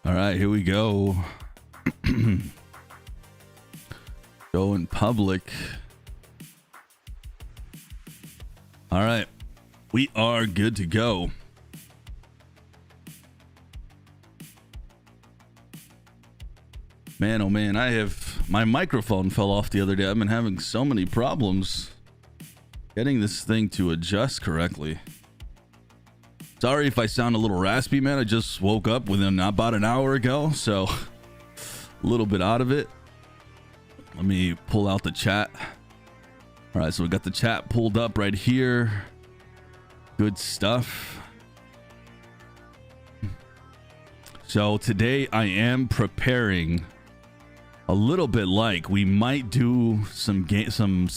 All right, here we go. Go in public. All right, we are good to go. Man, oh man, my microphone fell off the other day. I've been having so many problems getting this thing to adjust correctly. Sorry if I sound a little raspy, man. I just woke up within about an hour ago, so a little bit out of it. Let me pull out the chat. All right, so we got the chat pulled up right here. Good stuff. So today I am preparing a little bit like we might do some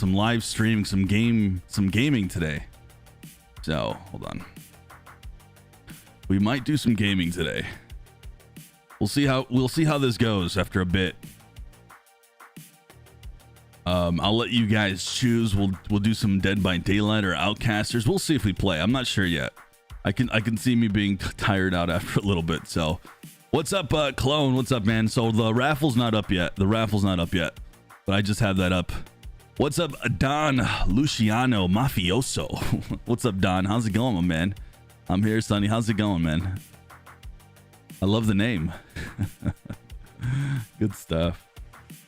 live streaming, some gaming today. So hold on. We might do some gaming today. We'll see how this goes after a bit. I'll let you guys choose. We'll do some Dead by Daylight or Outcasters. We'll see if we play. I'm not sure yet. I can see me being tired out after a little bit. So, what's up, Clone? What's up, man? So the raffle's not up yet. But I just have that up. What's up, Don Luciano Mafioso? What's up, Don? How's it going, my man? I'm here, Sonny. How's it going, man? I love the name. Good stuff.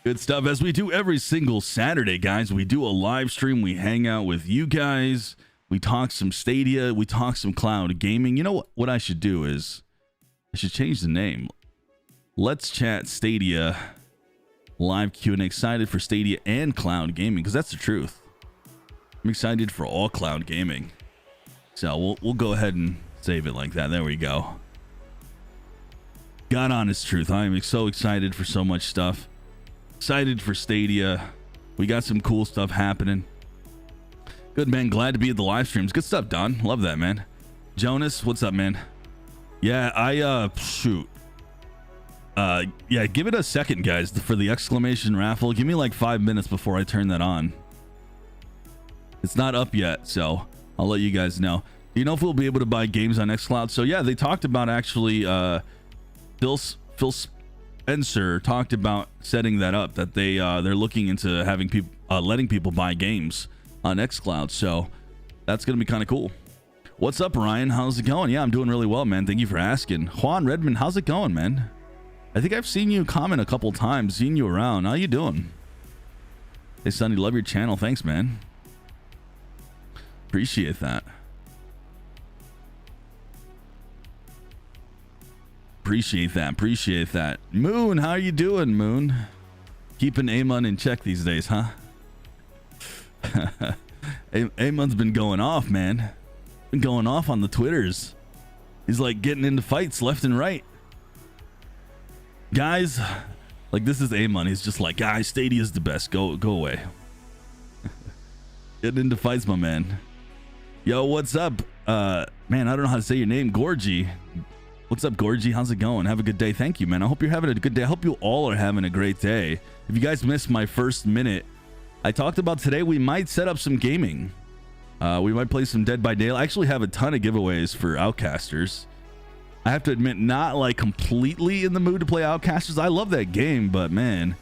Good stuff. As we do every single Saturday, guys, we do a live stream. We hang out with you guys. We talk some Stadia. We talk some cloud gaming. You know what I should do is I should change the name. Let's Chat Stadia live Q&A. Excited for Stadia and cloud gaming, because that's the truth. I'm excited for all cloud gaming. So we'll go ahead and save it like that. There we go. God honest truth. I am so excited for so much stuff. Excited for Stadia. We got some cool stuff happening. Good, man. Glad to be at the live streams. Good stuff, Don. Love that, man. Jonas, what's up, man? Yeah, shoot. Yeah, give it a second, guys, for the exclamation raffle. Give me like 5 minutes before I turn that on. It's not up yet, so I'll let you guys know. Do you know if we'll be able to buy games on xCloud? So yeah, they talked about actually, Phil Spencer talked about setting that up, that they're looking into having people, letting people buy games on xCloud. So that's going to be kind of cool. What's up, Ryan? How's it going? Yeah, I'm doing really well, man. Thank you for asking. Juan Redmond, how's it going, man? I think I've seen you comment a couple times, seen you around. How you doing? Hey, Sonny, love your channel. Thanks, man. Appreciate that. Appreciate that. Moon, how you doing, Moon? Keeping Amon in check these days, huh? Amon's been going off, man. Been going off on the Twitters. He's like getting into fights left and right. Guys, like, this is Amon. He's just like, guys, Stadia's the best. Go away. Getting into fights, my man. Yo, what's up? Man, I don't know how to say your name. Gorgie. What's up, Gorgie? How's it going? Have a good day. Thank you, man. I hope you're having a good day. I hope you all are having a great day. If you guys missed my first minute, I talked about today we might set up some gaming. We might play some Dead by Daylight. I actually have a ton of giveaways for Outcasters. I have to admit, not like completely in the mood to play Outcasters. I love that game, but man,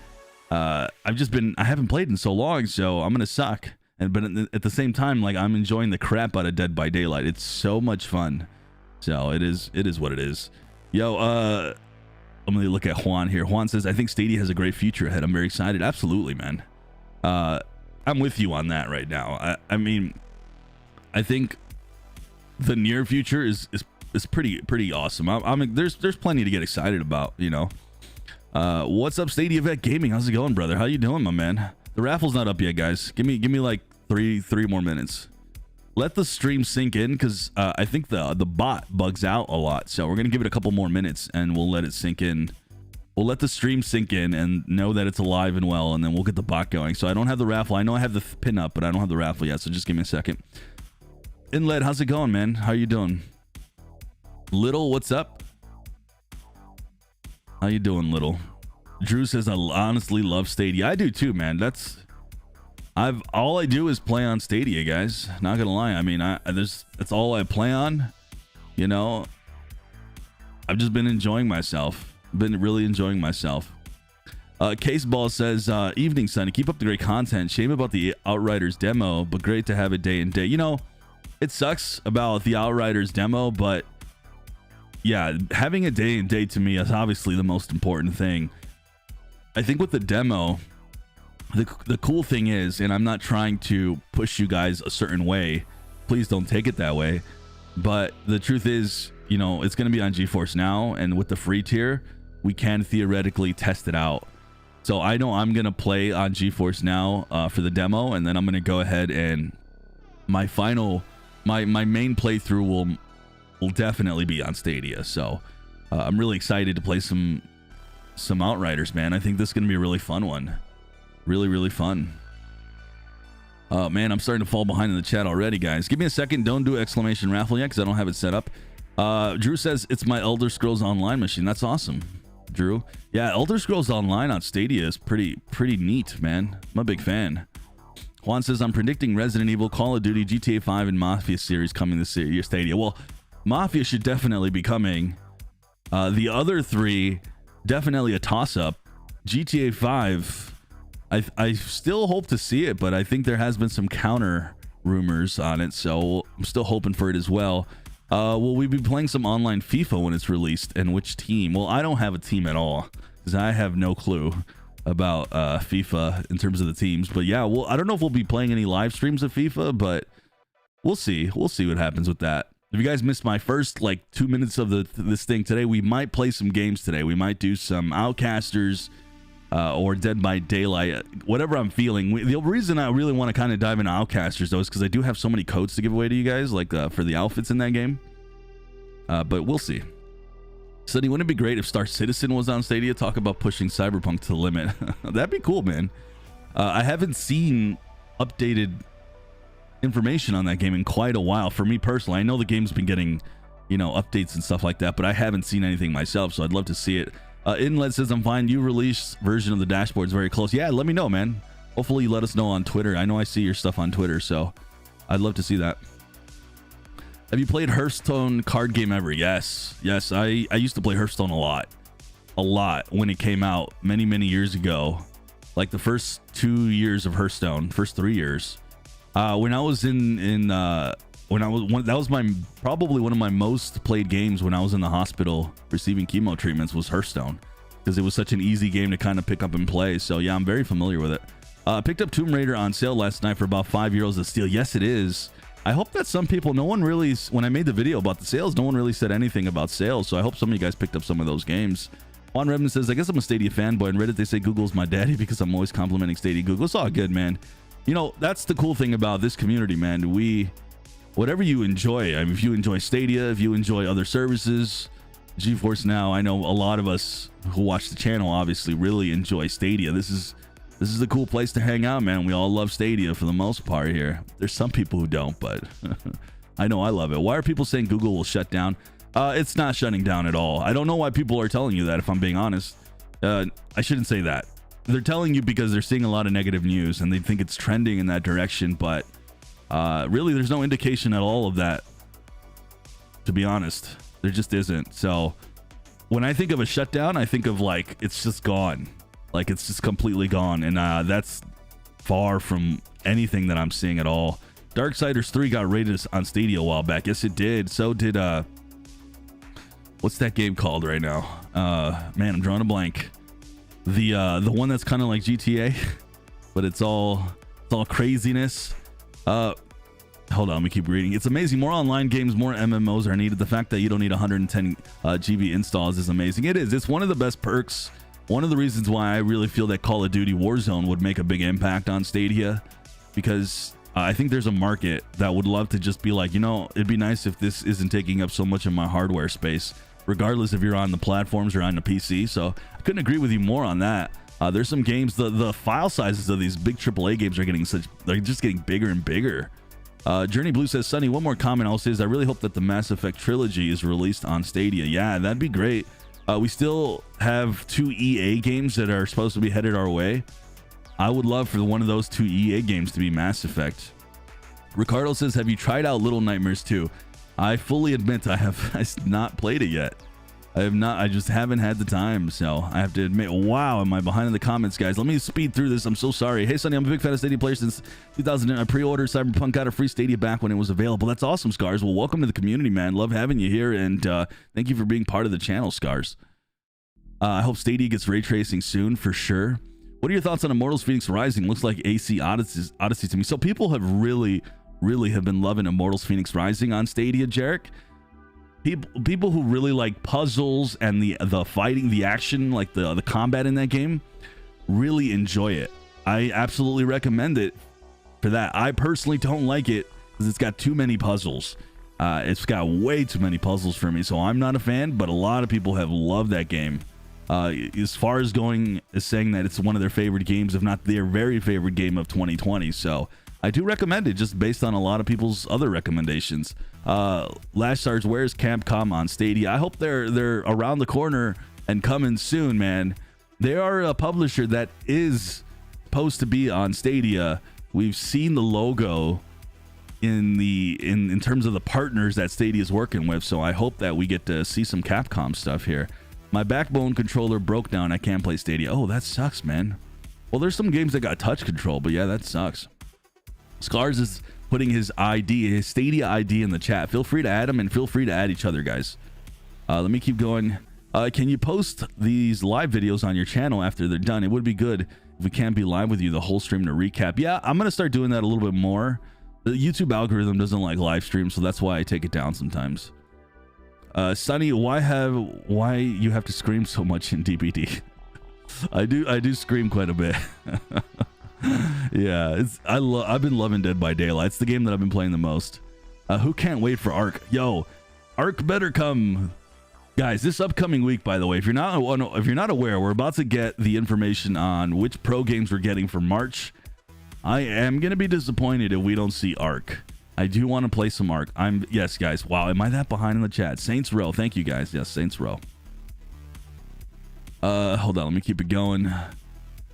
I haven't played in so long, so I'm gonna suck. But at the same time, like, I'm enjoying the crap out of Dead by Daylight. It's so much fun. So it is what it is. Yo, I'm gonna look at Juan here. Juan says, I think Stadia has a great future ahead. I'm very excited. Absolutely, man. I'm with you on that right now. I mean, I think the near future is pretty awesome. There's plenty to get excited about, you know. What's up, Stadia Vet Gaming? How's it going, brother? How you doing, my man? The raffle's not up yet, guys. Give me like three more minutes. Let the stream sink in, because I think the bot bugs out a lot. So we're gonna give it a couple more minutes and we'll let it sink in. We'll let the stream sink in and know that it's alive and well, and then we'll get the bot going. So I don't have the raffle. I know I have the pin up, but I don't have the raffle yet. So just give me a second. Inlet, how's it going, man? How you doing? Little, what's up? How you doing, Little? Drew says, I honestly love Stadia. I do too, man. All I do is play on Stadia, guys. Not gonna lie. I mean, that's all I play on. You know, I've just been enjoying myself. Been really enjoying myself. Caseball says, evening, Sonny. Keep up the great content. Shame about the Outriders demo, but great to have it day and day. You know, it sucks about the Outriders demo, but yeah, having a day and day to me is obviously the most important thing. I think with the demo, the cool thing is, and I'm not trying to push you guys a certain way, please don't take it that way, but the truth is, you know, it's going to be on GeForce Now, and with the free tier, we can theoretically test it out. So I know I'm going to play on GeForce Now for the demo, and then I'm going to go ahead and my main playthrough will definitely be on Stadia. So I'm really excited to play some Outriders, man. I think this is going to be a really fun one. Really fun. Man, I'm starting to fall behind in the chat already, guys. Give me a second. Don't do exclamation raffle yet because I don't have it set up. Drew says it's my Elder Scrolls Online machine. That's awesome, Drew. Yeah, Elder Scrolls Online on Stadia is pretty neat, man. I'm a big fan. Juan says, I'm predicting Resident Evil, Call of Duty, GTA 5, and Mafia series coming this year, Stadia. Well, Mafia should definitely be coming. The other three, definitely a toss-up. GTA 5, I still hope to see it, but I think there has been some counter rumors on it, so I'm still hoping for it as well. Will we be playing some online FIFA when it's released, and which team? Well, I don't have a team at all because I have no clue about FIFA in terms of the teams. But yeah, well, I don't know if we'll be playing any live streams of FIFA, but we'll see. We'll see what happens with that. If you guys missed my first like 2 minutes of this thing today, we might play some games today. We might do some Outcasters or Dead by Daylight, whatever I'm feeling. The reason I really want to kind of dive into Outcasters though is because I do have so many codes to give away to you guys, like for the outfits in that game. But we'll see. Sonny, wouldn't it be great if Star Citizen was on Stadia? Talk about pushing Cyberpunk to the limit. That'd be cool, man. I haven't seen updated information on that game in quite a while. For me personally, I know the game's been getting, you know, updates and stuff like that, but I haven't seen anything myself, so I'd love to see it. Inlet says, I'm fine. You release version of the dashboard is very close. Yeah, let me know, man. Hopefully you let us know on Twitter. I know I see your stuff on Twitter, so I'd love to see that. Have you played Hearthstone card game ever? Yes. I used to play Hearthstone a lot when it came out many years ago. Like the first 2 years of Hearthstone, first 3 years. When I was that was probably one of my most played games when I was in the hospital receiving chemo treatments was Hearthstone, because it was such an easy game to kind of pick up and play. So yeah, I'm very familiar with it. Picked up Tomb Raider on sale last night for about €5 a steal. Yes, it is. I hope that some people, no one really, when I made the video about the sales, no one really said anything about sales. So I hope some of you guys picked up some of those games. Juan Redmond says, I guess I'm a Stadia fanboy. On Reddit, they say Google's my daddy because I'm always complimenting Stadia. Google, it's all good, man. You know, that's the cool thing about this community, man. Whatever you enjoy, I mean, if you enjoy Stadia, if you enjoy other services, GeForce Now, I know a lot of us who watch the channel obviously really enjoy Stadia. This is the cool place to hang out, man. We all love Stadia for the most part here. There's some people who don't, but I know I love it. Why are people saying Google will shut down? It's not shutting down at all. I don't know why people are telling you that, if I'm being honest. I shouldn't say that. They're telling you because they're seeing a lot of negative news and they think it's trending in that direction, but really there's no indication at all of that, to be honest. There just isn't. So when I think of a shutdown, I think of like it's just gone. Like it's just completely gone, and that's far from anything that I'm seeing at all. Darksiders 3 got rated on Stadia a while back. Yes, it did. So did what's that game called right now? Man, I'm drawing a blank. The one that's kind of like GTA, but it's all craziness. Hold on, let me keep reading. It's amazing. More online games, more MMOs are needed. The fact that you don't need 110 GB installs is amazing. It is. It's one of the best perks. One of the reasons why I really feel that Call of Duty Warzone would make a big impact on Stadia, because I think there's a market that would love to just be like, you know, it'd be nice if this isn't taking up so much of my hardware space, regardless if you're on the platforms or on the PC. So I couldn't agree with you more on that. There's some games, the file sizes of these big AAA games are getting they're just getting bigger and bigger. Journey Blue says, Sonny, one more comment I'll say is I really hope that the Mass Effect trilogy is released on Stadia. Yeah, that'd be great. We still have 2 EA games that are supposed to be headed our way. I would love for one of those 2 EA games to be Mass Effect. Ricardo says, have you tried out Little Nightmares 2? I fully admit I have not played it yet. I have not. I just haven't had the time. So I have to admit, wow, am I behind in the comments, guys? Let me speed through this. I'm so sorry. Hey, Sonny, I'm a big fan of Stadia player since 2000. I pre-ordered Cyberpunk, got a free Stadia back when it was available. That's awesome, Scars. Well, welcome to the community, man. Love having you here, and thank you for being part of the channel, Scars. I hope Stadia gets ray tracing soon for sure. What are your thoughts on Immortals Phoenix Rising? Looks like AC Odyssey to me. So people have really have been loving Immortals Phoenix Rising on Stadia, Jarek. People who really like puzzles and the fighting, the action, like the combat in that game, really enjoy it. I absolutely recommend it for that. I personally don't like it because it's got too many puzzles. It's got way too many puzzles for me, so I'm not a fan, but a lot of people have loved that game. As far as going as saying that it's one of their favorite games, if not their very favorite game of 2020. So I do recommend it just based on a lot of people's other recommendations. Last Stars, where's Capcom on Stadia? I hope they're around the corner and coming soon, man. They are a publisher that is supposed to be on Stadia. We've seen the logo in terms of the partners that Stadia is working with, so I hope that we get to see some Capcom stuff here. My Backbone controller broke down. I can't play Stadia. Oh, that sucks, man. Well, there's some games that got touch control, but yeah, that sucks. Scars is putting his Stadia ID in the chat. Feel free to add him and feel free to add each other, guys. Let me keep going. Can you post these live videos on your channel after they're done? It would be good if we can't be live with you the whole stream to recap. Yeah, I'm going to start doing that a little bit more. The YouTube algorithm doesn't like live streams, so that's why I take it down sometimes. Sonny, why you have to scream so much in DBD? I do scream quite a bit. Yeah, I've been loving Dead by Daylight. It's the game that I've been playing the most. Who can't wait for Ark? Yo, Ark better come, guys. This upcoming week, by the way, if you're not aware, we're about to get the information on which pro games we're getting for March. I am gonna be disappointed if we don't see Ark. I do want to play some Ark. Yes, guys. Wow, am I that behind in the chat? Saints Row, thank you, guys. Yes, Saints Row. Hold on, let me keep it going.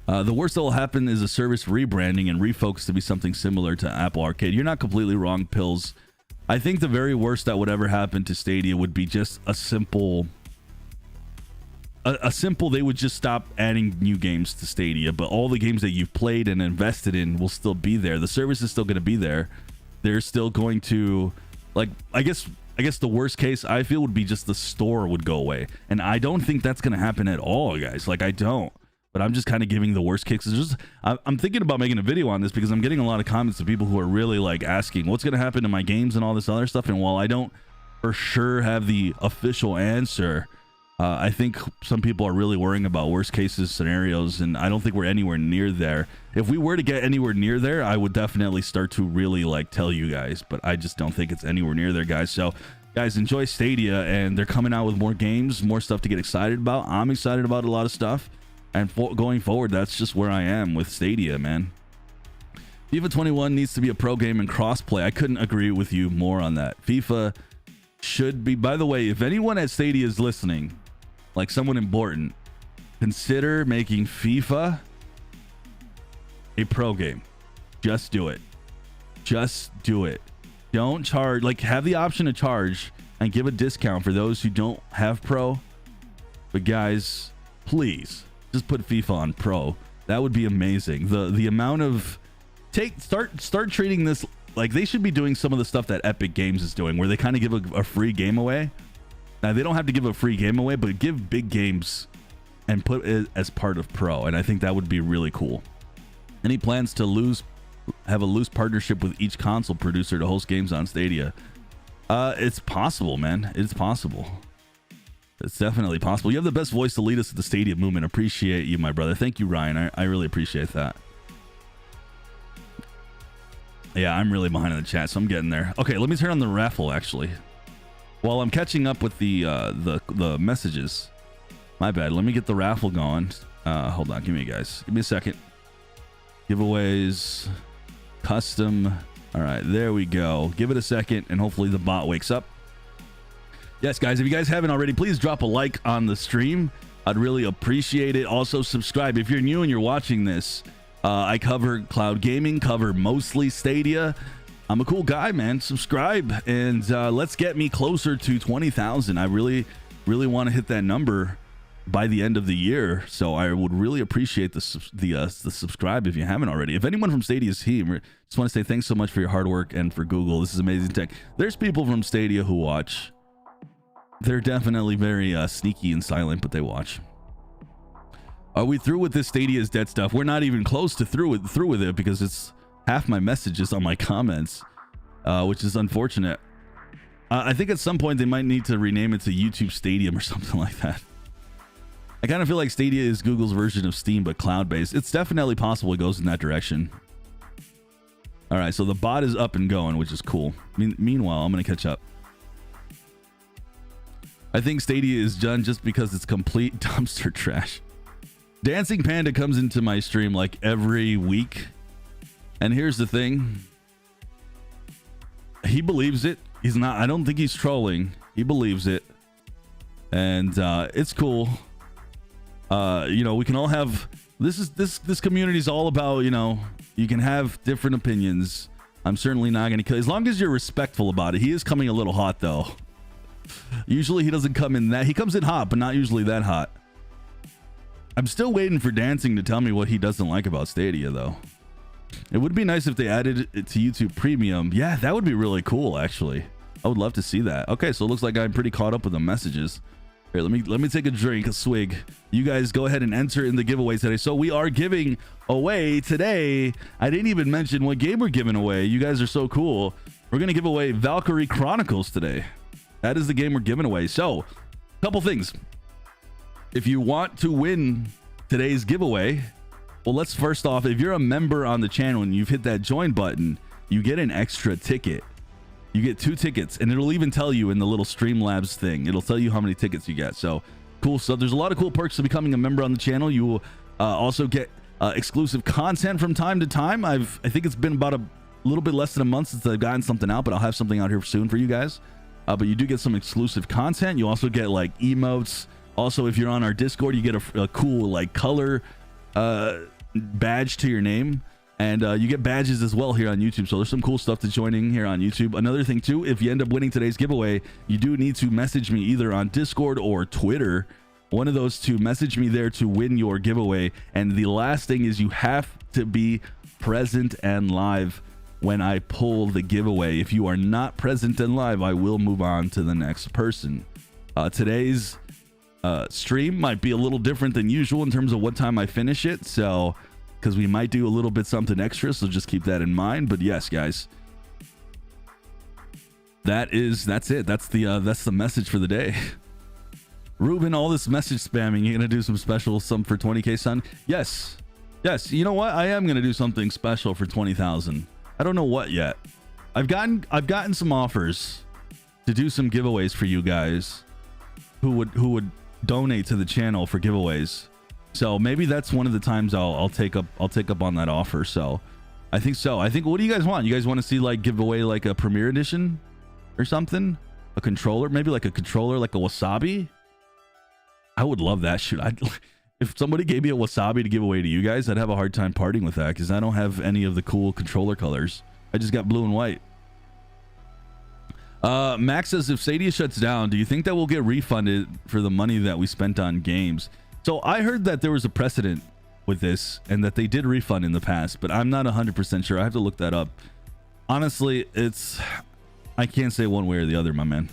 The worst that will happen is a service rebranding and refocus to be something similar to Apple Arcade. You're not completely wrong, Pills. I think the very worst that would ever happen to Stadia would be just a simple, they would just stop adding new games to Stadia, but all the games that you've played and invested in will still be there. The service is still going to be there. They're still going to, like, I guess the worst case I feel would be just the store would go away. And I don't think that's going to happen at all, guys. Like, I don't. But I'm just kind of giving the worst cases. I'm thinking about making a video on this because I'm getting a lot of comments of people who are really like asking what's going to happen to my games and all this other stuff. And while I don't for sure have the official answer, I think some people are really worrying about worst cases scenarios, and I don't think we're anywhere near there. If we were to get anywhere near there, I would definitely start to really like tell you guys, but I just don't think it's anywhere near there, guys. So guys, enjoy Stadia, and they're coming out with more games, more stuff to get excited about. I'm excited about a lot of stuff, and going forward, that's just where I am with Stadia, man. FIFA 21 needs to be a pro game and crossplay. I couldn't agree with you more on that. FIFA should be, by the way, if anyone at Stadia is listening, like someone important, consider making FIFA a pro game. Just do it. Just do it. Don't charge, like, have the option to charge and give a discount for those who don't have pro. But guys, please just put FIFA on pro. That would be amazing. The amount of start treating this like they should be doing some of the stuff that Epic Games is doing, where they kind of give a free game away. Now, they don't have to give a free game away, but give big games and put it as part of pro, and I think that would be really cool. Any plans to have a loose partnership with each console producer to host games on Stadia? It's possible, man. It's possible. It's definitely possible. You have the best voice to lead us to the Stadia movement. Appreciate you, my brother. Thank you, Ryan. I really appreciate that. Yeah, I'm really behind in the chat, so I'm getting there. Okay, let me turn on the raffle, actually. While I'm catching up with the messages. My bad. Let me get the raffle going. Hold on. Give me a second. Giveaways. Custom. All right, there we go. Give it a second, and hopefully the bot wakes up. Yes, guys, if you guys haven't already, please drop a like on the stream. I'd really appreciate it. Also, subscribe. If you're new and you're watching this, I cover cloud gaming, cover mostly Stadia. I'm a cool guy, man. Subscribe, and let's get me closer to 20,000. I really really want to hit that number by the end of the year. So I would really appreciate the subscribe if you haven't already. If anyone from Stadia's team, just want to say thanks so much for your hard work and for Google. This is amazing tech. There's people from Stadia who watch. They're definitely very sneaky and silent, but they watch. Are we through with this Stadia's dead stuff? We're not even close to through with it because it's half my messages on my comments, which is unfortunate. I think at some point they might need to rename it to YouTube Stadium or something like that. I kind of feel like Stadia is Google's version of Steam, but cloud-based. It's definitely possible it goes in that direction. All right, so the bot is up and going, which is cool. Meanwhile, I'm going to catch up. I think Stadia is done just because it's complete dumpster trash. Dancing Panda comes into my stream like every week. And here's the thing. He believes it. He's not, I don't think he's trolling. He believes it. And it's cool. You know, we can all have, this community is all about, you know, you can have different opinions. I'm certainly not going to kill, as long as you're respectful about it. He is coming a little hot though. Usually he doesn't come in that, he comes in hot, but not usually that hot. I'm still waiting for Dancing to tell me what he doesn't like about Stadia though. It would be nice if they added it to YouTube Premium. Yeah, that would be really cool actually. I would love to see that. Okay, so it looks like I'm pretty caught up with the messages. Here, let me take a drink, a swig. You guys go ahead and enter in the giveaway today. So we are giving away today. I didn't even mention what game we're giving away. You guys are so cool. We're going to give away Valkyrie Chronicles today. That is the game we're giving away. So, a couple things. If you want to win today's giveaway, well, let's first off, if you're a member on the channel and you've hit that join button, you get an extra ticket. You get 2 tickets, and it'll even tell you in the little Streamlabs thing. It'll tell you how many tickets you get. So cool stuff. There's a lot of cool perks to becoming a member on the channel. You will also get exclusive content from time to time. I think it's been about a little bit less than a month since I've gotten something out, but I'll have something out here soon for you guys. But you do get some exclusive content. You also get like emotes. Also, if you're on our Discord, you get a cool like color badge to your name. And you get badges as well here on YouTube. So there's some cool stuff to joining here on YouTube. Another thing too, if you end up winning today's giveaway, you do need to message me either on Discord or Twitter. One of those two, message me there to win your giveaway. And the last thing is you have to be present and live when I pull the giveaway. If you are not present and live, I will move on to the next person. Today's stream might be a little different than usual in terms of what time I finish it. So because we might do a little bit something extra, so just keep that in mind. But yes, guys, that's it. That's the message for the day. Ruben, all this message spamming, you gonna do some special, some for 20k, son? Yes, you know what, I am gonna do something special for 20,000. I don't know what yet. I've gotten some offers to do some giveaways for you guys who would donate to the channel for giveaways. So maybe that's one of the times I'll take up on that offer. So I think so. What do you guys want? You guys want to see like give away like a Premier Edition or something? A controller, maybe like a controller, like a Wasabi. I would love that. Shoot, if somebody gave me a Wasabi to give away to you guys, I'd have a hard time partying with that because I don't have any of the cool controller colors. I just got blue and white. Max says, if Stadia shuts down, do you think that we'll get refunded for the money that we spent on games? So I heard that there was a precedent with this and that they did refund in the past, but I'm not 100% sure. I have to look that up. Honestly, I can't say one way or the other, my man.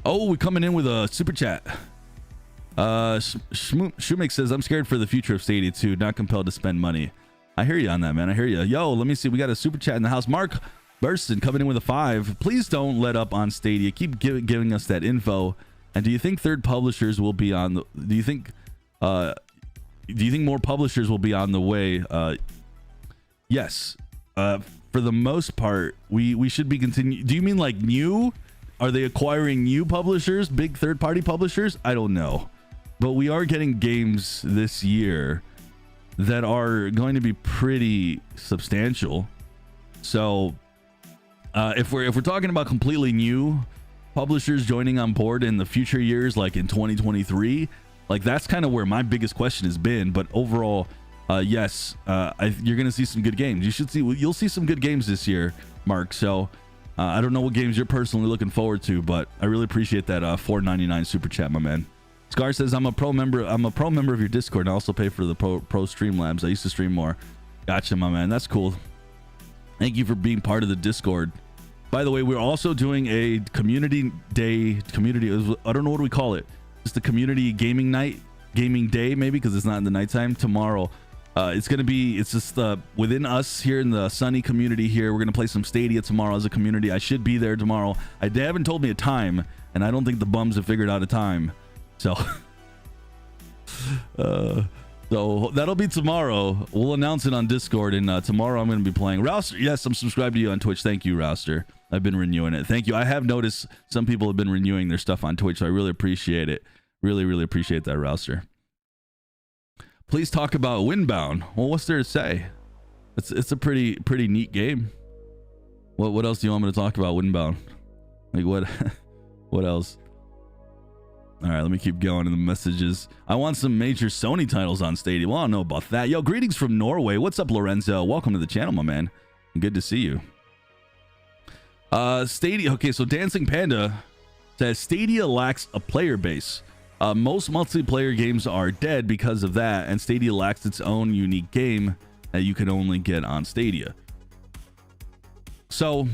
Oh, we're coming in with a super chat. Shumik says, I'm scared for the future of Stadia 2, not compelled to spend money. I hear you on that, man. I hear you. Yo, let me see. We got a super chat in the house. Mark Burston coming in with a 5. Please don't let up on Stadia. Keep giving us that info. And do you think third publishers will be on the, do you think more publishers will be on the way? Yes. For the most part, we should be continuing. Do you mean like new? Are they acquiring new publishers, big third-party publishers? I don't know. But we are getting games this year that are going to be pretty substantial. So if we're talking about completely new publishers joining on board in the future years, like in 2023, like that's kind of where my biggest question has been. But overall, yes, you're gonna see some good games. You'll see some good games this year, Mark. So I don't know what games you're personally looking forward to, but I really appreciate that $4.99 super chat, my man. Scar says, I'm a pro member of your Discord and I also pay for the pro Streamlabs. I used to stream more. Gotcha, my man. That's cool. Thank you for being part of the Discord. By the way, we're also doing a community day, I don't know what do we call it. Just a community gaming day, maybe, because it's not in the nighttime tomorrow. It's just within us here in the Sunny community here. We're going to play some Stadia tomorrow as a community. I should be there tomorrow. They haven't told me a time, and I don't think the bums have figured out a time. So, so that'll be tomorrow. We'll announce it on Discord, and tomorrow I'm going to be playing. Rouster, yes, I'm subscribed to you on Twitch. Thank you, Rouster. I've been renewing it. Thank you. I have noticed some people have been renewing their stuff on Twitch, so I really appreciate it. Really, really appreciate that, Rouster. Please talk about Windbound. Well, what's there to say? It's a pretty neat game. What else do you want me to talk about Windbound? Like what else? All right, let me keep going in the messages. I want some major Sony titles on Stadia. Well, I don't know about that. Yo, greetings from Norway. What's up, Lorenzo? Welcome to the channel, my man. Good to see you. Stadia. Okay, so Dancing Panda says Stadia lacks a player base. Most multiplayer games are dead because of that, and Stadia lacks its own unique game that you can only get on Stadia. So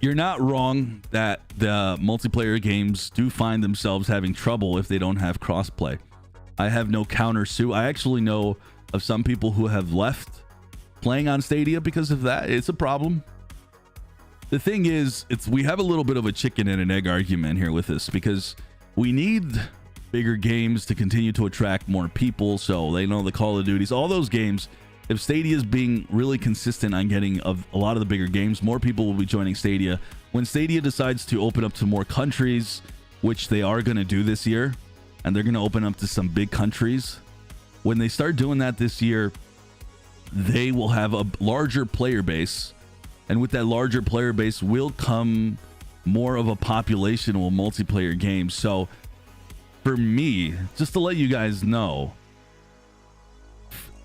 you're not wrong that the multiplayer games do find themselves having trouble if they don't have crossplay. I have no countersuit. I actually know of some people who have left playing on Stadia because of that. It's a problem. The thing is, we have a little bit of a chicken and an egg argument here with this, because we need bigger games to continue to attract more people, so they know the Call of Duties, all those games. If Stadia is being really consistent on getting a lot of the bigger games, more people will be joining Stadia. When Stadia decides to open up to more countries, which they are going to do this year, and they're going to open up to some big countries, when they start doing that this year, they will have a larger player base, and with that larger player base will come more of a population of multiplayer games. So for me, just to let you guys know,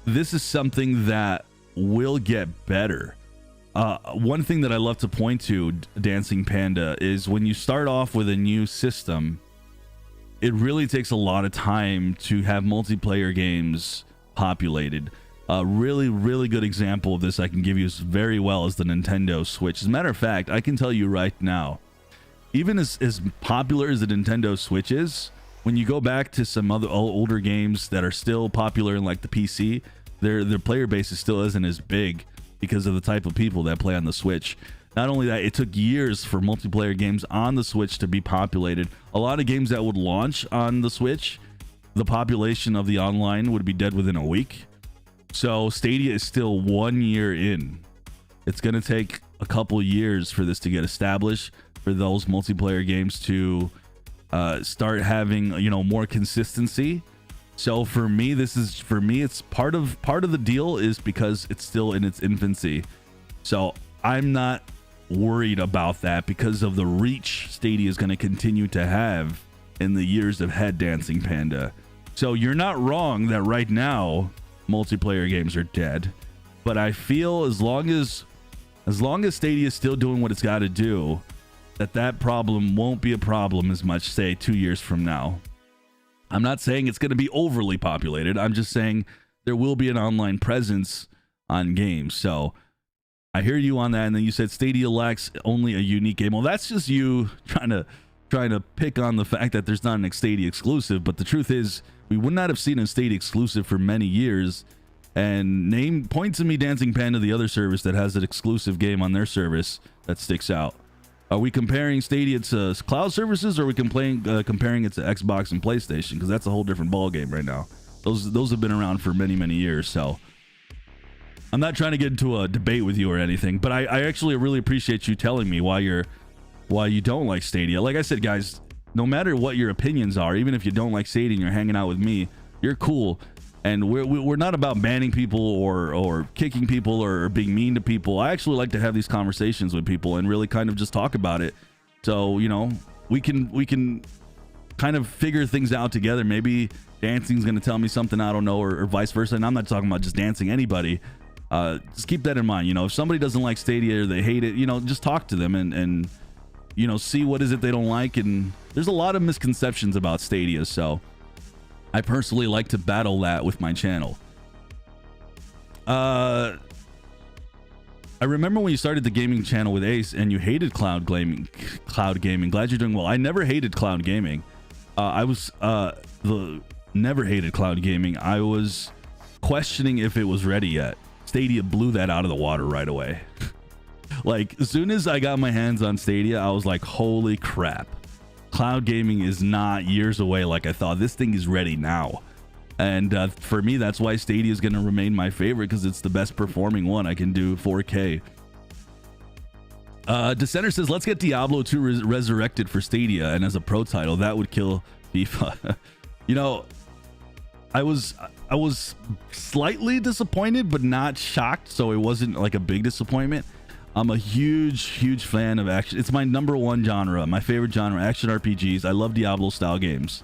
this is something that will get better. One thing that I love to point to, Dancing Panda, is when you start off with a new system, it really takes a lot of time to have multiplayer games populated. A really good example of this I can give you very well is the Nintendo Switch. As a matter of fact, I can tell you right now, even as popular as the Nintendo Switch is, when you go back to some other older games that are still popular in like the PC, their player base still isn't as big because of the type of people that play on the Switch. Not only that, it took years for multiplayer games on the Switch to be populated. A lot of games that would launch on the Switch, the population of the online would be dead within a week. So Stadia is still 1 year in. It's going to take a couple years for this to get established, for those multiplayer games to start having, more consistency. So for me, it's part of the deal is because it's still in its infancy. So I'm not worried about that because of the reach Stadia is going to continue to have in the years ahead, Dancing Panda. So you're not wrong that right now multiplayer games are dead, but I feel as long as Stadia is still doing what it's got to do, that problem won't be a problem as much, say, 2 years from now. I'm not saying it's going to be overly populated. I'm just saying there will be an online presence on games. So I hear you on that. And then you said Stadia lacks only a unique game. Well, that's just you trying to pick on the fact that there's not an Stadia exclusive. But the truth is, we would not have seen a Stadia exclusive for many years. And point to me, Dancing Panda, the other service that has an exclusive game on their service that sticks out. Are we comparing Stadia to cloud services, or are we comparing it to Xbox and PlayStation? Because that's a whole different ball game right now. Those have been around for many years. So I'm not trying to get into a debate with you or anything, but I actually really appreciate you telling me why you don't like Stadia. Like I said, guys, no matter what your opinions are, even if you don't like Stadia and you're hanging out with me, you're cool. And we're not about banning people or kicking people or being mean to people. I actually like to have these conversations with people and really kind of just talk about it. So, we can kind of figure things out together. Maybe dancing's going to tell me something I don't know, or vice versa. And I'm not talking about just dancing, anybody. Just keep that in mind. If somebody doesn't like Stadia or they hate it, just talk to them and see what is it they don't like. And there's a lot of misconceptions about Stadia, so I personally like to battle that with my channel. I remember when you started the gaming channel with Ace and you hated cloud gaming. Glad you're doing well. I never hated cloud gaming. Never hated cloud gaming. I was questioning if it was ready yet. Stadia blew that out of the water right away. Like, as soon as I got my hands on Stadia, I was like, holy crap. Cloud gaming is not years away like I thought. This thing is ready now. And for me, that's why Stadia is going to remain my favorite, because it's the best performing one. I can do 4K. Dissenter says, let's get Diablo 2 resurrected for Stadia, and as a pro title, that would kill FIFA. I was slightly disappointed, but not shocked, so it wasn't like a big disappointment. I'm a huge fan of action. It's my #1 genre, my favorite genre, action RPGs. I love Diablo style games.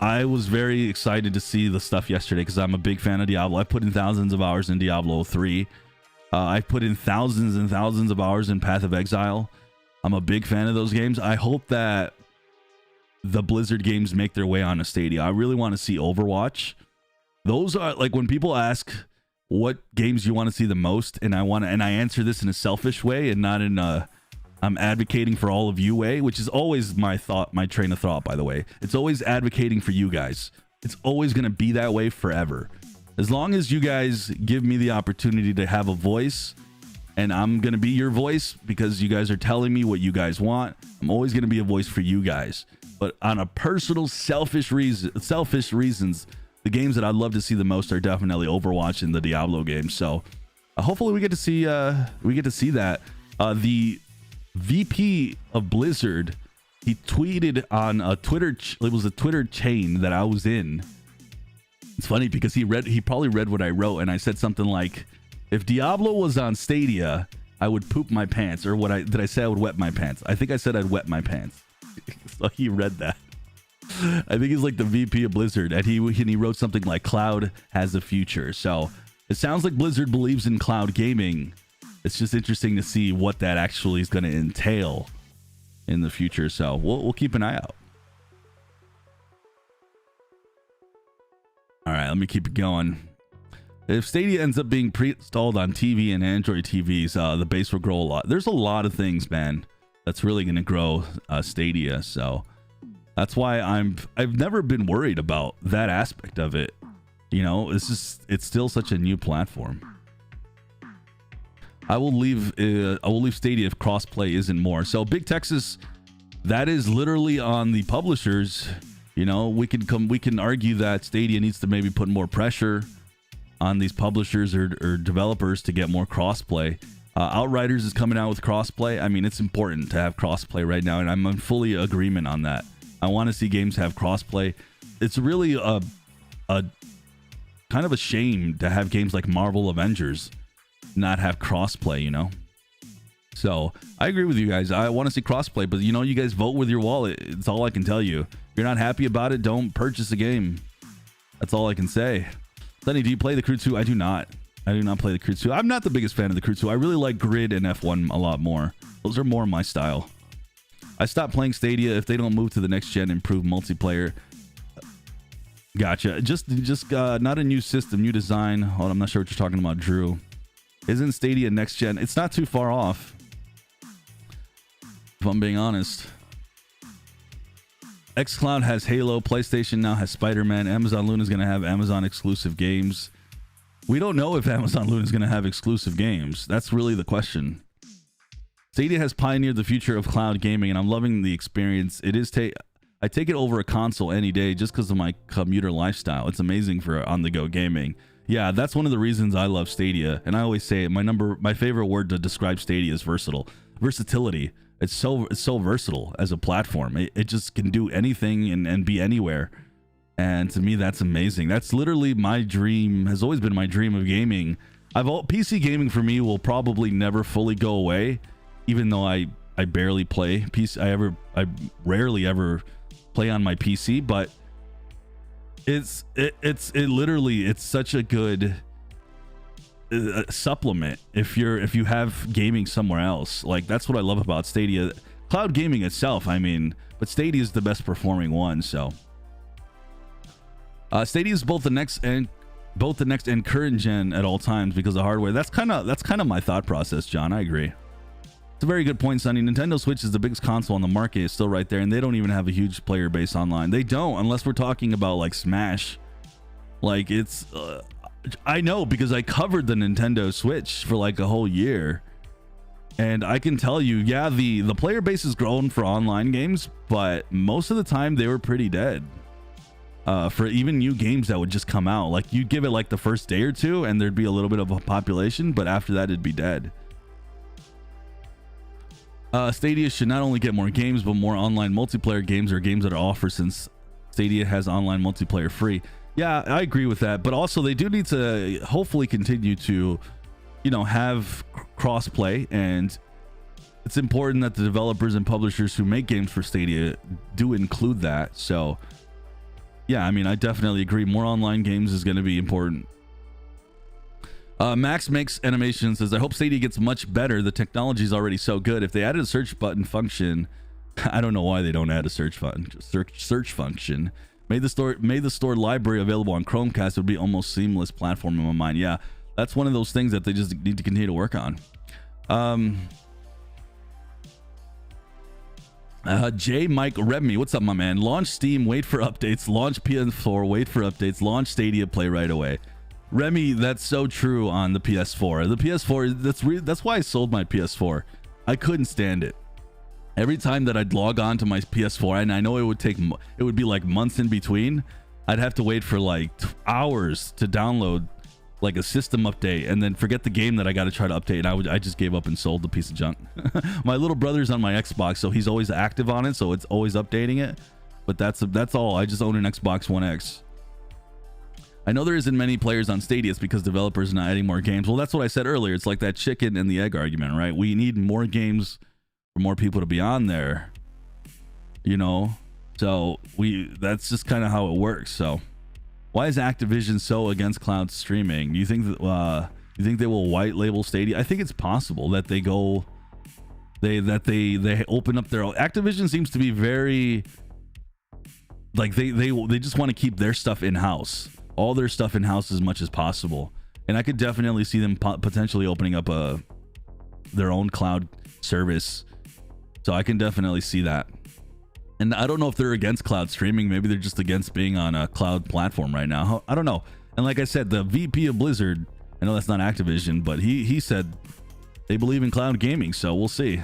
I was very excited to see the stuff yesterday because I'm a big fan of Diablo. I put in thousands of hours in Diablo 3. I put in thousands and thousands of hours in Path of Exile. I'm a big fan of those games. I hope that the Blizzard games make their way onto Stadia. I really want to see Overwatch. Those are like, when people ask what games you want to see the most, and I answer this in a selfish way and not in a I'm advocating for all of you way, which is always my train of thought, by the way. It's always advocating for you guys. It's always going to be that way forever. As long as you guys give me the opportunity to have a voice, and I'm going to be your voice because you guys are telling me what you guys want, I'm always going to be a voice for you guys. But on a personal, selfish reasons, the games that I'd love to see the most are definitely Overwatch and the Diablo games. So hopefully we get to see that. The VP of Blizzard, he tweeted on a Twitter. It was a Twitter chain that I was in. It's funny because he probably read what I wrote, and I said something like, "If Diablo was on Stadia, I would poop my pants." Or did I say I would wet my pants? I think I said I'd wet my pants. So he read that. I think he's like the VP of Blizzard, and he wrote something like, "Cloud has a future." So it sounds like Blizzard believes in cloud gaming. It's just interesting to see what that actually is going to entail in the future. So we'll keep an eye out. All right, let me keep it going. If Stadia ends up being pre-installed on TV and Android TVs, the base will grow a lot. There's a lot of things, man, that's really going to grow Stadia. So that's why I've never been worried about that aspect of it. It's still such a new platform. I will leave Stadia if crossplay isn't more. So Big Texas, that is literally on the publishers. We can argue that Stadia needs to maybe put more pressure on these publishers or developers to get more crossplay. Outriders is coming out with crossplay. I mean, it's important to have crossplay right now, and I'm in fully agreement on that. I want to see games have crossplay. It's really a kind of a shame to have games like Marvel Avengers not have crossplay, So I agree with you guys. I want to see crossplay, but you guys vote with your wallet. It's all I can tell you. If you're not happy about it, don't purchase a game. That's all I can say. Sunny, do you play the Crew 2? I do not. I do not play the Crew 2. I'm not the biggest fan of the Crew 2. I really like Grid and F1 a lot more. Those are more my style. I stopped playing Stadia if they don't move to the next gen, improve multiplayer. Gotcha. Just not a new system, new design. Hold on, I'm not sure what you're talking about, Drew. Isn't Stadia next gen? It's not too far off, if I'm being honest. xCloud has Halo. PlayStation now has Spider-Man. Amazon Luna is going to have Amazon exclusive games. We don't know if Amazon Luna is going to have exclusive games. That's really the question. Stadia has pioneered the future of cloud gaming, and I'm loving the experience. I take it over a console any day just because of my commuter lifestyle. It's amazing for on-the-go gaming. Yeah, that's one of the reasons I love Stadia. And I always say my favorite word to describe Stadia is versatile. Versatility. It's so versatile as a platform. It just can do anything and be anywhere. And to me, that's amazing. That's literally my dream, has always been my dream of gaming. PC gaming for me will probably never fully go away, even though I barely play PC. I rarely ever play on my PC, but it's such a good supplement if you have gaming somewhere else. Like, that's what I love about Stadia. Cloud gaming itself, I mean, but Stadia is the best performing one. So Stadia is both the next and current gen at all times because of hardware. That's kind of my thought process, John. I agree. It's a very good point, Sonny. Nintendo Switch is the biggest console on the market. It's still right there, and they don't even have a huge player base online. They don't, unless we're talking about like Smash. Like, it's I know because I covered the Nintendo Switch for like a whole year, and I can tell you, yeah, the player base has grown for online games, but most of the time they were pretty dead. For even new games that would just come out, like, you'd give it like the first day or two and there'd be a little bit of a population, but after that it'd be dead. Stadia should not only get more games, but more online multiplayer games or games that are offered, since Stadia has online multiplayer free. Yeah, I agree with that, but also they do need to hopefully continue to, you know, have crossplay, and it's important that the developers and publishers who make games for Stadia do include that. So yeah, I mean, I definitely agree. More online games is going to be important. Max makes animation says, I hope Stadia gets much better. The technology is already so good. If they added a search button function, I don't know why they don't add a search function. Made the store library available on Chromecast, it would be almost seamless platform in my mind. Yeah, that's one of those things that they just need to continue to work on. J Mike Remy, what's up, my man? Launch Steam, wait for updates. Launch PS4, wait for updates. Launch Stadia, play right away. Remy, that's so true on the PS4. The PS4, that's why I sold my PS4. I couldn't stand it. Every time that I'd log on to my PS4, and I know it would be like months in between, I'd have to wait for like hours to download like a system update, and then forget the game that I got to try to update. And I just gave up and sold the piece of junk. My little brother's on my Xbox, so he's always active on it, so it's always updating it. But that's all. I just own an Xbox One X. I know there isn't many players on Stadia. It's because developers are not adding more games. Well, that's what I said earlier. It's like that chicken and the egg argument, right? We need more games for more people to be on there, you know? So that's just kind of how it works. So why is Activision so against cloud streaming? Do you think that they will white label Stadia? I think it's possible that they open up their own. Activision seems to be very like they just want to keep their stuff in-house. All their stuff in-house as much as possible, and I could definitely see them potentially opening up their own cloud service. So I can definitely see that. And I don't know if they're against cloud streaming. Maybe they're just against being on a cloud platform right now. I don't know. And like I said, the VP of Blizzard, I know that's not Activision, but he said they believe in cloud gaming. So we'll see.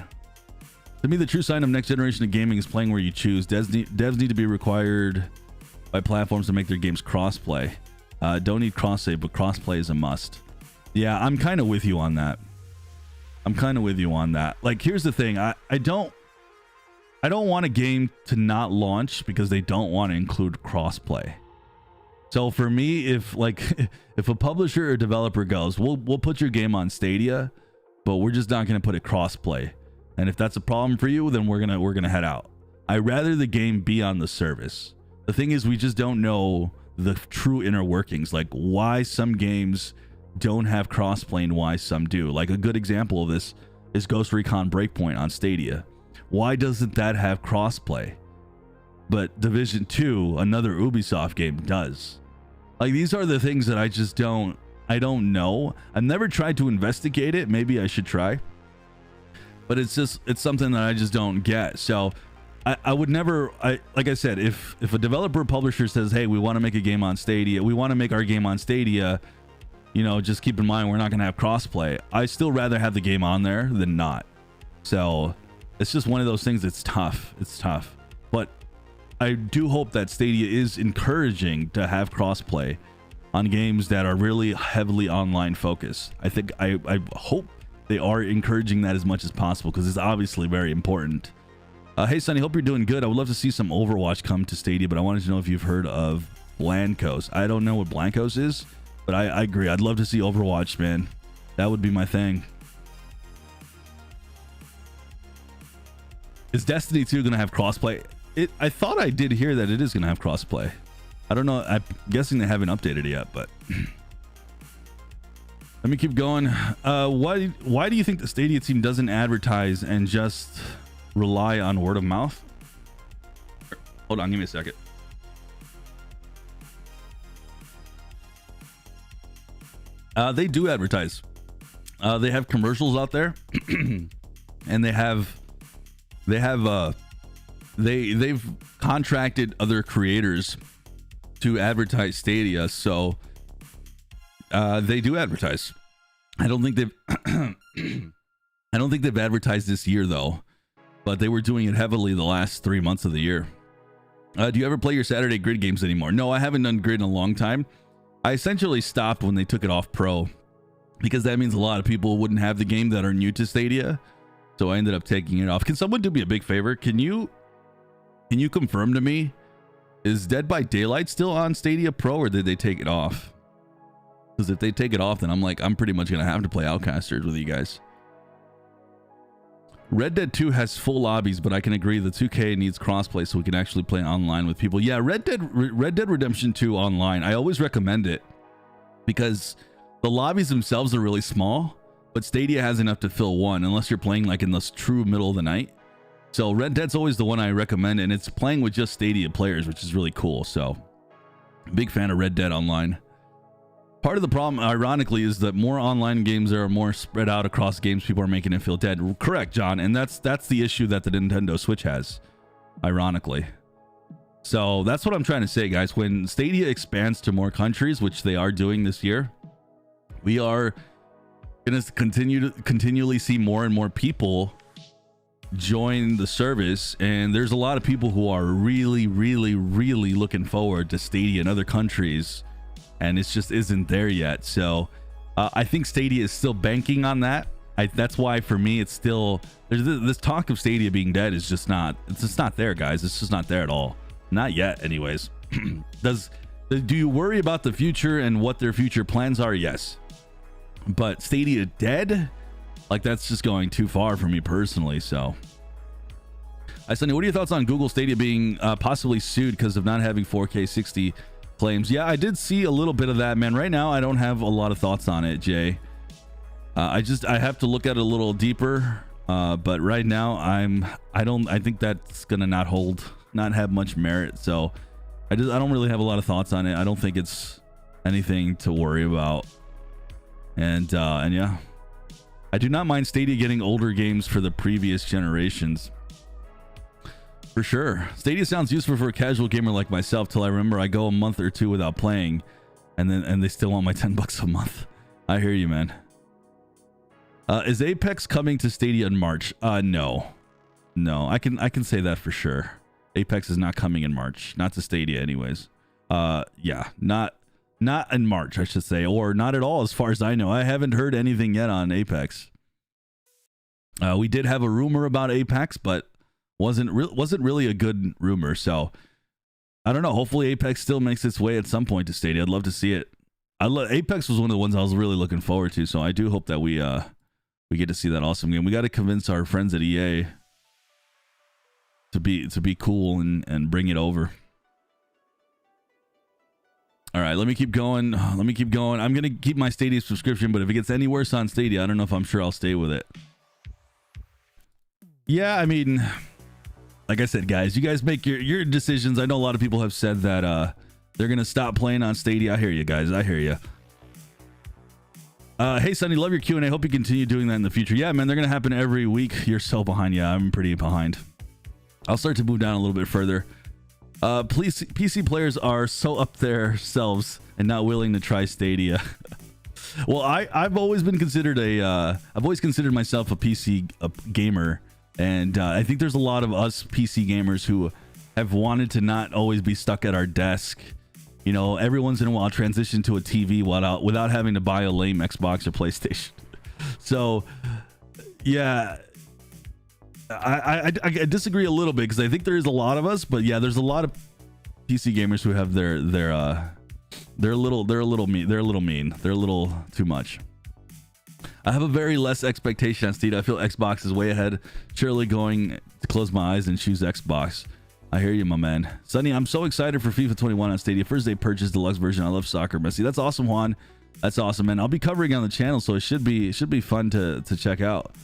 To me, the true sign of next generation of gaming is playing where you choose. Devs need to be required by platforms to make their games crossplay. Don't need cross-save, but crossplay is a must. Yeah, I'm kind of with you on that. Like, here's the thing. I don't want a game to not launch because they don't want to include crossplay. So for me, if a publisher or developer goes, we'll put your game on Stadia, but we're just not going to put it crossplay. And if that's a problem for you, then we're gonna head out. I'd rather the game be on the service. The thing is, we just don't know the true inner workings, like why some games don't have crossplay and why some do. Like, a good example of this is Ghost Recon Breakpoint on Stadia. Why doesn't that have crossplay? But Division 2, another Ubisoft game, does. Like, these are the things that I don't know. I've never tried to investigate it. Maybe I should try. But it's something that I just don't get. So I would never, like I said, if a developer or publisher says, hey, we want to make a game on Stadia, we want to make our game on Stadia, you know, just keep in mind we're not going to have crossplay. I still rather have the game on there than not. So it's just one of those things that's tough. It's tough. But I do hope that Stadia is encouraging to have crossplay on games that are really heavily online focused. I hope they are encouraging that as much as possible, because it's obviously very important. Hey, Sonny, hope you're doing good. I would love to see some Overwatch come to Stadia, but I wanted to know if you've heard of Blancos. I don't know what Blancos is, but I agree. I'd love to see Overwatch, man. That would be my thing. Is Destiny 2 going to have crossplay? I thought I did hear that it is going to have crossplay. I don't know. I'm guessing they haven't updated it yet, but Let me keep going. Why do you think the Stadia team doesn't advertise and just rely on word of mouth? Hold on, give me a second. They do advertise. They have commercials out there, and they've contracted other creators to advertise Stadia, so they do advertise. I don't think they've advertised this year though, but they were doing it heavily the last 3 months of the year. Do you ever play your Saturday grid games anymore? No, I haven't done grid in a long time. I essentially stopped when they took it off pro, because that means a lot of people wouldn't have the game that are new to Stadia. So I ended up taking it off. Can someone do me a big favor? Can you confirm to me, is Dead by Daylight still on Stadia Pro, or did they take it off? Because if they take it off, then I'm pretty much gonna have to play Outcasters with you guys. Red Dead 2 has full lobbies, but I can agree the 2K needs crossplay so we can actually play online with people. Yeah, Red Dead Redemption 2 online, I always recommend it because the lobbies themselves are really small, but Stadia has enough to fill one, unless you're playing like in the true middle of the night. So Red Dead's always the one I recommend, and it's playing with just Stadia players, which is really cool. So big fan of Red Dead Online. Part of the problem, ironically, is that more online games are more spread out across games people are making it feel dead. Correct, John, and that's the issue that the Nintendo Switch has, ironically. So that's what I'm trying to say, guys. When Stadia expands to more countries, which they are doing this year, we are going to continually see more and more people join the service, and there's a lot of people who are really looking forward to Stadia in other countries, and it just isn't there yet. So I think Stadia is still banking on that. That's why for me it's still, there's this talk of Stadia being dead is just not, it's just not there, guys. It's just not there at all, not yet anyways. Do you worry about the future and what their future plans are? Yes, but Stadia dead, like, that's just going too far for me personally. So hi Sonny, what are your thoughts on Google Stadia being possibly sued because of not having 4K 60 claims? Yeah, I did see a little bit of that, man. Right now I don't have a lot of thoughts on it, Jay. I have to look at it a little deeper, but right now I think that's gonna not have much merit. So I don't really have a lot of thoughts on it. I don't think it's anything to worry about. And yeah, I do not mind Stadia getting older games for the previous generations. For sure. Stadia sounds useful for a casual gamer like myself till I remember I go a month or two without playing, and they still want my $10 a month. I hear you, man. Is Apex coming to Stadia in March? No. I can say that for sure. Apex is not coming in March, not to Stadia anyways. Yeah, not in March, I should say, or not at all as far as I know. I haven't heard anything yet on Apex. We did have a rumor about Apex, but wasn't really a good rumor. So I don't know. Hopefully Apex still makes its way at some point to Stadia. I'd love to see it. Apex was one of the ones I was really looking forward to. So I do hope that we get to see that awesome game. We got to convince our friends at EA to be cool and bring it over. All right, let me keep going. I'm going to keep my Stadia subscription, but if it gets any worse on Stadia, I don't know if I'm sure I'll stay with it. Yeah, I mean, like I said, guys, you guys make your decisions. I know a lot of people have said that they're going to stop playing on Stadia. I hear you guys. I hear you. Hey, Sonny, love your Q&A. Hope you continue doing that in the future. Yeah, man, they're going to happen every week. You're so behind. Yeah, I'm pretty behind. I'll start to move down a little bit further. Please, PC players are so up themselves and not willing to try Stadia. Well, I've always been considered I've always considered myself a PC gamer, and I think there's a lot of us PC gamers who have wanted to not always be stuck at our desk. You know, every once in a while transition to a TV without having to buy a lame Xbox or PlayStation. So, yeah. I disagree a little bit because I think there is a lot of us, but yeah, there's a lot of PC gamers who have they're a little mean. They're a little too much. I have a very less expectation on Stadia. I feel Xbox is way ahead. Surely going to close my eyes and choose Xbox. I hear you, my man. Sonny, I'm so excited for FIFA 21 on Stadia. First day purchase deluxe version. I love soccer, Messi. That's awesome, Juan. That's awesome, man. I'll be covering on the channel, so it should be fun to check out.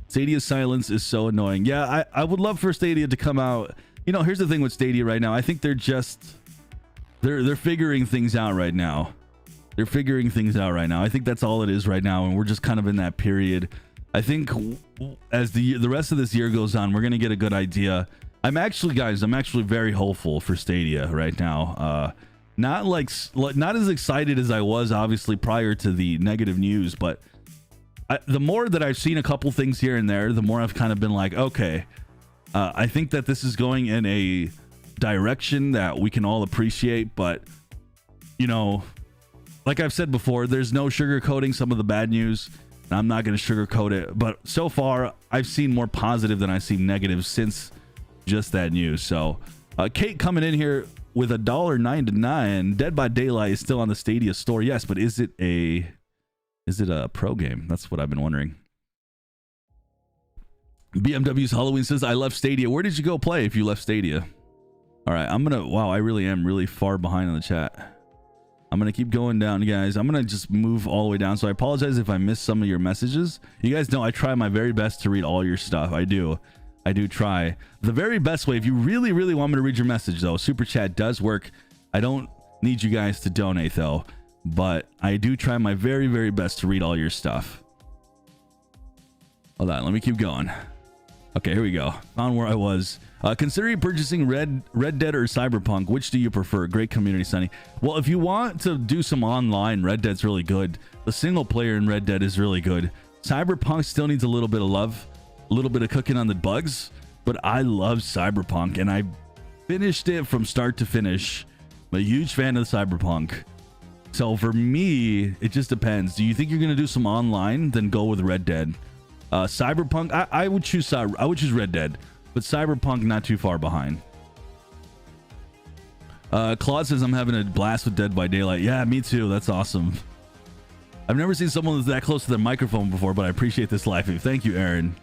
Stadia's silence is so annoying. Yeah, I would love for Stadia to come out. You know, here's the thing with Stadia right now. I think they're figuring things out right now. They're figuring things out right now. I think that's all it is right now, and we're just kind of in that period. I think as the rest of this year goes on, we're gonna get a good idea. I'm actually very hopeful for Stadia right now. Not as excited as I was obviously prior to the negative news, but the more that I've seen a couple things here and there, the more I've kind of been like, okay, I think that this is going in a direction that we can all appreciate. But you know, like I've said before, there's no sugarcoating some of the bad news. I'm not going to sugarcoat it, but so far I've seen more positive than I've seen negative since just that news. So Kate coming in here with $1.99. Dead by Daylight is still on the Stadia store. Yes, but is it a pro game? That's what I've been wondering. BMW's Halloween says, I left Stadia. Where did you go play if you left Stadia? All right, wow, I really am really far behind on the chat. I'm going to keep going down, guys. I'm going to just move all the way down. So I apologize if I missed some of your messages. You guys know I try my very best to read all your stuff. I do try the very best way. If you really, really want me to read your message, though, Super Chat does work. I don't need you guys to donate, though, but I do try my very, very best to read all your stuff. Hold on. Let me keep going. Okay, here we go. Found where I was. Considering purchasing Red Dead or Cyberpunk, which do you prefer? Great community, Sunny. Well, if you want to do some online, Red Dead's really good. The single player in Red Dead is really good. Cyberpunk still needs a little bit of love, a little bit of cooking on the bugs, but I love Cyberpunk, and I finished it from start to finish. I'm a huge fan of Cyberpunk. So for me, it just depends. Do you think you're going to do some online? Then go with Red Dead. Cyberpunk, I would choose Red Dead, but Cyberpunk not too far behind. Claude says I'm having a blast with Dead by Daylight. Yeah, me too. That's awesome. I've never seen someone that's that close to their microphone before, but I appreciate this live feed. Thank you, Aaron.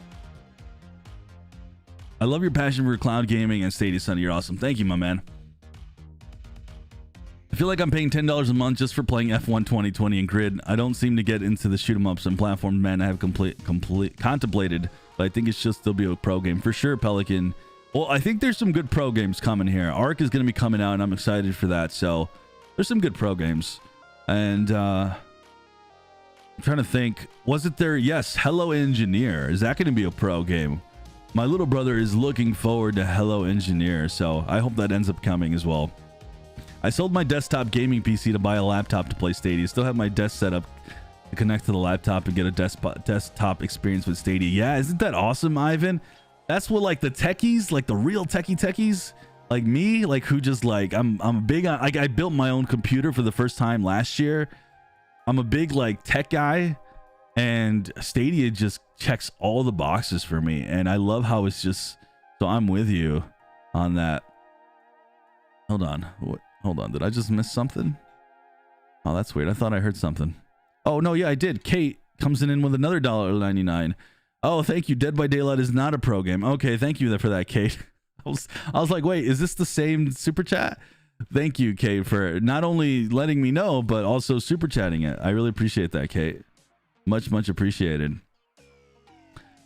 I love your passion for cloud gaming and Stadia, Sunny. You're awesome. Thank you, my man. I feel like I'm paying $10 a month just for playing F1 2020 and Grid. I don't seem to get into the shoot 'em ups and platform, man. I have contemplated, but I think it's just still be a pro game for sure. Pelican. Well, I think there's some good pro games coming here. Ark is going to be coming out, and I'm excited for that. So there's some good pro games. And I'm trying to think. Was it there? Yes. Hello Engineer. Is that going to be a pro game? My little brother is looking forward to Hello Engineer, so I hope that ends up coming as well. I sold my desktop gaming PC to buy a laptop to play Stadia. Still have my desk set up to connect to the laptop and get a desktop experience with Stadia. Yeah, isn't that awesome, Ivan? That's what, like, the techies, like the real techies, like me, like who just like I'm big on, like, I built my own computer for the first time last year. I'm a big like tech guy, and Stadia just checks all the boxes for me, and I love how it's just, so I'm with you on that. Hold on. Hold on, did I just miss something? Oh, that's weird. I thought I heard something. Oh, no, yeah, I did. Kate comes in with another $1.99. Oh, thank you. Dead by Daylight is not a pro game. Okay, thank you for that, Kate. I was like, wait, is this the same super chat? Thank you, Kate, for not only letting me know, but also super chatting it. I really appreciate that, Kate. Much, much appreciated.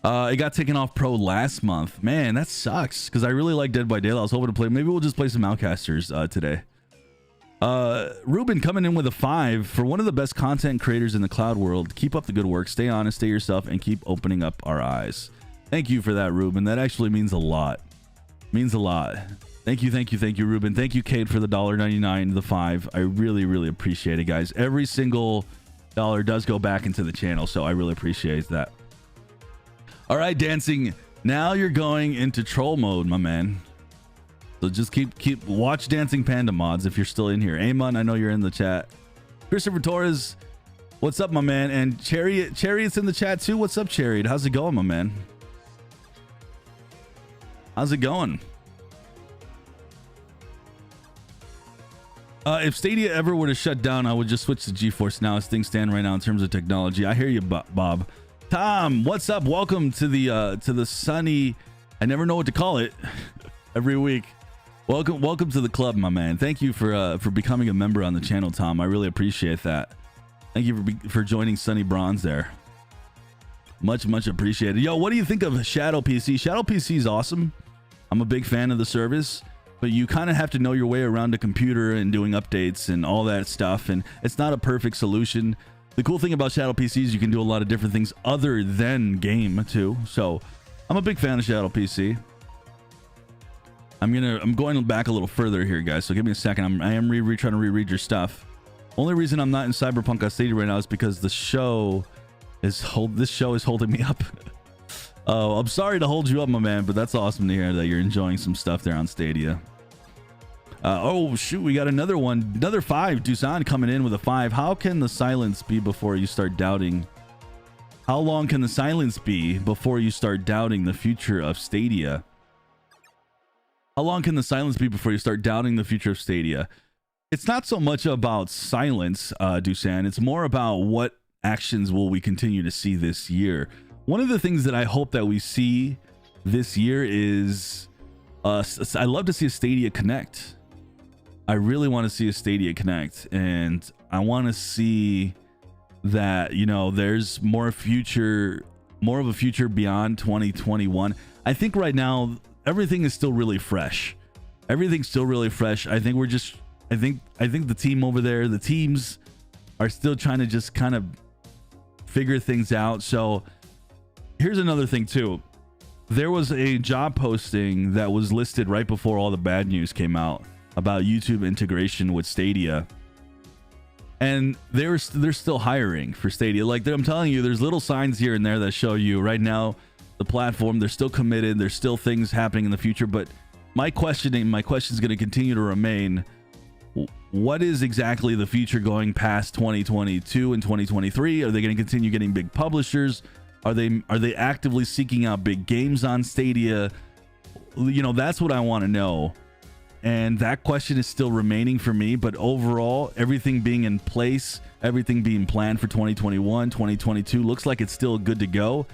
It got taken off pro last month. Man, that sucks, because I really like Dead by Daylight. I was hoping to play. Maybe we'll just play some Outcasters today. Ruben coming in with a 5 for one of the best content creators in the cloud world. Keep up the good work. Stay honest, stay yourself, and keep opening up our eyes. Thank you for that, Ruben. That actually means a lot. Means a lot. Thank you, Ruben. Thank you, Kate, for the $1.99, the 5. I really, really appreciate it, guys. Every single dollar does go back into the channel, so I really appreciate that. All right, Dancing. Now you're going into troll mode, my man. So just keep watch Dancing Panda mods if you're still in here. Amon, I know you're in the chat. Christopher Torres, what's up, my man? And Chariot's in the chat too. What's up, Chariot? How's it going, my man? How's it going? If Stadia ever were to shut down, I would just switch to GeForce Now as things stand right now in terms of technology. I hear you, Bob. Tom, what's up? Welcome to the sunny, I never know what to call it every week. Welcome to the club, my man. Thank you for becoming a member on the channel, Tom. I really appreciate that. Thank you for joining Sunny Bronze there. Much appreciated. Yo, what do you think of Shadow PC? Shadow PC is awesome. I'm a big fan of the service, but you kind of have to know your way around a computer and doing updates and all that stuff, and it's not a perfect solution. The cool thing about Shadow PC is you can do a lot of different things other than game too. So I'm a big fan of Shadow PC. I'm going back a little further here, guys, so give me a second. I am trying to reread your stuff. Only reason I'm not in Cyberpunk on Stadia right now is because this show is holding me up. Oh, I'm sorry to hold you up, my man, but that's awesome to hear that you're enjoying some stuff there on Stadia. Oh shoot, we got another one, another 5. Dusan coming in with a 5. How can the silence be before you start doubting? How long can the silence be before you start doubting the future of Stadia? How long can the silence be before you start doubting the future of Stadia? It's not so much about silence, Dusan. It's more about what actions will we continue to see this year. One of the things that I hope that we see this year is I love to see a Stadia Connect. I really want to see a Stadia Connect, and I want to see that, you know, there's more of a future beyond 2021. I think right now everything is still really fresh. Everything's still really fresh. I think the team over there, the teams are still trying to just kind of figure things out. So here's another thing too. There was a job posting that was listed right before all the bad news came out about YouTube integration with Stadia, and they're still hiring for Stadia. Like, I'm telling you, there's little signs here and there that show you right now the platform, they're still committed. There's still things happening in the future, but my question is going to continue to remain: what is exactly the future going past 2022 and 2023? Are they going to continue getting big publishers? Are they actively seeking out big games on Stadia? You know, that's what I want to know. And that question is still remaining for me. But overall, everything being in place, everything being planned for 2021, 2022 looks like it's still good to go.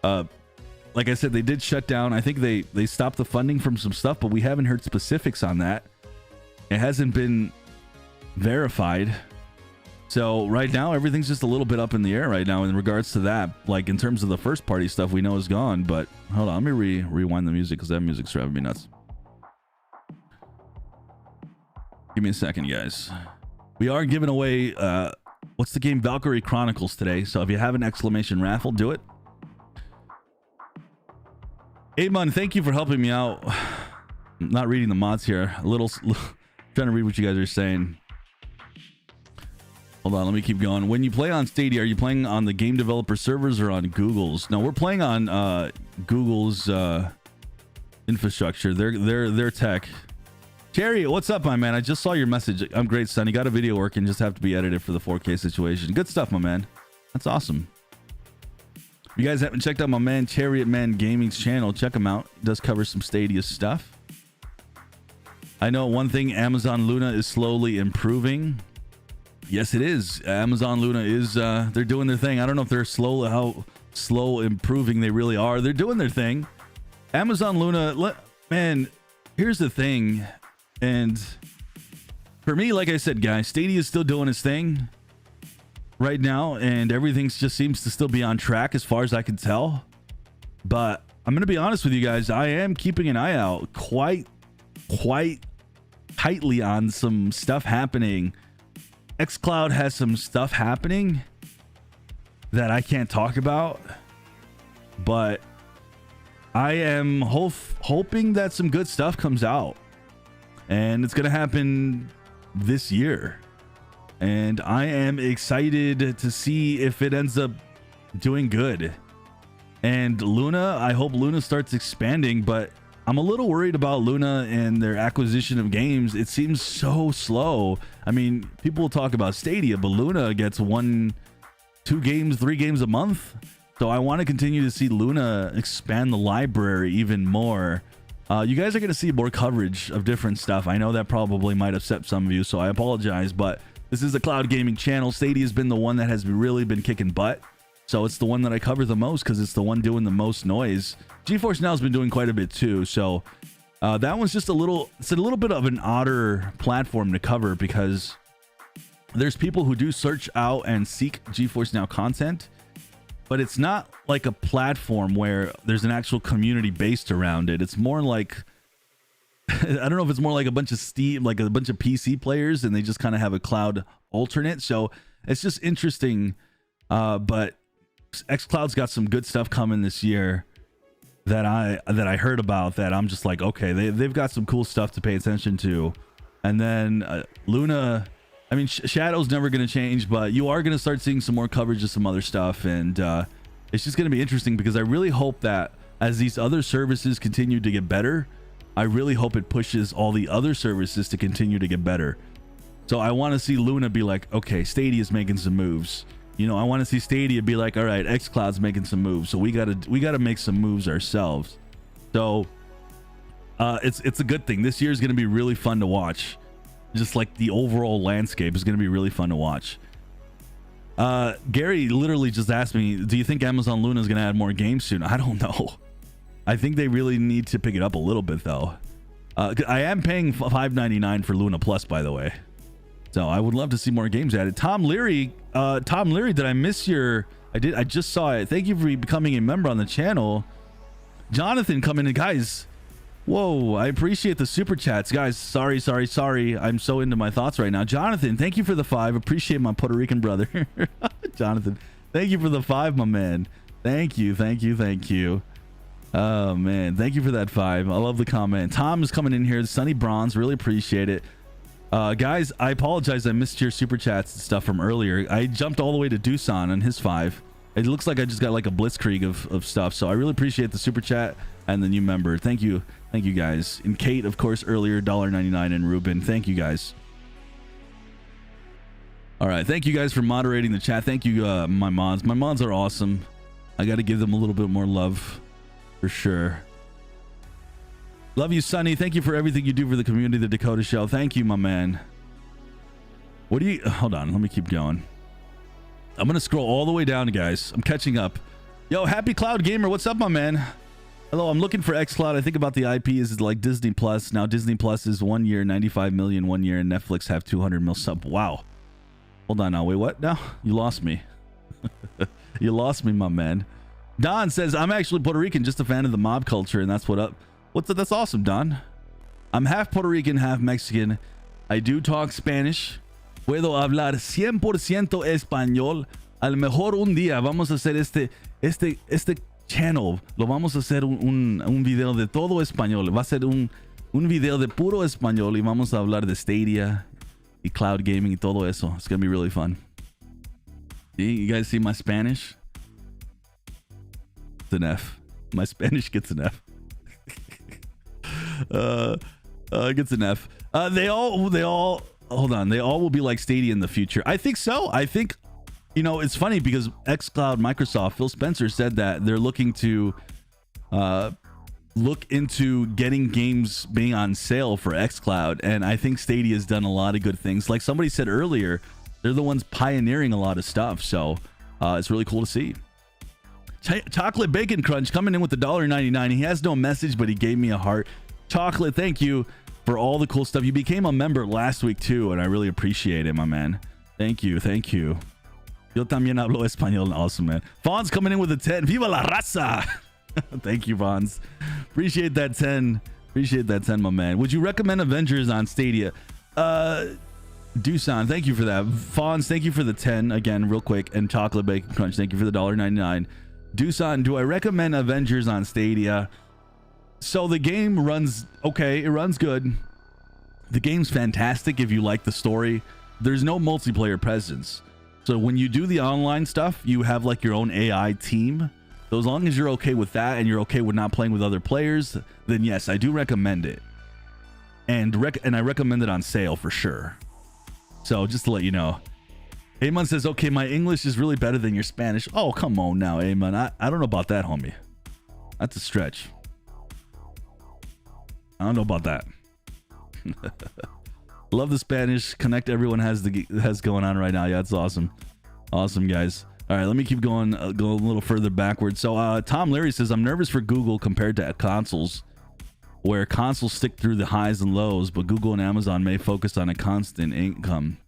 Like I said, they did shut down. I think they stopped the funding from some stuff, but we haven't heard specifics on that. It hasn't been verified. So right now, everything's just a little bit up in the air right now in regards to that. Like, in terms of the first party stuff, we know is gone. But hold on, let me rewind the music because that music's driving me nuts. Give me a second, guys. We are giving away, what's the game? Valkyrie Chronicles today. So if you have an exclamation raffle, do it. Amon, thank you for helping me out. I'm not reading the mods here. Trying to read what you guys are saying. Hold on, let me keep going. When you play on Stadia, are you playing on the game developer servers or on Google's? No, we're playing on Google's infrastructure. Their tech. Cherry, what's up, my man? I just saw your message. I'm great, son. You got a video working, just have to be edited for the 4K situation. Good stuff, my man. That's awesome. If you guys haven't checked out my man Chariot Man Gaming's channel, check him out. He does cover some Stadia stuff. I know one thing, Amazon Luna is slowly improving. Yes, it is. Amazon Luna is they're doing their thing. I don't know if they're how slow improving they really are. They're doing their thing. Amazon Luna, man, here's the thing. And for me, like I said, guys, Stadia is still doing its thing right now, and everything just seems to still be on track as far as I can tell. But I'm going to be honest with you guys. I am keeping an eye out quite tightly on some stuff happening. xCloud has some stuff happening that I can't talk about, but I am hoping that some good stuff comes out, and it's going to happen this year. And I am excited to see if it ends up doing good. And Luna, I hope Luna starts expanding, but I'm a little worried about Luna and their acquisition of games. It seems so slow. I mean, people will talk about Stadia, but Luna gets 1, 2 games, 3 games a month. So I want to continue to see Luna expand the library even more. You guys are going to see more coverage of different stuff. I know that probably might upset some of you, so I apologize, but this is the cloud gaming channel. Stadia has been the one that has really been kicking butt. So it's the one that I cover the most because it's the one doing the most noise. GeForce Now has been doing quite a bit too. So that one's just it's a little bit of an odder platform to cover because there's people who do search out and seek GeForce Now content, but it's not like a platform where there's an actual community based around it. It's more like, I don't know if it's more like a bunch of Steam, like a bunch of PC players, and they just kind of have a cloud alternate. So it's just interesting. But xCloud's got some good stuff coming this year that I heard about, that I'm just like, okay, they've got some cool stuff to pay attention to. And then Luna, I mean, Shadow's never going to change, but you are going to start seeing some more coverage of some other stuff. And it's just going to be interesting, because I really hope that as these other services continue to get better, I really hope it pushes all the other services to continue to get better. So I want to see Luna be like, okay, Stadia's making some moves. You know, I want to see Stadia be like, all right, xCloud's making some moves, so we gotta make some moves ourselves. So it's a good thing. This year is going to be really fun to watch. Just like the overall landscape is going to be really fun to watch. Gary literally just asked me, do you think Amazon Luna is going to add more games soon? I don't know. I think they really need to pick it up a little bit, though. I am paying $5.99 for Luna Plus, by the way. So I would love to see more games added. Tom Leary, did I miss your... I just saw it. Thank you for becoming a member on the channel. Jonathan coming in. Guys, whoa, I appreciate the super chats. Guys, sorry. I'm so into my thoughts right now. Jonathan, thank you for the 5. Appreciate my Puerto Rican brother. Jonathan, thank you for the 5, my man. Thank you. Oh, man. Thank you for that 5. I love the comment. Tom is coming in here. Sunny Bronze, really appreciate it. Guys, I apologize. I missed your super chats and stuff from earlier. I jumped all the way to Doosan on his 5. It looks like I just got like a blitzkrieg of stuff. So I really appreciate the super chat and the new member. Thank you guys. And Kate, of course, earlier, $1.99, and Ruben. Thank you guys. All right. Thank you guys for moderating the chat. Thank you, my mods. My mods are awesome. I got to give them a little bit more love for sure. Love you, Sonny. Thank you for everything you do for the community, the Dakota Show. Thank you, my man. What do you... Hold on. Let me keep going. I'm going to scroll all the way down, guys. I'm catching up. Yo, Happy Cloud Gamer. What's up, my man? Hello, I'm looking for xCloud. I think about the IP is like Disney Plus. Now, Disney Plus is 1 year, 95 million 1 year, and Netflix have 200 mil sub. Wow. Hold on now. Wait, what? No, you lost me. You lost me, my man. Don says, I'm actually Puerto Rican, just a fan of the mob culture, and that's what up. That's awesome, Don. I'm half Puerto Rican, half Mexican. I do talk Spanish. Puedo hablar 100% español. A lo mejor un día vamos a hacer este channel. Lo vamos a hacer un video de todo español. Va a ser un video de puro español y vamos a hablar de Stadia y cloud gaming y todo eso. It's going to be really fun. See, you guys see my Spanish? It's an F. My Spanish gets an F. Gets an F. They all hold on. They all will be like Stadia in the future. I think so. I think, you know, it's funny because xCloud, Microsoft, Phil Spencer said that they're looking to look into getting games being on sale for xCloud, and I think Stadia has done a lot of good things. Like somebody said earlier, they're the ones pioneering a lot of stuff. So it's really cool to see. Chocolate Bacon Crunch coming in with the $1.99. He has no message, but he gave me a heart. Chocolate, thank you for all the cool stuff. You became a member last week too, and I really appreciate it, my man. Thank you. Yo también hablo español. Awesome, man. Fonz coming in with a 10. Viva la raza. Thank you, Fonz. Appreciate that 10. My man. Would you recommend Avengers on Stadia? Doosan, thank you for that. Fonz, thank you for the 10 again, real quick. And Chocolate Bacon Crunch, thank you for the $1.99. Doosan, do I recommend Avengers on Stadia? So the game runs okay. It runs good. The game's fantastic if you like the story. There's no multiplayer presence. So when you do the online stuff, you have like your own AI team. So as long as you're okay with that and you're okay with not playing with other players, then yes, I do recommend it. And I recommend it on sale for sure. So just to let you know. Amon says, okay, my English is really better than your Spanish. Oh, come on now, Amon. I don't know about that, homie. That's a stretch. I don't know about that. Love the Spanish connect everyone has going on right now. Yeah, it's awesome. Awesome, guys. All right, let me keep going a little further backwards. So Tom Leary says, I'm nervous for Google compared to consoles, where consoles stick through the highs and lows, but Google and Amazon may focus on a constant income.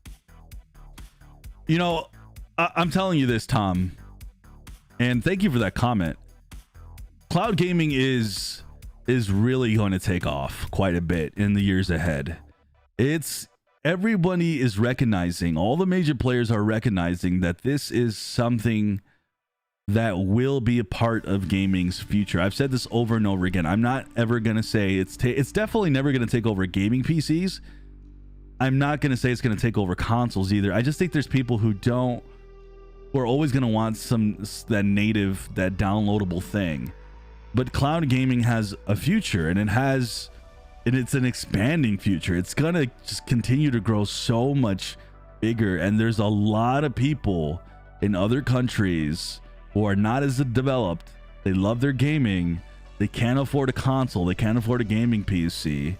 You know, I'm telling you this, Tom, and thank you for that comment. Cloud gaming is really going to take off quite a bit in the years ahead. Everybody is recognizing, all the major players are recognizing that this is something that will be a part of gaming's future. I've said this over and over again. I'm not ever going to say it's definitely never going to take over gaming PCs. I'm not going to say it's going to take over consoles either. I just think there's people who are always going to want that native, that downloadable thing. But cloud gaming has a future, and it's an expanding future. It's going to just continue to grow so much bigger. And there's a lot of people in other countries who are not as developed. They love their gaming. They can't afford a console. They can't afford a gaming PC.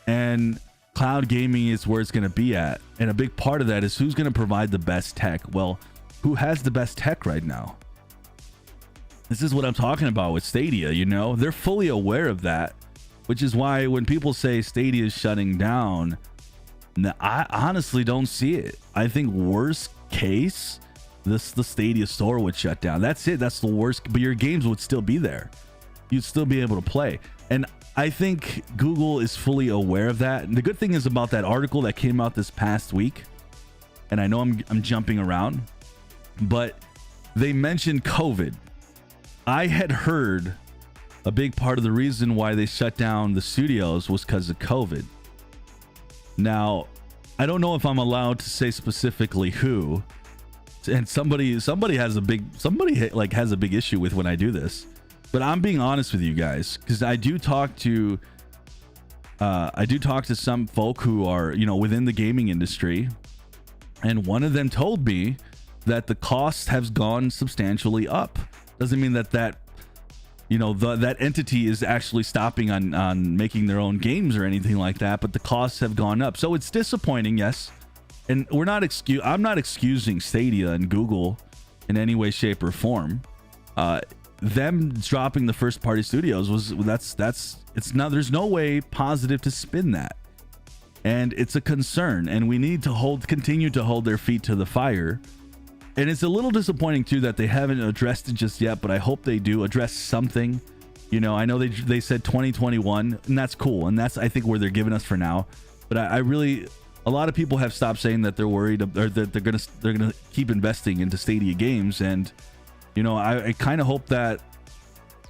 And cloud gaming is where it's going to be at. And a big part of that is who's going to provide the best tech. Well, who has the best tech right now? This is what I'm talking about with Stadia. You know, they're fully aware of that, which is why when people say Stadia is shutting down, I honestly don't see it. I think worst case, the Stadia store would shut down. That's it. That's the worst. But your games would still be there. You'd still be able to play. And I think Google is fully aware of that. And the good thing is about that article that came out this past week, and I know I'm jumping around, but they mentioned COVID. I had heard a big part of the reason why they shut down the studios was because of COVID. Now, I don't know if I'm allowed to say specifically who, and somebody has a big issue with when I do this, but I'm being honest with you guys, because I do talk to some folk who are, you know, within the gaming industry, and one of them told me that the cost has gone substantially up. Doesn't mean that you know, that entity is actually stopping on making their own games or anything like that, but the costs have gone up. So it's disappointing, yes. And I'm not excusing Stadia and Google in any way, shape, or form. Them dropping the first party studios there's no way positive to spin that. And it's a concern, and we need to continue to hold their feet to the fire. And it's a little disappointing too that they haven't addressed it just yet, but I hope they do address something. You know, I know they said 2021, and that's cool, and that's I think where they're giving us for now. But I really, a lot of people have stopped saying that they're worried or that they're gonna keep investing into Stadia games, and you know, I kind of hope that,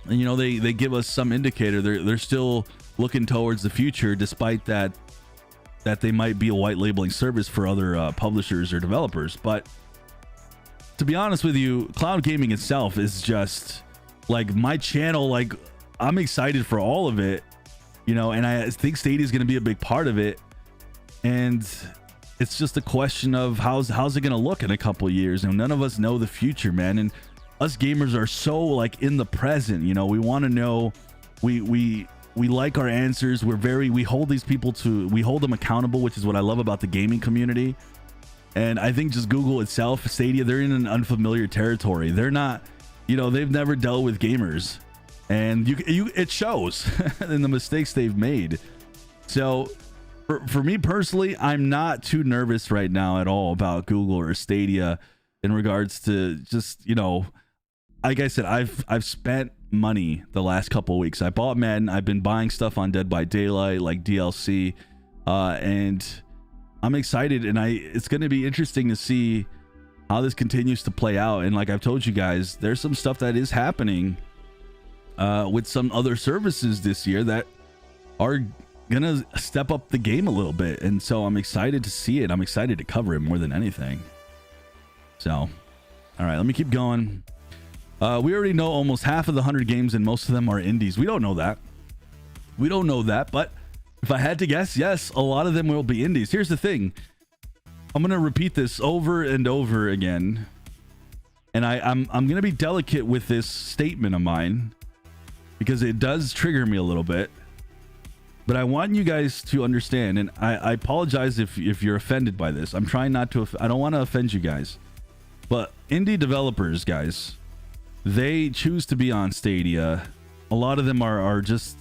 you know, they give us some indicator. They're still looking towards the future, despite that they might be a white labeling service for other publishers or developers, but. To be honest with you, cloud gaming itself is just like my channel. Like, I'm excited for all of it, you know, and I think Stadia is going to be a big part of it. And it's just a question of how's it going to look in a couple of years. And none of us know the future, man. And us gamers are so like in the present, you know, we want to know, we like our answers. We hold them accountable, which is what I love about the gaming community. And I think just Google itself, Stadia, they're in an unfamiliar territory. They're not, you know, they've never dealt with gamers, and it shows in the mistakes they've made. So for me personally, I'm not too nervous right now at all about Google or Stadia in regards to just, you know, like I said, I've spent money the last couple of weeks. I bought Madden. I've been buying stuff on Dead by Daylight, like DLC, and I'm excited, and it's going to be interesting to see how this continues to play out. And like I've told you guys, there's some stuff that is happening with some other services this year that are going to step up the game a little bit. And so I'm excited to see it. I'm excited to cover it more than anything. So, all right, let me keep going. We already know almost half of the 100 games, and most of them are indies. We don't know that, but if I had to guess, yes, a lot of them will be indies. Here's the thing. I'm going to repeat this over and over again. And I'm going to be delicate with this statement of mine because it does trigger me a little bit. But I want you guys to understand, and I apologize if you're offended by this. I'm trying not to. I don't want to offend you guys. But indie developers, guys, they choose to be on Stadia. A lot of them are just,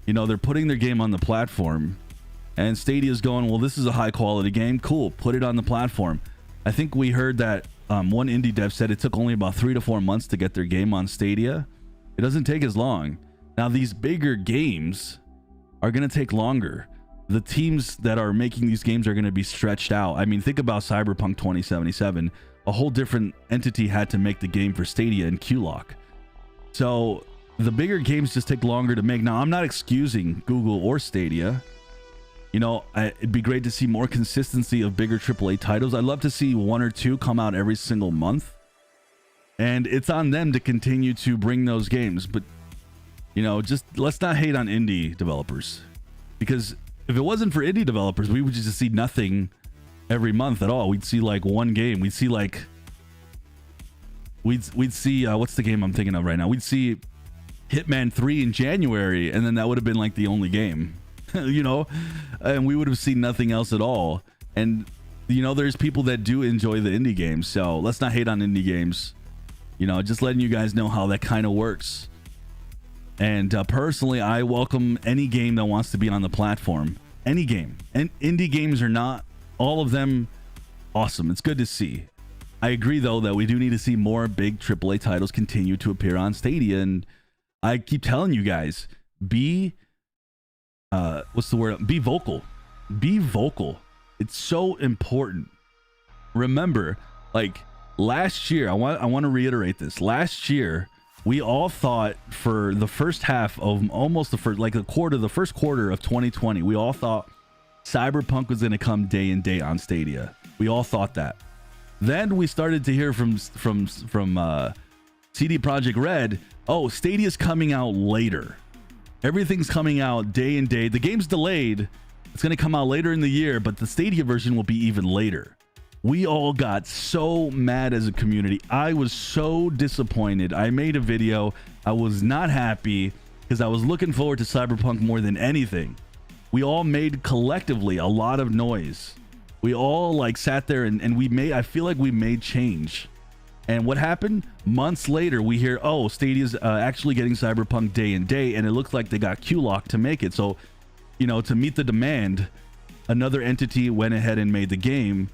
you know, they're putting their game on the platform, and Stadia's going, well, this is a high quality game. Cool. Put it on the platform. I think we heard that one indie dev said it took only about 3 to 4 months to get their game on Stadia. It doesn't take as long. Now, these bigger games are going to take longer. The teams that are making these games are going to be stretched out. I mean, think about Cyberpunk 2077. A whole different entity had to make the game for Stadia and QLock. So the bigger games just take longer to make. Now, I'm not excusing Google or Stadia. You know, it'd be great to see more consistency of bigger AAA titles. I'd love to see 1 or 2 come out every single month. And it's on them to continue to bring those games. But, you know, just let's not hate on indie developers. Because if it wasn't for indie developers, we would just see nothing every month at all. We'd see like one game. We'd see like... We'd see... what's the game I'm thinking of right now? We'd see Hitman 3 in January, and then that would have been like the only game. You know, and we would have seen nothing else at all. And you know, there's people that do enjoy the indie games, so let's not hate on indie games. You know, just letting you guys know how that kind of works. And personally, I welcome any game that wants to be on the platform. Any game. And indie games are not all of them awesome. It's good to see. I agree though that we do need to see more big AAA titles continue to appear on Stadia. And I keep telling you guys, be what's the word? Be vocal. Be vocal. It's so important. Remember, like last year, I want to reiterate this. Last year, we all thought for the first half of almost the first quarter of 2020, we all thought Cyberpunk was going to come day and day on Stadia. We all thought that. Then we started to hear from CD Projekt Red, oh, Stadia's coming out later. Everything's coming out day and day. The game's delayed. It's going to come out later in the year, but the Stadia version will be even later. We all got so mad as a community. I was so disappointed. I made a video. I was not happy because I was looking forward to Cyberpunk more than anything. We all made collectively a lot of noise. We all like sat there and I feel like we made change. And what happened? Months later, we hear, oh, Stadia's actually getting Cyberpunk day and day, and it looks like they got QLock to make it. So, you know, to meet the demand, another entity went ahead and made the game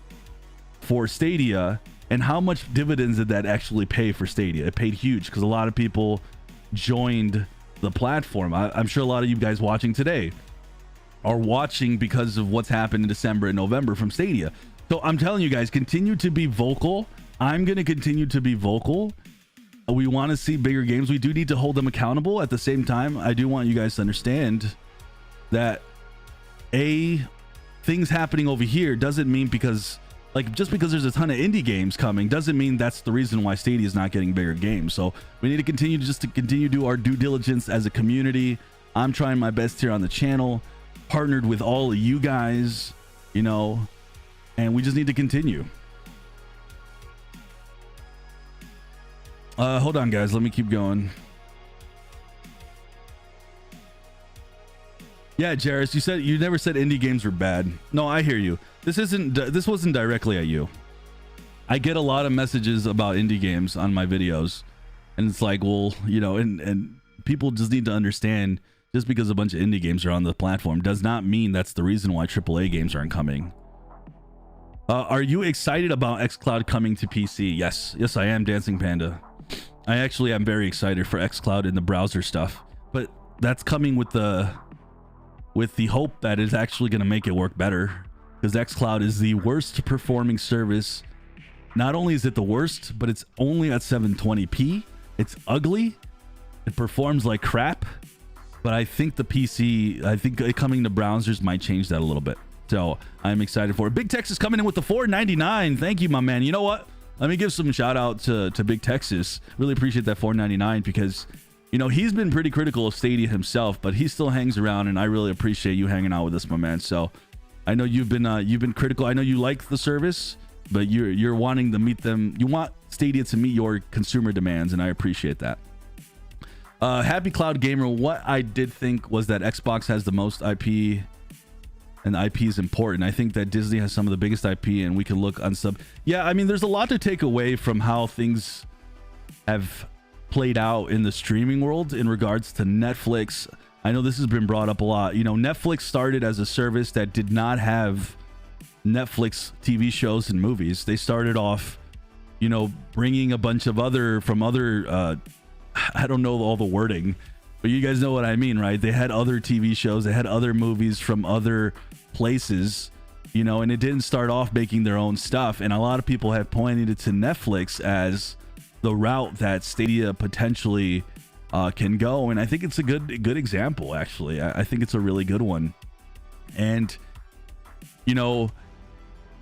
for Stadia. And how much dividends did that actually pay for Stadia? It paid huge because a lot of people joined the platform. I'm sure a lot of you guys watching today are watching because of what's happened in December and November from Stadia. So I'm telling you guys, continue to be vocal. I'm going to continue to be vocal. We want to see bigger games. We do need to hold them accountable. At the same time, I do want you guys to understand that things happening over here doesn't mean because just because there's a ton of indie games coming doesn't mean that's the reason why Stadia is not getting bigger games. So we need to continue to do our due diligence as a community. I'm trying my best here on the channel, partnered with all of you guys, you know, and we just need to continue. Hold on, guys. Let me keep going. Yeah, Jairus, you never said indie games were bad. No, I hear you. This wasn't directly at you. I get a lot of messages about indie games on my videos, and it's like, well, you know, and people just need to understand, just because a bunch of indie games are on the platform does not mean that's the reason why AAA games aren't coming. Are you excited about xCloud coming to PC? Yes, I am, Dancing Panda. I actually am very excited for xCloud and the browser stuff, but that's coming with the hope that it's actually going to make it work better, because xCloud is the worst performing service. Not only is it the worst, but it's only at 720p. It's ugly. It performs like crap. But I think the PC, I think it coming to browsers might change that a little bit. So I'm excited for it. Big Texas coming in with the $4.99. Thank you, my man. You know what? Let me give some shout out to Big Texas. Really appreciate that $4.99, because, you know, he's been pretty critical of Stadia himself, but he still hangs around, and I really appreciate you hanging out with us, my man. So I know you've been critical. I know you like the service, but you're wanting to meet them. You want Stadia to meet your consumer demands, and I appreciate that. Happy Cloud Gamer, what I did think was that Xbox has the most IP, and the IP is important. I think that Disney has some of the biggest IP, and we can look on sub. Yeah, I mean, there's a lot to take away from how things have played out in the streaming world in regards to Netflix. I know this has been brought up a lot. You know, Netflix started as a service that did not have Netflix TV shows and movies. They started off, you know, bringing a bunch of other I don't know all the wording, but you guys know what I mean, right? They had other TV shows, they had other movies from other places, you know, and it didn't start off making their own stuff. And a lot of people have pointed it to Netflix as the route that Stadia potentially can go. And I think it's a good example, actually. I think it's a really good one. And, you know,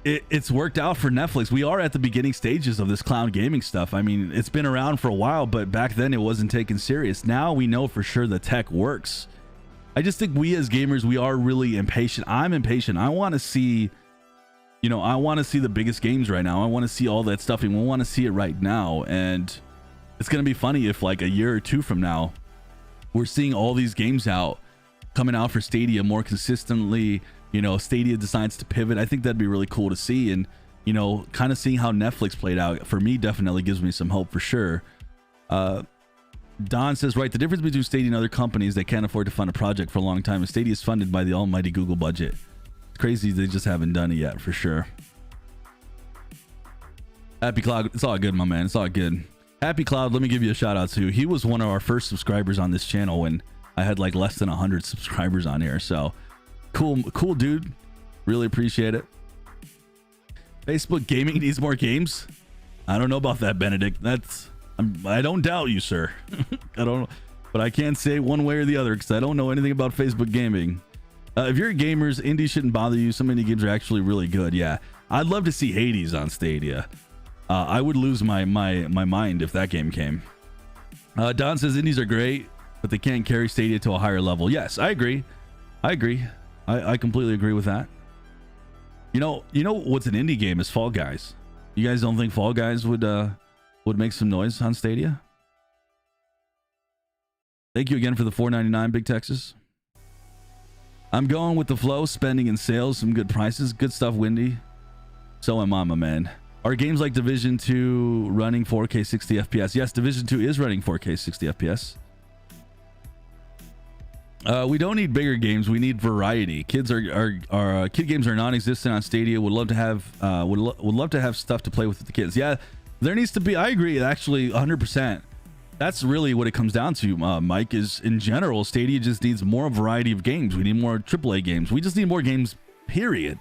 it's worked out for Netflix. We are at the beginning stages of this cloud gaming stuff. I mean, it's been around for a while, but back then it wasn't taken serious. Now we know for sure the tech works. I just think we as gamers, we are really impatient. I'm impatient. I want to see, you know, I want to see the biggest games right now. I want to see all that stuff, and we want to see it right now. And it's going to be funny if like a year or two from now, we're seeing all these games coming out for Stadia more consistently. You know, Stadia decides to pivot. I think that'd be really cool to see. And, you know, kind of seeing how Netflix played out, for me, definitely gives me some hope for sure. Don says, right, the difference between Stadia and other companies that can't afford to fund a project for a long time is Stadia is funded by the almighty Google budget. It's crazy they just haven't done it yet, for sure. Happy Cloud, it's all good, my man. It's all good. Happy Cloud, let me give you a shout out too. He was one of our first subscribers on this channel when I had like less than 100 subscribers on here. So cool dude. Really appreciate it. Facebook gaming needs more games. I don't know about that, Benedict. I don't doubt you, sir. I don't, but I can't say one way or the other because I don't know anything about Facebook gaming. If you're gamers, indie shouldn't bother you. Some indie games are actually really good. Yeah, I'd love to see Hades on Stadia. I would lose my mind if that game came. Don says indies are great, but they can't carry Stadia to a higher level. Yes, I agree. I completely agree with that. You know what's an indie game is Fall Guys. You guys don't think Fall Guys would make some noise on Stadia? Thank you again for the $4.99, Big Texas. I'm going with the flow, spending and sales, some good prices, good stuff, Windy. So am I, my man. Are games like Division 2 running 4K 60 FPS? Yes, Division 2 is running 4K 60 FPS. We don't need bigger games. We need variety. Kid games are non-existent on Stadia. Would love to have stuff to play with the kids. Yeah, there needs to be. I agree. Actually, 100%. That's really what it comes down to, Mike. Is in general, Stadia just needs more variety of games. We need more AAA games. We just need more games. Period.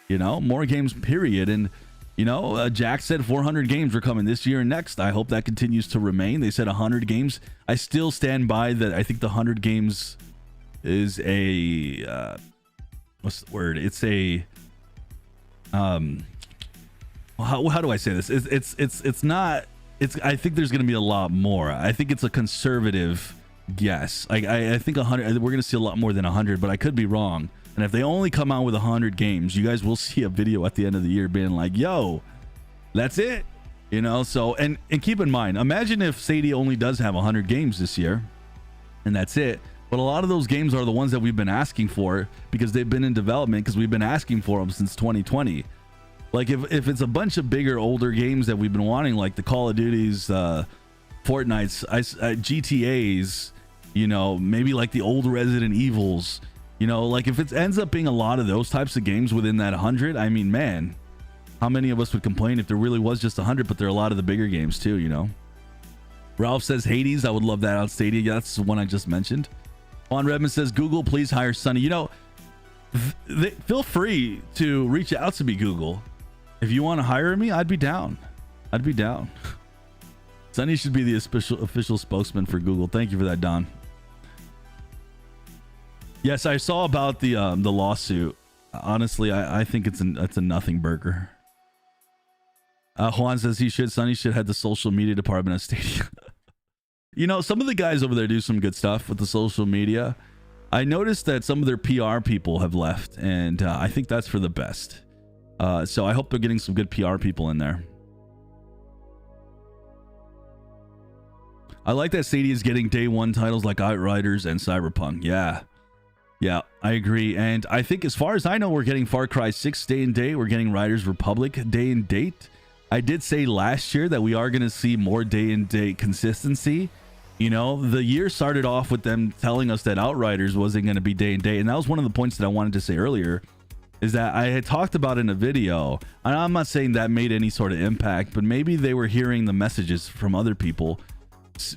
You know, more games. Period. And you know, Jack said 400 games are coming this year and next. I hope that continues to remain. They said 100 games. I still stand by that. I think the 100 games is a what's the word? It's a how do I say this? It's not. I think there's going to be a lot more. I think it's a conservative guess. I think 100. We're going to see a lot more than 100, but I could be wrong. And if they only come out with 100 games, you guys will see a video at the end of the year being like, "Yo, that's it." You know. So and keep in mind, imagine if Stadia only does have 100 games this year, and that's it. But a lot of those games are the ones that we've been asking for because they've been in development because we've been asking for them since 2020. Like if it's a bunch of bigger, older games that we've been wanting, like the Call of Duties, Fortnites, GTAs, you know, maybe like the old Resident Evils, you know, like if it ends up being a lot of those types of games within that 100, I mean, man, how many of us would complain if there really was just 100, but there are a lot of the bigger games too, you know? Ralph says Hades. I would love that on Stadia. Yeah, that's the one I just mentioned. Juan Redmond says, Google, please hire Sonny. You know, feel free to reach out to me, Google. If you want to hire me, I'd be down. I'd be down. Sonny should be the official spokesman for Google. Thank you for that, Don. Yes, I saw about the lawsuit. Honestly, I think it's a nothing burger. Juan says Sonny should head the social media department of Stadia. You know, some of the guys over there do some good stuff with the social media. I noticed that some of their PR people have left, and I think that's for the best. So I hope they're getting some good PR people in there. I like that Stadia is getting day one titles like Outriders and Cyberpunk. Yeah, I agree. And I think as far as I know, we're getting Far Cry 6 day and date. We're getting Riders Republic day and date. I did say last year that we are going to see more day and date consistency. You know, the year started off with them telling us that Outriders wasn't going to be day and date. And that was one of the points that I wanted to say earlier. is that I had talked about in a video, and I'm not saying that made any sort of impact, but maybe they were hearing the messages from other people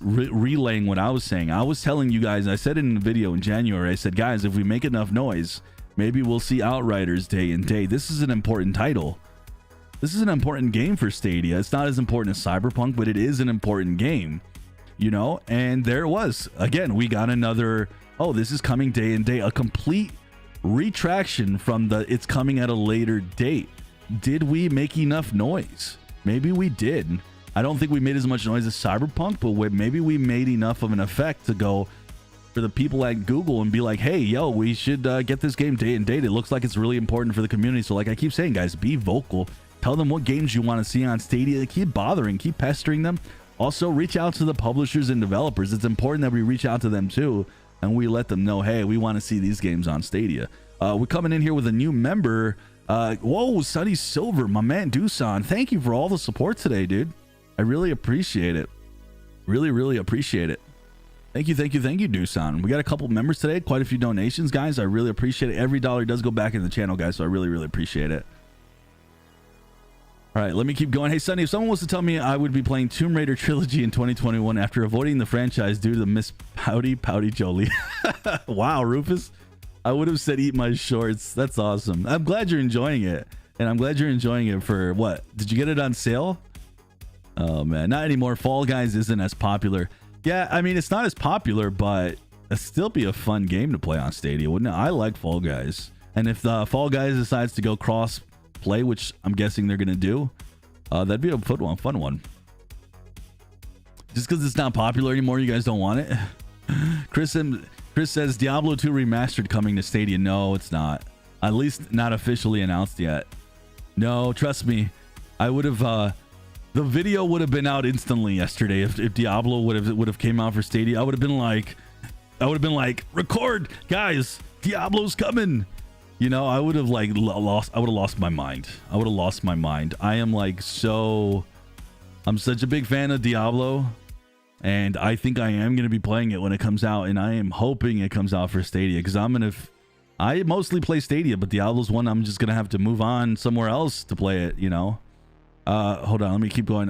relaying what I was saying. I was telling you guys, I said in the video in January, I said, guys, if we make enough noise, maybe we'll see Outriders day and day. This is an important title. This is an important game for Stadia. It's not as important as Cyberpunk, but it is an important game, you know? And there it was. Again, we got another, oh, this is coming day and day, a complete retraction from the it's coming at a later date. Did we make enough noise? Maybe we did. I don't think we made as much noise as Cyberpunk, but maybe we made enough of an effect to go for the people at Google and be like, hey, yo, we should get this game day and date. It looks like it's really important for the community. So like I keep saying, guys, be vocal. Tell them what games you want to see on Stadia. Keep bothering, keep pestering them. Also, reach out to the publishers and developers. It's important that we reach out to them too, and we let them know, hey, we want to see these games on Stadia. We're coming in here with a new member. Whoa, Sunny Silver, my man Doosan. Thank you for all the support today, dude. I really appreciate it. Really appreciate it. Thank you, Doosan. We got a couple members today, quite a few donations, guys. I really appreciate it. Every dollar does go back in the channel, guys, so I really appreciate it. All right, let me keep going. Hey, Sunny, if someone was to tell me I would be playing Tomb Raider Trilogy in 2021 after avoiding the franchise due to the Miss Pouty Jolie. Wow, Rufus. I would have said eat my shorts. That's awesome. I'm glad you're enjoying it. And I'm glad you're enjoying it for what? Did you get it on sale? Oh, man. Not anymore. Fall Guys isn't as popular. Yeah, I mean, it's not as popular, but it'd still be a fun game to play on Stadia, wouldn't it? I like Fall Guys. And if the Fall Guys decides to go cross play, which I'm guessing they're going to do, that'd be a fun one. Just because it's not popular anymore, you guys don't want it? Chris says Diablo 2 Remastered coming to Stadia. No, it's not. At least not officially announced yet. No, trust me. I would have the video would have been out instantly yesterday if Diablo would have came out for Stadia. I would have been like, record, guys, Diablo's coming. You know, I would have like lost my mind. I'm such a big fan of Diablo, and I think I am going to be playing it when it comes out, and I am hoping it comes out for Stadia, because I mostly play Stadia, but Diablo's one I'm just going to have to move on somewhere else to play it, you know. Hold on, let me keep going.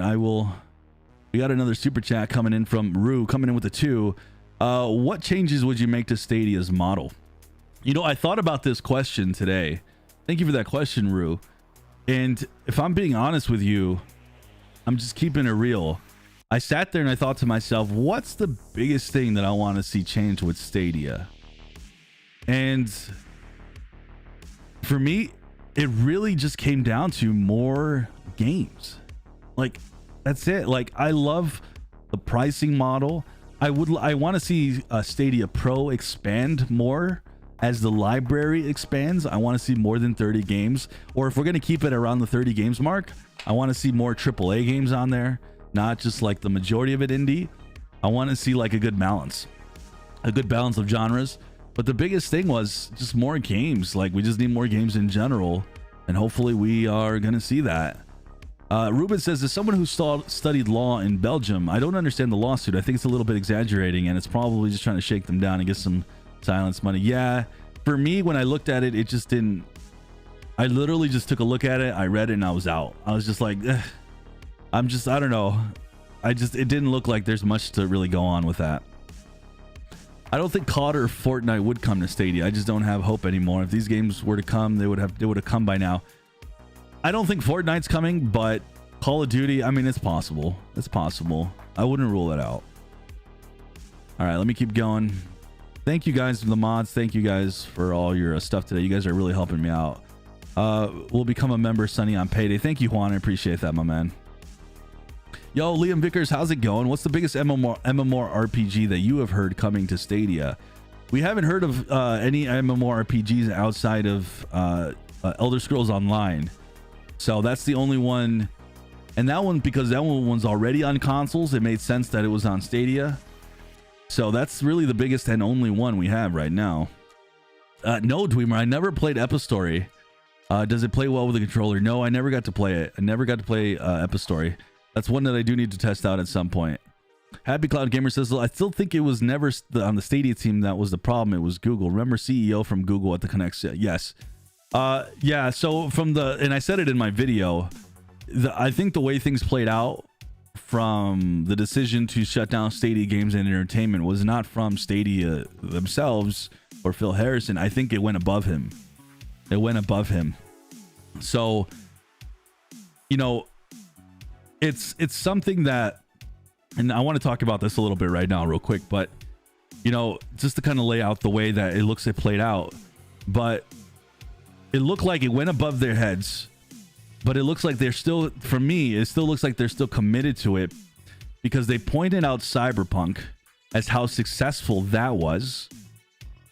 We got another super chat coming in from Rue, coming in with a 2. What changes would you make to Stadia's model? You know, I thought about this question today. Thank you for that question, Rue. And if I'm being honest with you, I'm just keeping it real. I sat there and I thought to myself, what's the biggest thing that I want to see change with Stadia? And for me, it really just came down to more games. Like, that's it. Like, I love the pricing model. I want to see Stadia Pro expand more. As the library expands, I want to see more than 30 games. Or if we're going to keep it around the 30 games mark, I want to see more AAA games on there, not just like the majority of it indie. I want to see like a good balance of genres. But the biggest thing was just more games. Like, we just need more games in general, and hopefully we are going to see that. Ruben says, as someone who studied law in Belgium, I don't understand the lawsuit. I think it's a little bit exaggerating, and it's probably just trying to shake them down and get some silence money. Yeah, for me, when I looked at it, it just didn't. I literally just took a look at it, I read it, and I was out. I was just like, I don't know. It didn't look like there's much to really go on with that. I don't think COD or Fortnite would come to Stadia. I just don't have hope anymore. If these games were to come, they would have come by now. I don't think Fortnite's coming, but Call of Duty, I mean, it's possible. It's possible. I wouldn't rule it out. All right, let me keep going. Thank you guys for the mods. Thank you guys for all your stuff today. You guys are really helping me out. We'll become a member, Sunny, on payday. Thank you, Juan. I appreciate that, my man. Yo, Liam Vickers, how's it going? What's the biggest MMORPG that you have heard coming to Stadia? We haven't heard of any MMORPGs outside of Elder Scrolls Online. So that's the only one. And that one, because that one's already on consoles, it made sense that it was on Stadia. So that's really the biggest and only one we have right now. No, Dweemer, I never played Epistory. Does it play well with the controller? No, I never got to play it. I never got to play Epistory. That's one that I do need to test out at some point. Happy Cloud Gamer says, I still think it was never on the Stadia team that was the problem. It was Google. Remember CEO from Google at the Connect? Yes. Yeah, so and I said it in my video, I think the way things played out from the decision to shut down Stadia Games and Entertainment was not from Stadia themselves or Phil Harrison. I think it went above him. It went above him. So, you know, it's something that, and I want to talk about this a little bit right now real quick, but, you know, just to kind of lay out the way that it looks it played out. But it looked like it went above their heads, but it looks like they're still, for me, it still looks like they're still committed to it, because they pointed out Cyberpunk as how successful that was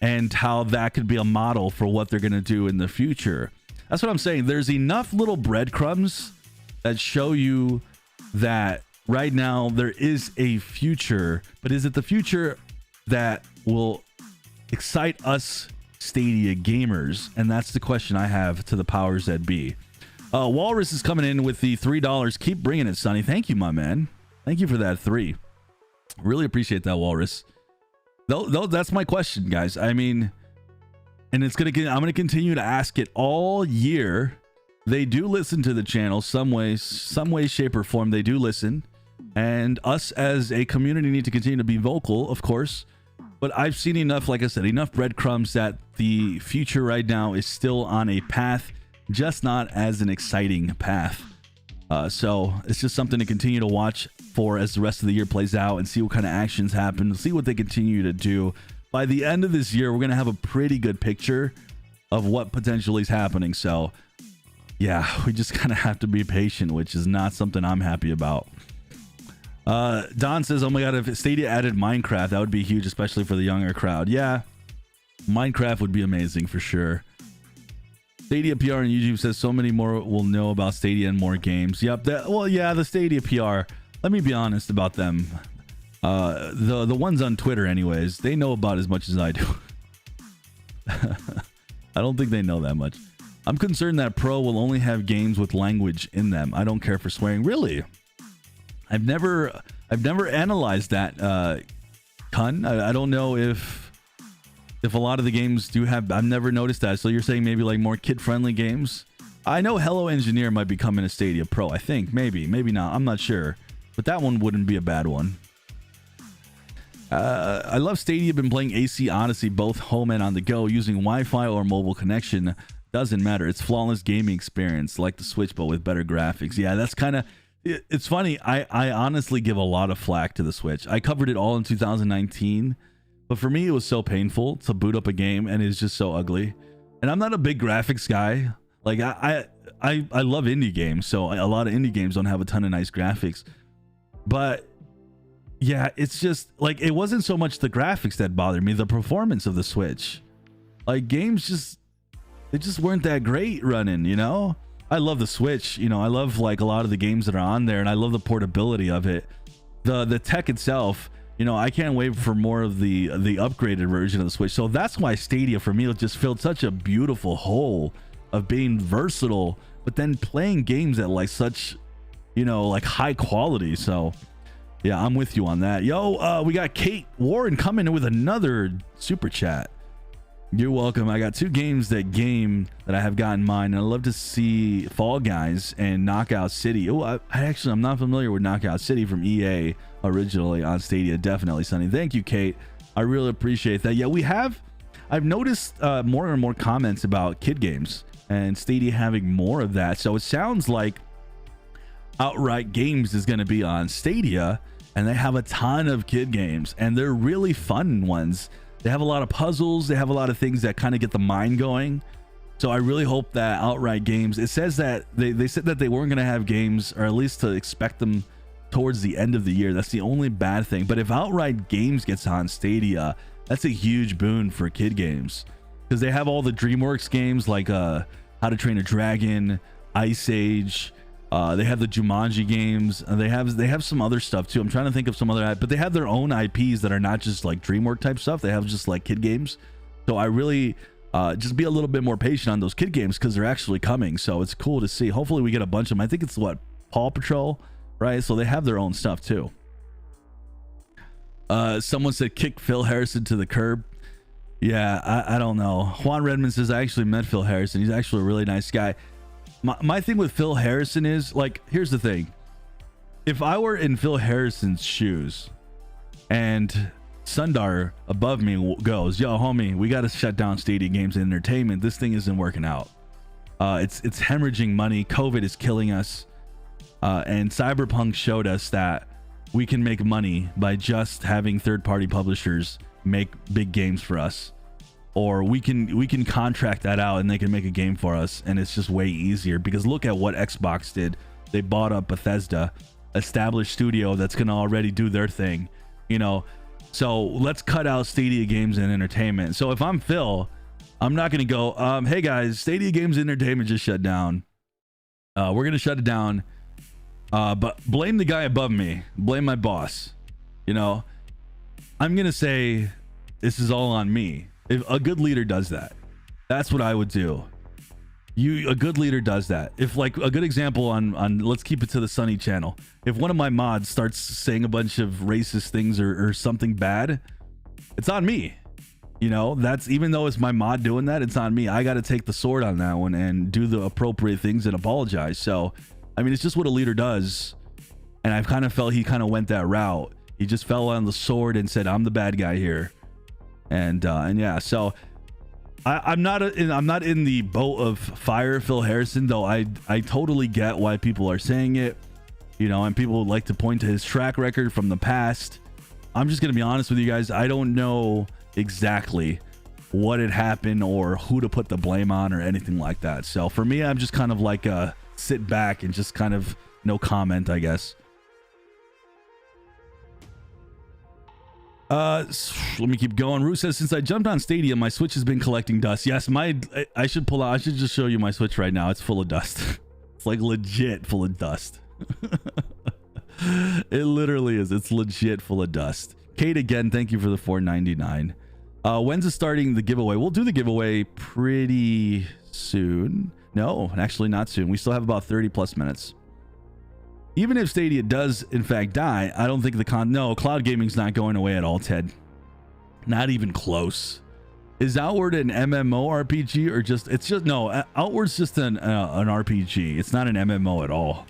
and how that could be a model for what they're going to do in the future. That's what I'm saying. There's enough little breadcrumbs that show you that right now there is a future, but is it the future that will excite us Stadia gamers? And that's the question I have to the powers that be. Walrus is coming in with the $3. Keep bringing it, Sonny. Thank you, my man. Thank you for that 3. Really appreciate that, Walrus. That's my question, guys. I mean, and I'm gonna continue to ask it all year. They do listen to the channel some way, shape, or form. They do listen, and us as a community need to continue to be vocal, of course. But I've seen enough, like I said, enough breadcrumbs that the future right now is still on a path, just not as an exciting path. So it's just something to continue to watch for as the rest of the year plays out and see what kind of actions happen, see what they continue to do. By the end of this year, we're going to have a pretty good picture of what potentially is happening. So yeah, we just kind of have to be patient, which is not something I'm happy about. Don says, oh my God, if Stadia added Minecraft, that would be huge, especially for the younger crowd. Yeah, Minecraft would be amazing for sure. Stadia PR on YouTube says so many more will know about Stadia and more games. Yep. Well, yeah, the Stadia PR. Let me be honest about them. The ones on Twitter, anyways, they know about as much as I do. I don't think they know that much. I'm concerned that Pro will only have games with language in them. I don't care for swearing. Really? I've never analyzed that. Kun. I don't know if a lot of the games do have. I've never noticed that. So you're saying maybe like more kid-friendly games? I know Hello Engineer might be coming to Stadia Pro. I think maybe not. I'm not sure, but that one wouldn't be a bad one. I love Stadia. Been playing AC Odyssey both home and on the go using Wi-Fi or mobile connection. Doesn't matter. It's flawless gaming experience like the Switch, but with better graphics. Yeah, that's kind of. It's funny. I honestly give a lot of flack to the Switch. I covered it all in 2019. But for me, it was so painful to boot up a game, and it's just so ugly. And I'm not a big graphics guy. Like I love indie games, so a lot of indie games don't have a ton of nice graphics. But yeah, it's just like it wasn't so much the graphics that bothered me, the performance of the Switch. Like games they just weren't that great running, you know? I love the Switch, you know, I love like a lot of the games that are on there, and I love the portability of it. The tech itself, you know, I can't wait for more of the upgraded version of the Switch. So that's why Stadia for me just filled such a beautiful hole of being versatile, but then playing games at like such, you know, like high quality. So yeah, I'm with you on that. Yo, we got Kate Warren coming in with another super chat. You're welcome. I got 2 games that I have got in mind, and I love to see Fall Guys and Knockout City. Oh, I'm not familiar with Knockout City from EA originally on Stadia. Definitely, Sonny. Thank you, Kate. I really appreciate that. Yeah, I've noticed more and more comments about kid games and Stadia having more of that. So it sounds like Outright Games is going to be on Stadia, and they have a ton of kid games, and they're really fun ones. They have a lot of puzzles. They have a lot of things that kind of get the mind going. So I really hope that Outright Games, it says that they said that they weren't going to have games, or at least to expect them towards the end of the year. That's the only bad thing. But if Outright Games gets on Stadia, that's a huge boon for kid games, because they have all the DreamWorks games like How to Train a Dragon, Ice Age. They have the Jumanji games. They have some other stuff too. I'm trying to think of some other, but they have their own IPs that are not just like DreamWorks type stuff. They have just like kid games. So I really just be a little bit more patient on those kid games, because they're actually coming. So it's cool to see. Hopefully we get a bunch of them. I think it's Paw Patrol, right? So they have their own stuff too. Someone said kick Phil Harrison to the curb. Yeah, I don't know. Juan Redmond says, I actually met Phil Harrison. He's actually a really nice guy. My thing with Phil Harrison is, like, here's the thing. If I were in Phil Harrison's shoes and Sundar above me goes, yo, homie, we got to shut down Stadia Games and Entertainment. This thing isn't working out. It's hemorrhaging money. COVID is killing us. And Cyberpunk showed us that we can make money by just having third-party publishers make big games for us, or we can contract that out and they can make a game for us, and it's just way easier. Because look at what Xbox did. They bought up Bethesda, established studio that's gonna already do their thing, you know. So let's cut out Stadia Games and Entertainment. So if I'm Phil, I'm not gonna go, hey guys, Stadia Games and Entertainment just shut down, we're gonna shut it down, but blame the guy above me, blame my boss, you know. I'm gonna say this is all on me. If a good leader does that, that's what I would do. A good leader does that. If, like, a good example on let's keep it to the Sunny channel. If one of my mods starts saying a bunch of racist things or something bad, it's on me. You know, that's, even though it's my mod doing that, it's on me. I got to take the sword on that one and do the appropriate things and apologize. So, I mean, it's just what a leader does. And I've kind of felt he kind of went that route. He just fell on the sword and said, I'm the bad guy here. And yeah, so I'm not in the boat of fire Phil Harrison, though. I totally get why people are saying it, you know, and people would like to point to his track record from the past. I'm just going to be honest with you guys. I don't know exactly what had happened or who to put the blame on or anything like that. So for me, I'm just kind of like sit back and just kind of no comment, I guess. Let me keep going. Root says, since I jumped on Stadia, my Switch has been collecting dust. Yes, I should pull out. I should just show you my Switch right now. It's full of dust. It's like legit full of dust. It literally is. It's legit full of dust. Kate, again, thank you for the $4.99. When's it starting the giveaway? We'll do the giveaway pretty soon. No, actually not soon. We still have about 30 plus minutes. Even if Stadia does in fact die, I don't think no, cloud gaming's not going away at all, Ted. Not even close. Is Outward an MMORPG or just, it's just, no, Outward's just an RPG. It's not an MMO at all.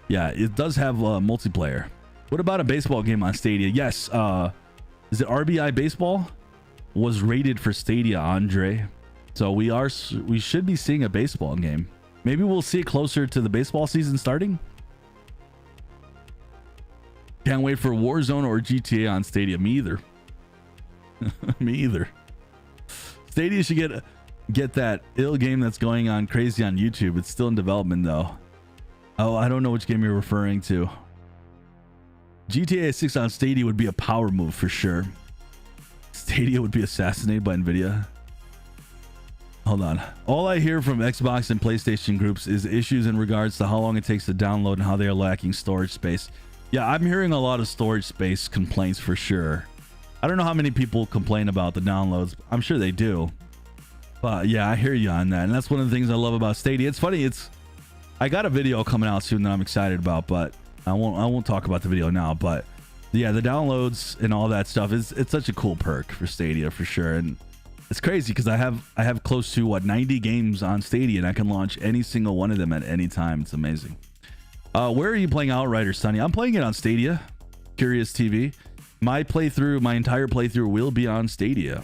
Yeah, it does have multiplayer. What about a baseball game on Stadia? Yes, is it RBI Baseball? Was rated for Stadia, Andre. So we should be seeing a baseball game. Maybe we'll see it closer to the baseball season starting. Can't wait for Warzone or GTA on Stadia. Me either. Me either. Stadia should get that ill game that's going on crazy on YouTube. It's still in development though. Oh, I don't know which game you're referring to. GTA 6 on Stadia would be a power move for sure. Stadia would be assassinated by Nvidia. Hold on. All I hear from Xbox and PlayStation groups is issues in regards to how long it takes to download and how they are lacking storage space. Yeah, I'm hearing a lot of storage space complaints for sure. I don't know how many people complain about the downloads. I'm sure they do. But yeah, I hear you on that. And that's one of the things I love about Stadia. It's funny, I got a video coming out soon that I'm excited about, but I won't talk about the video now. But yeah, the downloads and all that stuff it's such a cool perk for Stadia for sure. And it's crazy because I have close to 90 games on Stadia and I can launch any single one of them at any time. It's amazing. Where are you playing Outriders, Sonny? I'm playing it on Stadia. Curious TV. My entire playthrough will be on Stadia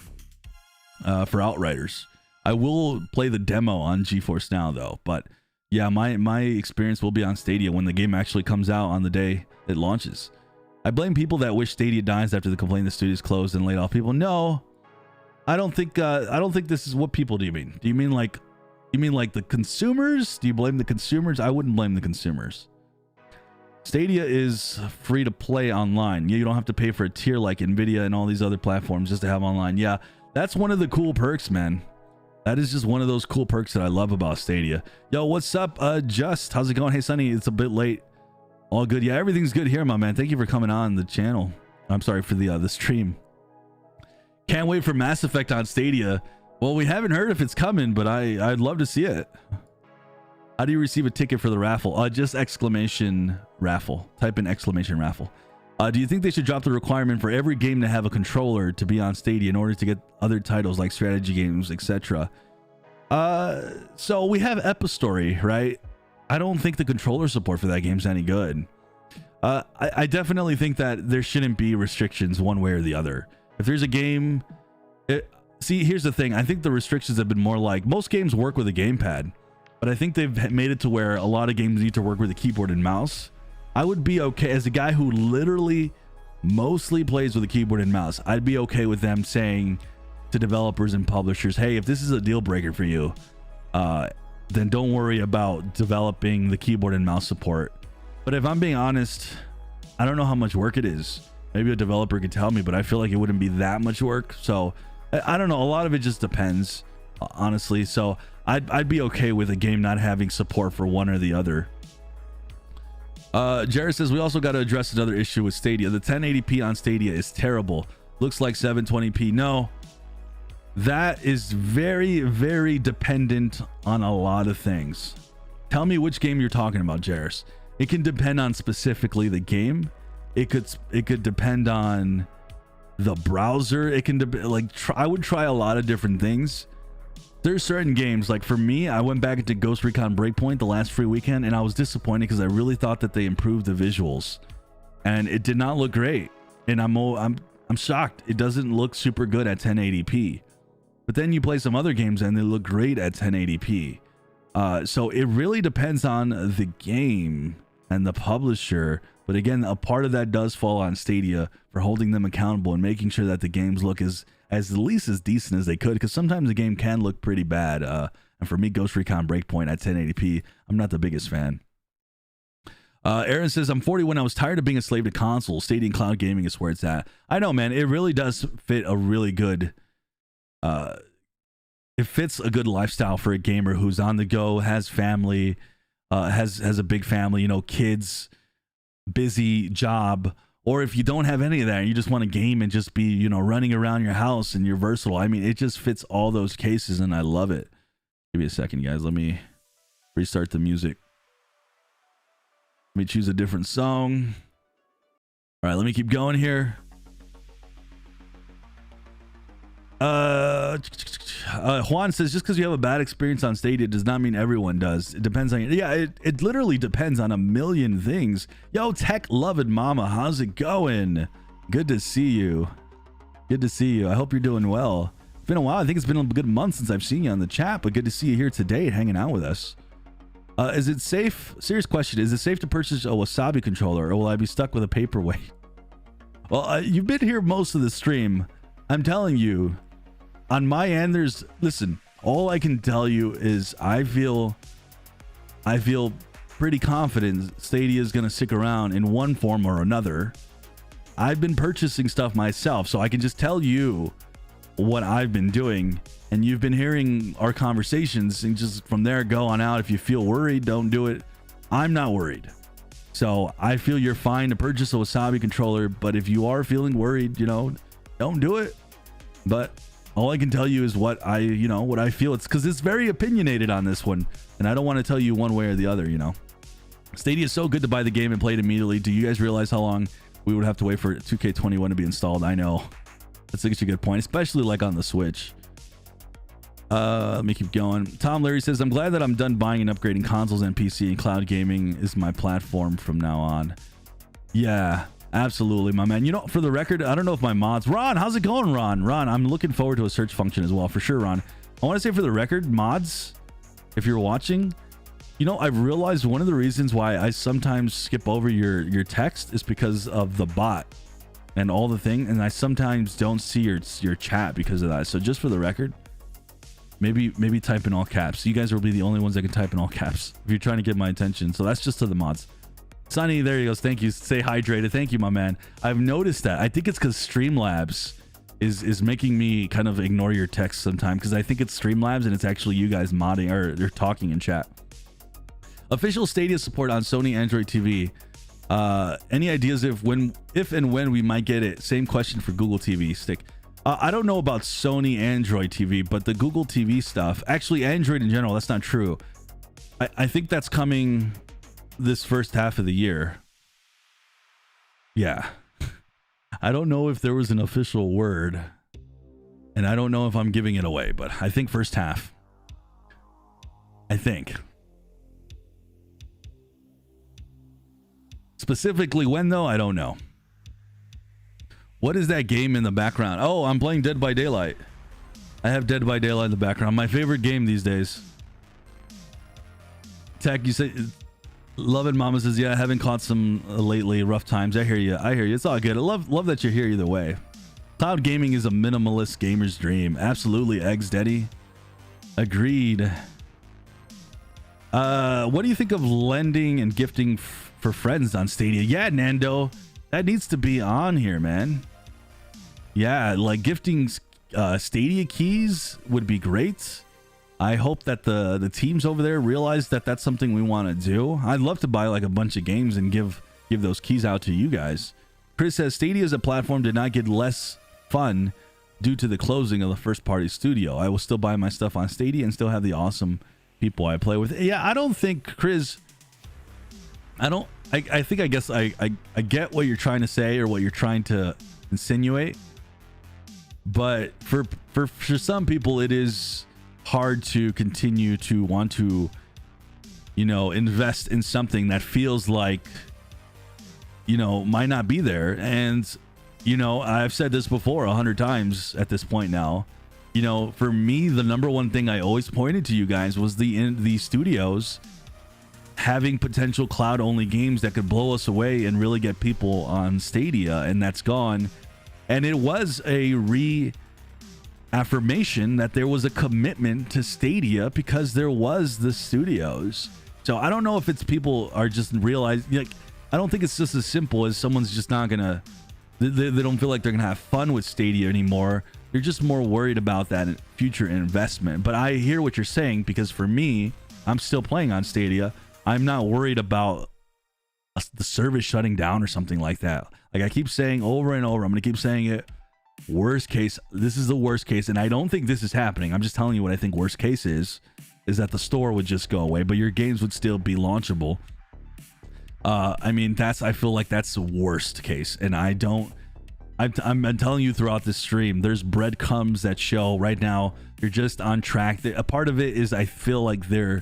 for Outriders. I will play the demo on GeForce Now though. But yeah, my experience will be on Stadia when the game actually comes out on the day it launches. I blame people that wish Stadia dies after the complaint the studio's closed and laid off people. No, I don't think this is what people do. You mean? Do you mean like the consumers? Do you blame the consumers? I wouldn't blame the consumers. Stadia is free to play online. You don't have to pay for a tier like Nvidia and all these other platforms just to have online. Yeah, that's one of the cool perks, man. That is just one of those cool perks that I love about Stadia. Yo, what's up? Just how's it going? Hey, Sonny, it's a bit late. All good. Yeah, everything's good here, my man. Thank you for coming on the channel. I'm sorry for the stream. Can't wait for Mass Effect on Stadia. Well, we haven't heard if it's coming, but I'd love to see it. How do you receive a ticket for the raffle? Just exclamation raffle. Type in exclamation raffle. Do you think they should drop the requirement for every game to have a controller to be on Stadia in order to get other titles like strategy games, etc.? So we have Epistory, right? I don't think the controller support for that game's any good. I definitely think that there shouldn't be restrictions one way or the other. If there's a game, see, here's the thing. I think the restrictions have been more like most games work with a gamepad, but I think they've made it to where a lot of games need to work with a keyboard and mouse. I would be okay as a guy who literally mostly plays with a keyboard and mouse. I'd be okay with them saying to developers and publishers, hey, if this is a deal breaker for you, then don't worry about developing the keyboard and mouse support. But if I'm being honest, I don't know how much work it is. Maybe a developer could tell me, but I feel like it wouldn't be that much work. So I don't know. A lot of it just depends, honestly. So I'd be okay with a game not having support for one or the other. Jared says we also got to address another issue with Stadia. The 1080p on Stadia is terrible. Looks like 720p. No, that is very, very dependent on a lot of things. Tell me which game you're talking about, Jairus. It can depend on specifically the game. It could depend on the browser. It can I would try a lot of different things. There's certain games, like for me, I went back into Ghost Recon Breakpoint the last free weekend, and I was disappointed because I really thought that they improved the visuals, and it did not look great. And I'm shocked. It doesn't look super good at 1080p. But then you play some other games and they look great at 1080p. So it really depends on the game and the publisher. But again, a part of that does fall on Stadia for holding them accountable and making sure that the games look as least as decent as they could, because sometimes the game can look pretty bad. And for me, Ghost Recon Breakpoint at 1080p, I'm not the biggest fan. Aaron says, I'm 41. I was tired of being a slave to consoles. Stadia and cloud gaming is where it's at. I know, man. It really does fit a really good... it fits a good lifestyle for a gamer who's on the go, has family, has a big family, you know, kids, busy job. Or if you don't have any of that and you just want to game and just be, you know, running around your house and you're versatile. I mean, it just fits all those cases and I love it. Give me a second, guys. Let me restart the music. Let me choose a different song. All right, let me keep going here. Juan says, just because you have a bad experience on Stadia does not mean everyone does. It depends on you. Yeah, it literally depends on a million things. Yo, Tech Loving Mama, how's it going? Good to see you. Good to see you. I hope you're doing well. It's been a while. I think it's been a good month since I've seen you on the chat, but good to see you here today hanging out with us. Is it safe? Serious question. Is it safe to purchase a Wasabi controller, or will I be stuck with a paperweight? Well, you've been here most of the stream. I'm telling you, on my end, listen, all I can tell you is I feel pretty confident Stadia is going to stick around in one form or another. I've been purchasing stuff myself, so I can just tell you what I've been doing, and you've been hearing our conversations, and just from there go on out. If you feel worried, don't do it. I'm not worried. So I feel you're fine to purchase a Wasabi controller, but if you are feeling worried, you know, don't do it. But all I can tell you is what I feel. It's because it's very opinionated on this one, and I don't want to tell you one way or the other, you know. Stadia is so good to buy the game and play it immediately. Do you guys realize how long we would have to wait for 2K21 to be installed? I know. That's such a good point, especially like on the Switch. Let me keep going. Tom Larry says, I'm glad that I'm done buying and upgrading consoles and PC, and cloud gaming is my platform from now on. Yeah, absolutely, my man. You know, for the record, I don't know if my mods... Ron, how's it going, Ron? Ron, I'm looking forward to a search function as well, for sure, Ron. I want to say for the record, mods, if you're watching, you know, I've realized one of the reasons why I sometimes skip over your text is because of the bot and all the thing, and I sometimes don't see your chat because of that. So just for the record, maybe type in all caps. You guys will be the only ones that can type in all caps if you're trying to get my attention. So that's just to the mods. Sonny, there he goes. Thank you. Stay hydrated. Thank you, my man. I've noticed that. I think it's because Streamlabs is making me kind of ignore your text sometimes, because I think it's Streamlabs and it's actually you guys modding or they're talking in chat. Official Stadia support on Sony Android TV. Any ideas if and when we might get it? Same question for Google TV Stick. I don't know about Sony Android TV, but the Google TV stuff, actually Android in general, that's not true. I think that's coming this first half of the year. Yeah, I don't know if there was an official word, and I don't know if I'm giving it away, but I think first half. I think. Specifically when, though, I don't know. What is that game in the background? Oh, I'm playing Dead by Daylight. I have Dead by Daylight in the background. My favorite game these days. Tech, you say... Love it, Mama says, yeah, I haven't caught some lately. Rough times. I hear you. It's all good. I love that you're here either way. Cloud gaming is a minimalist gamer's dream. Absolutely, Eggs Daddy. Agreed. What do you think of lending and gifting for friends on Stadia? Yeah, Nando, that needs to be on here, man. Yeah, like gifting Stadia keys would be great. I hope that the teams over there realize that that's something we want to do. I'd love to buy like a bunch of games and give those keys out to you guys. Chris says Stadia as a platform did not get less fun due to the closing of the first party studio. I will still buy my stuff on Stadia and still have the awesome people I play with. Yeah, I don't think, Chris, I guess I get what you're trying to say or what you're trying to insinuate, but for some people it is hard to continue to want to, invest in something that feels like, might not be there. And, I've said this before 100 times at this point now. For me, the number one thing I always pointed to you guys was the studios having potential cloud only games that could blow us away and really get people on Stadia, and that's gone. And it was a affirmation that there was a commitment to Stadia because there was the studios. So I don't know if it's people are just realizing, like, I don't think it's just as simple as someone's just not gonna, they don't feel like they're gonna have fun with Stadia anymore. They're just more worried about that future investment. But I hear what you're saying, because for me, I'm still playing on Stadia. I'm not worried about the service shutting down or something like that. Like I keep saying over and over, I'm gonna keep saying it. Worst case, this is the worst case, and I don't think this is happening. I'm just telling you what I think worst case is that the store would just go away, but your games would still be launchable. I feel like that's the worst case, and I'm telling you throughout this stream, there's breadcrumbs that show right now you're just on track. A part of it is I feel like they're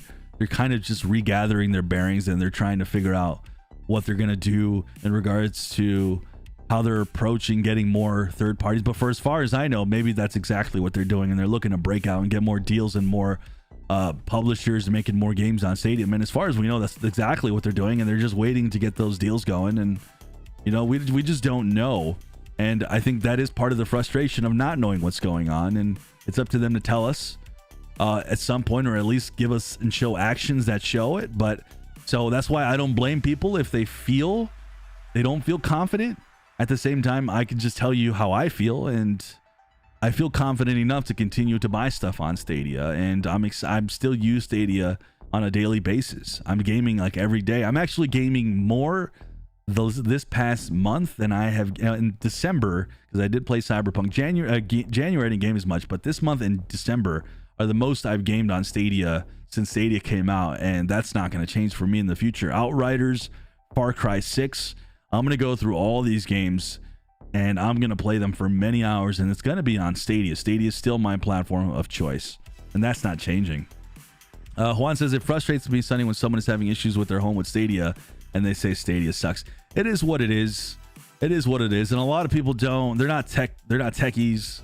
kind of just regathering their bearings, and they're trying to figure out what they're gonna do in regards to how they're approaching getting more third parties. But for as far as I know, maybe that's exactly what they're doing, and they're looking to break out and get more deals and more publishers and making more games on Stadia. And as far as we know, that's exactly what they're doing, and they're just waiting to get those deals going. And we just don't know. And I think that is part of the frustration of not knowing what's going on, and it's up to them to tell us at some point, or at least give us and show actions that show it. But so that's why I don't blame people if they don't feel confident. At the same time, I can just tell you how I feel, and I feel confident enough to continue to buy stuff on Stadia, and I'm still use Stadia on a daily basis. I'm gaming like every day. I'm actually gaming more this past month than I have in December, because I did play Cyberpunk. January I didn't game as much, but this month and December are the most I've gamed on Stadia since Stadia came out, and that's not going to change for me in the future. Outriders, Far Cry 6. I'm going to go through all these games, and I'm going to play them for many hours, and it's going to be on Stadia. Stadia is still my platform of choice, and that's not changing. Juan says, it frustrates me, Sonny, when someone is having issues with their home with Stadia, and they say Stadia sucks. It is what it is. It is what it is, and a lot of people they're not techies.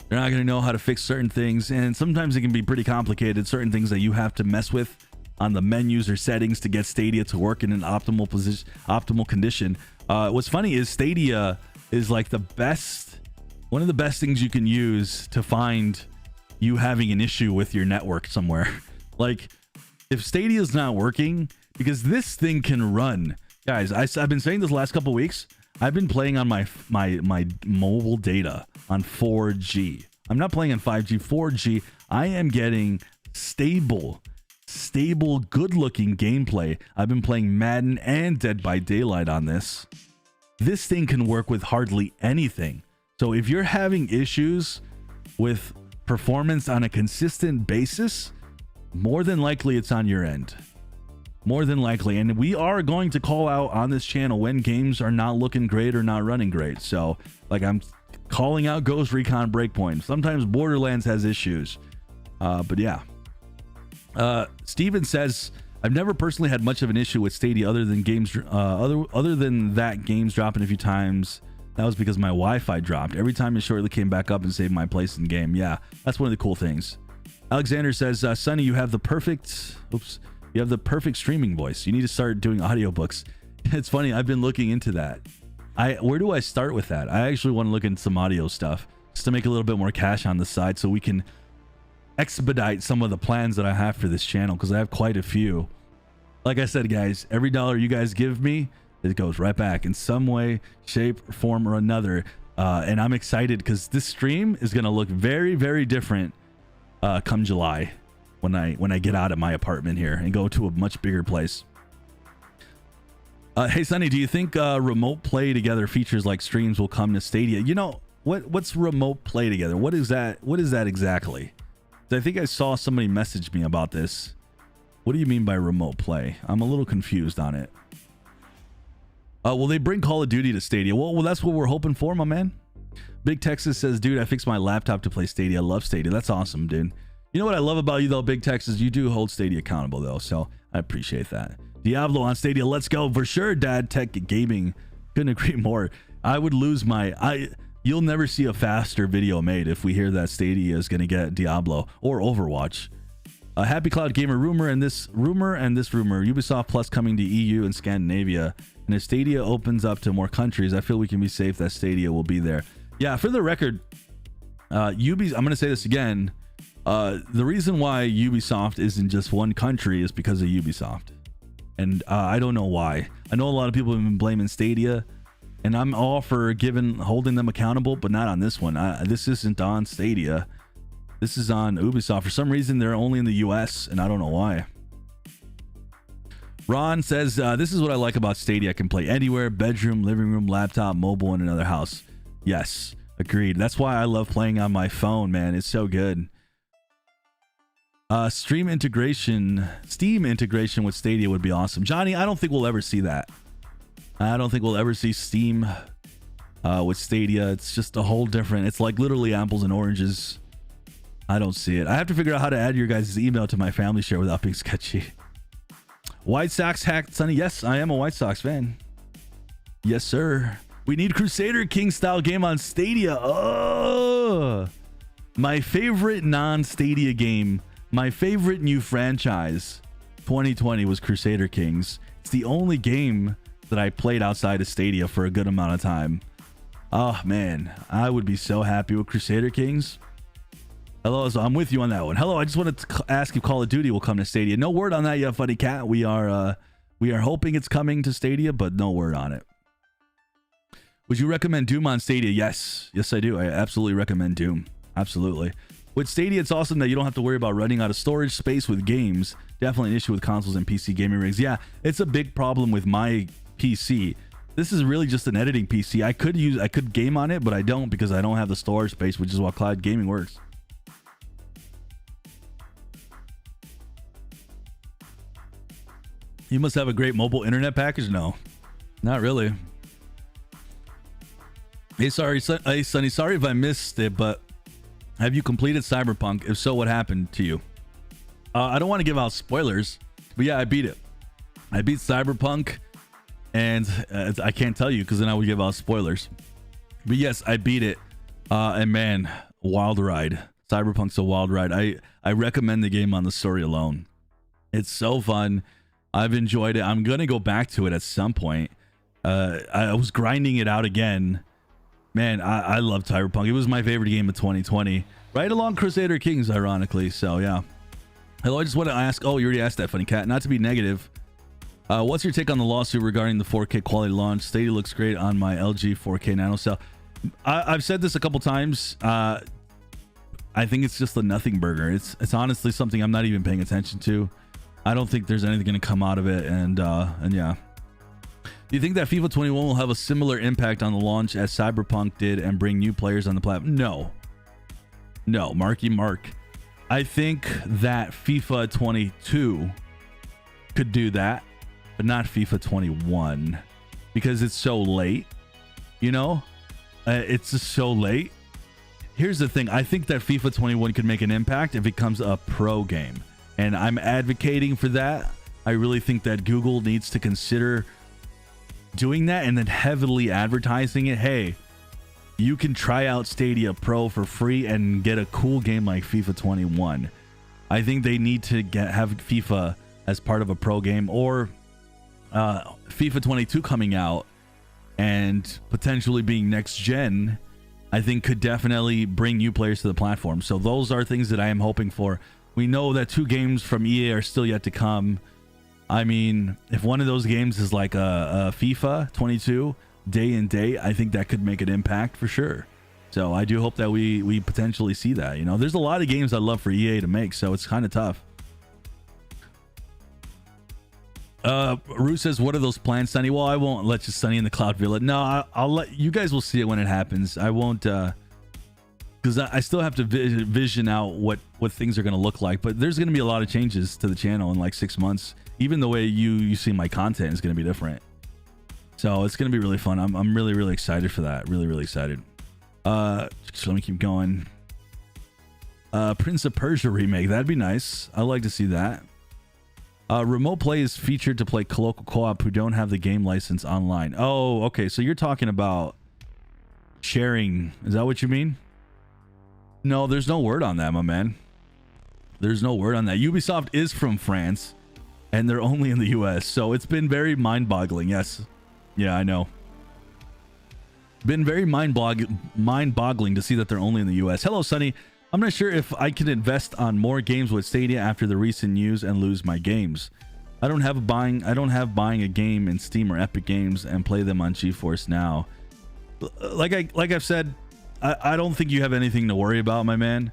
They're not going to know how to fix certain things, and sometimes it can be pretty complicated, certain things that you have to mess with on the menus or settings to get Stadia to work in an optimal condition. What's funny is Stadia is like one of the best things you can use to find you having an issue with your network somewhere. Like if Stadia is not working, because this thing can run, guys. I've been saying this the last couple of weeks. I've been playing on my mobile data on 4G. I'm not playing on 5G, 4G. I am getting stable, good-looking gameplay. I've been playing Madden and Dead by Daylight on this. This thing can work with hardly anything. So if you're having issues with performance on a consistent basis, more than likely it's on your end. more than likely. And we are going to call out on this channel when games are not looking great or not running great. So like I'm calling out Ghost Recon Breakpoint. Sometimes Borderlands has issues. But yeah. Steven says, I've never personally had much of an issue with Stadia other than games other than that games dropping a few times. That was because my Wi-Fi dropped. Every time it shortly came back up and saved my place in the game. Yeah, that's one of the cool things. Alexander says, Sonny, you have the perfect streaming voice. You need to start doing audiobooks. It's funny, I've been looking into that. Where do I start with that? I actually want to look into some audio stuff just to make a little bit more cash on the side so we can expedite some of the plans that I have for this channel, because I have quite a few. Like I said, guys, every dollar you guys give me, it goes right back in some way, shape, form, or another. And I'm excited because this stream is going to look very, very different come July when I get out of my apartment here and go to a much bigger place. Hey, Sonny, do you think remote play together features like streams will come to Stadia? You know, what's remote play together? What is that? What is that exactly? I think I saw somebody message me about this. What do you mean by remote play? I'm a little confused on it. Will they bring Call of Duty to Stadia? Well, that's what we're hoping for, my man. Big Texas says, dude, I fixed my laptop to play Stadia. I love Stadia. That's awesome, dude. You know what I love about you, though, Big Texas? You do hold Stadia accountable, though, so I appreciate that. Diablo on Stadia. Let's go. For sure, Dad Tech Gaming. Couldn't agree more. I would lose my... You'll never see a faster video made if we hear that Stadia is going to get Diablo or Overwatch. Happy Cloud Gamer rumor and this rumor. Ubisoft Plus coming to EU and Scandinavia. And if Stadia opens up to more countries, I feel we can be safe that Stadia will be there. Yeah, for the record, I'm going to say this again. The reason why Ubisoft isn't just one country is because of Ubisoft. And I don't know why. I know a lot of people have been blaming Stadia, and I'm all for holding them accountable, but not on this one. This isn't on Stadia. This is on Ubisoft. For some reason, they're only in the US, and I don't know why. Ron says, this is what I like about Stadia. I can play anywhere, bedroom, living room, laptop, mobile, and another house. Yes, agreed. That's why I love playing on my phone, man. It's so good. Steam integration with Stadia would be awesome. Johnny, I don't think we'll ever see that. I don't think we'll ever see Steam with Stadia. It's just a whole different... It's like literally apples and oranges. I don't see it. I have to figure out how to add your guys' email to my family share without being sketchy. White Sox hacked, Sonny. Yes, I am a White Sox fan. Yes, sir. We need Crusader King style game on Stadia. Oh, my favorite non-Stadia game, my favorite new franchise 2020 was Crusader Kings. It's the only game that I played outside of Stadia for a good amount of time. Oh man, I would be so happy with Crusader Kings. Hello, so I'm with you on that one. Hello, I just wanted to ask if Call of Duty will come to Stadia. No word on that yet, Funny Cat. We are hoping it's coming to Stadia, but no word on it. Would you recommend Doom on Stadia? Yes, I do. I absolutely recommend Doom. Absolutely. With Stadia, it's awesome that you don't have to worry about running out of storage space with games. Definitely an issue with consoles and PC gaming rigs. Yeah, it's a big problem with my PC. This is really just an editing PC. I could game on it, but I don't because I don't have the storage space, which is why cloud gaming works. You must have a great mobile internet package? No, not really. Hey, Sonny, sorry if I missed it, but have you completed Cyberpunk? If so, what happened to you? I don't want to give out spoilers, but yeah, I beat it. I beat Cyberpunk, and I can't tell you because then I would give out spoilers. But yes, I beat it, and man, wild ride. Cyberpunk's a wild ride. I recommend the game on the story alone. It's so fun. I've enjoyed it. I'm gonna go back to it at some point. I was grinding it out again. Man, I love Cyberpunk. It was my favorite game of 2020, right along Crusader Kings, ironically. So yeah. Hello, I just want to ask. Oh, you already asked that, Funny Cat. Not to be negative. What's your take on the lawsuit regarding the 4K quality launch? Stadia looks great on my LG 4K nano cell. I've said this a couple times. I think it's just a nothing burger. It's honestly something I'm not even paying attention to. I don't think there's anything going to come out of it. And yeah. Do you think that FIFA 21 will have a similar impact on the launch as Cyberpunk did and bring new players on the platform? No, Marky Mark. I think that FIFA 22 could do that, but not FIFA 21 because it's so late. You know, it's just so late. Here's the thing. I think that FIFA 21 could make an impact if it becomes a pro game, and I'm advocating for that. I really think that Google needs to consider doing that and then heavily advertising it. Hey, you can try out Stadia Pro for free and get a cool game like FIFA 21. I think they need to have FIFA as part of a pro game, or FIFA 22 coming out and potentially being next gen, I think could definitely bring new players to the platform. So those are things that I am hoping for. We know that 2 games from EA are still yet to come. I mean, if one of those games is like a FIFA 22 day and day, I think that could make an impact for sure. So I do hope that we potentially see that. You know, there's a lot of games I'd love for EA to make, so it's kind of tough. Rue says, what are those plans, Sunny? Well, I won't let you Sunny in the Cloud Villa. No, I'll let you guys will see it when it happens. I won't, because I still have to vision out what things are going to look like. But there's going to be a lot of changes to the channel in like 6 months. Even the way you see my content is going to be different. So it's going to be really fun. I'm really, really excited for that. Really, really excited. So let me keep going. Prince of Persia remake. That'd be nice. I'd like to see that. Remote play is featured to play local co-op who don't have the game license online. Oh, okay. So you're talking about sharing. Is that what you mean? No, there's no word on that, my man. There's no word on that. Ubisoft is from France and they're only in the US. So it's been very mind-boggling. Yes. Yeah, I know. Been very mind-boggling to see that they're only in the US. Hello, Sunny. I'm not sure if I can invest on more games with Stadia after the recent news and lose my games. I don't have buying a game in Steam or Epic Games and play them on GeForce Now. Like I've said, I don't think you have anything to worry about, my man.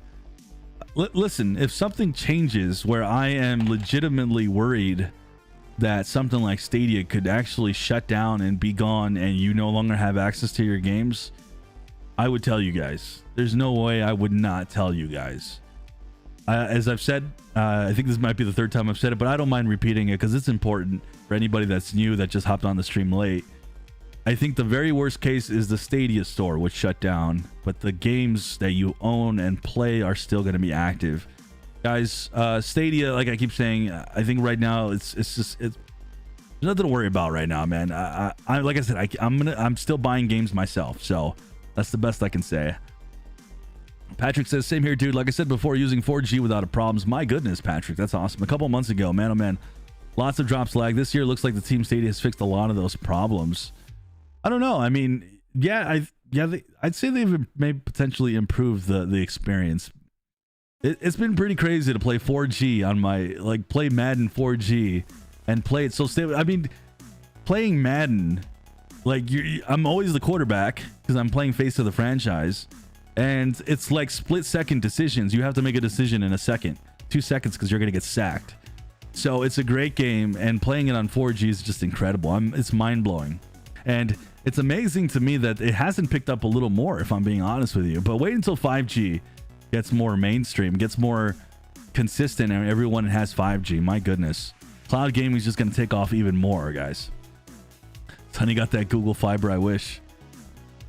Listen, if something changes where I am legitimately worried that something like Stadia could actually shut down and be gone and you no longer have access to your games, I would tell you guys. There's no way I would not tell you guys. As I've said, I think this might be the 3rd time I've said it, but I don't mind repeating it because it's important for anybody that's new that just hopped on the stream late. I think the very worst case is the Stadia store would shut down, but the games that you own and play are still going to be active. Guys, Stadia, like I keep saying, I think right now it's there's nothing to worry about right now, man. I like I said, I'm still buying games myself, so that's the best I can say. Patrick says, same here, dude. Like I said before, using 4G without a problems. My goodness, Patrick, that's awesome. A couple months ago, man, oh man, lots of drops lag. This year looks like the Team Stadia has fixed a lot of those problems. I don't know. I mean, yeah, I'd say they've maybe potentially improved the experience. It's been pretty crazy to play 4G on my, like, play Madden 4G and play it so stable. I mean, playing Madden, like, I'm always the quarterback because I'm playing face of the franchise, and it's like split-second decisions. You have to make a decision in a second, 2 seconds, because you're gonna get sacked. So it's a great game, and playing it on 4G is just incredible. It's mind-blowing, and it's amazing to me that it hasn't picked up a little more, if I'm being honest with you. But wait until 5G gets more mainstream, gets more consistent, and everyone has 5G. My goodness, cloud gaming is just gonna take off even more, guys. Sonny got that Google Fiber, I wish.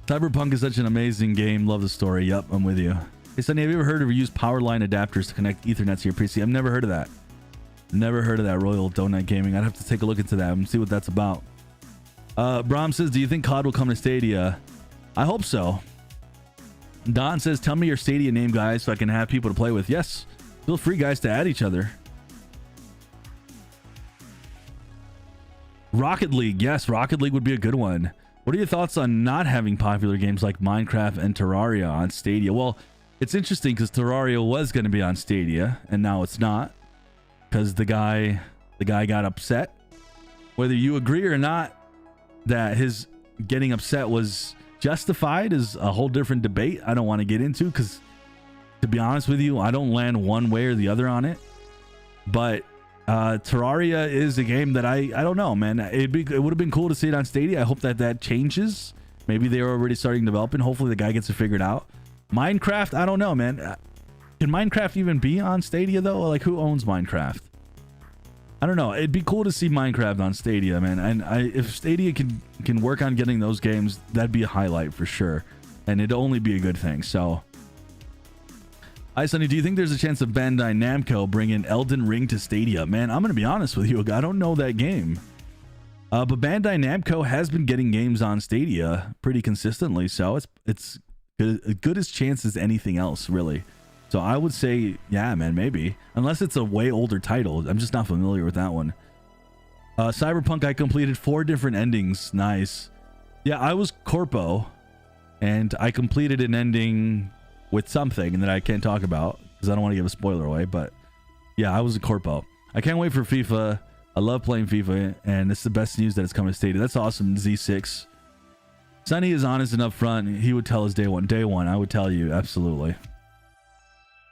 Cyberpunk is such an amazing game. Love the story. Yup, I'm with you. Hey, Sonny, have you ever heard of or used power line adapters to connect Ethernet to your PC? I've never heard of that. Never heard of that, Royal Donut Gaming. I'd have to take a look into that and see what that's about. Brom says, do you think COD will come to Stadia? I hope so. Don says, tell me your Stadia name, guys, so I can have people to play with. Yes, feel free, guys, to add each other. Rocket League. Yes, Rocket League would be a good one. What are your thoughts on not having popular games like Minecraft and Terraria on Stadia? Well, it's interesting because Terraria was going to be on Stadia, and now it's not because the guy got upset. Whether you agree or not that his getting upset was justified is a whole different debate I don't want to get into, because to be honest with you, I don't land one way or the other on it. But Terraria is a game that I don't know, man. It would have been cool to see it on Stadia. I hope that changes. Maybe they're already starting developing. Hopefully the guy gets it figured out. Minecraft, I don't know, man. Can Minecraft even be on Stadia though? Like, who owns Minecraft? I don't know. It'd be cool to see Minecraft on Stadia, man. And if Stadia can work on getting those games, that'd be a highlight for sure. And it'd only be a good thing. So, hi, Sonny. Do you think there's a chance of Bandai Namco bringing Elden Ring to Stadia? Man, I'm going to be honest with you. I don't know that game. But Bandai Namco has been getting games on Stadia pretty consistently. So, it's good as chance as anything else, really. So I would say, yeah, man, maybe. Unless it's a way older title. I'm just not familiar with that one. Cyberpunk, I completed 4 different endings. Nice. Yeah, I was Corpo. And I completed an ending with something that I can't talk about. Because I don't want to give a spoiler away. But yeah, I was a Corpo. I can't wait for FIFA. I love playing FIFA. And it's the best news that it's coming to Stadia. That's awesome, Z6. Sonny is honest and upfront. He would tell us day one. Day one, I would tell you. Absolutely.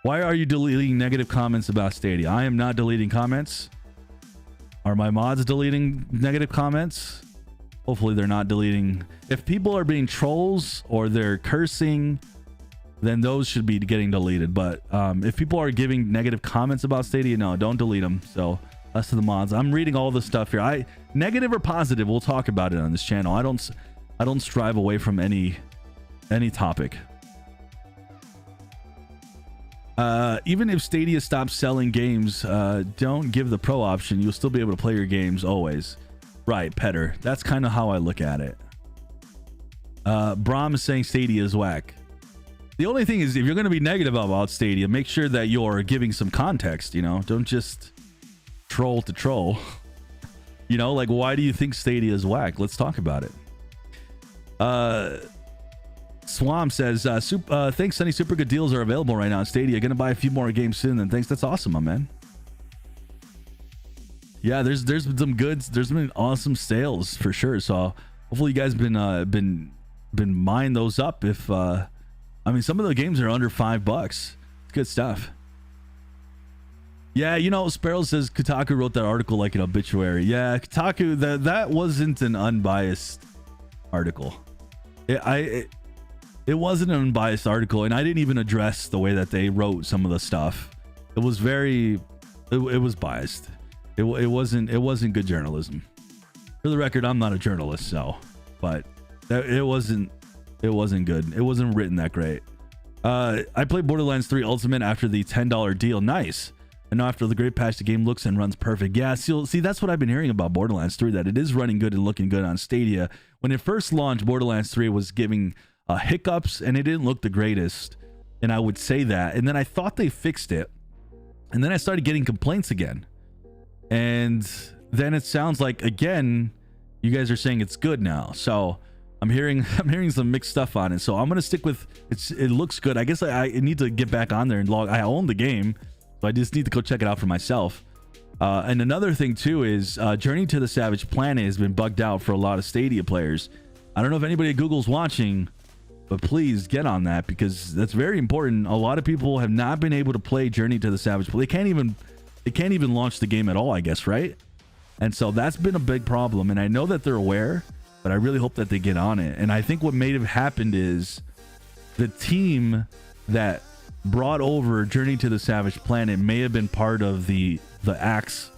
Why are you deleting negative comments about Stadia? I am not deleting comments. Are my mods deleting negative comments? Hopefully they're not deleting. If people are being trolls or they're cursing, then those should be getting deleted. But if people are giving negative comments about Stadia, no, don't delete them. So that's to the mods. I'm reading all the stuff here. Negative or positive, we'll talk about it on this channel. I don't strive away from any topic. Even if Stadia stops selling games, don't give the pro option. You'll still be able to play your games always. Right, Petter. That's kind of how I look at it. Brahm is saying Stadia is whack. The only thing is, if you're going to be negative about Stadia, make sure that you're giving some context, you know? Don't just troll to troll. You know, like, why do you think Stadia is whack? Let's talk about it. Swam says, thanks, Sonny. Super good deals are available right now on Stadia. Gonna buy a few more games soon. Then thanks. That's awesome, my man. Yeah, there's been been awesome sales for sure. So hopefully you guys been buying those up. If I mean, some of the games are under $5. It's good stuff. Yeah, you know, Sparrow says Kotaku wrote that article like an obituary. Yeah, Kotaku, that wasn't an unbiased article. It wasn't an unbiased article, and I didn't even address the way that they wrote some of the stuff. It was it was biased. It wasn't good journalism. For the record, I'm not a journalist, so, but it wasn't good. It wasn't written that great. I played Borderlands 3 Ultimate after the $10 deal. Nice. And now after the great patch, the game looks and runs perfect. Yeah, see, that's what I've been hearing about Borderlands 3, that it is running good and looking good on Stadia. When it first launched, Borderlands 3 was giving hiccups and it didn't look the greatest, and I would say that, and then I thought they fixed it, and then I started getting complaints again, and then it sounds like again you guys are saying it's good now. So I'm hearing some mixed stuff on it, so I'm gonna stick with it looks good. I guess I need to get back on there and log. I own the game, so I just need to go check it out for myself. And another thing too is Journey to the Savage Planet has been bugged out for a lot of Stadia players. I don't know if anybody at Google's watching, but please get on that, because that's very important. A lot of people have not been able to play Journey to the Savage Planet. They can't even launch the game at all, I guess, right? And so that's been a big problem, and I know that they're aware, but I really hope that they get on it. And I think what may have happened is the team that brought over Journey to the Savage Planet may have been part of the axe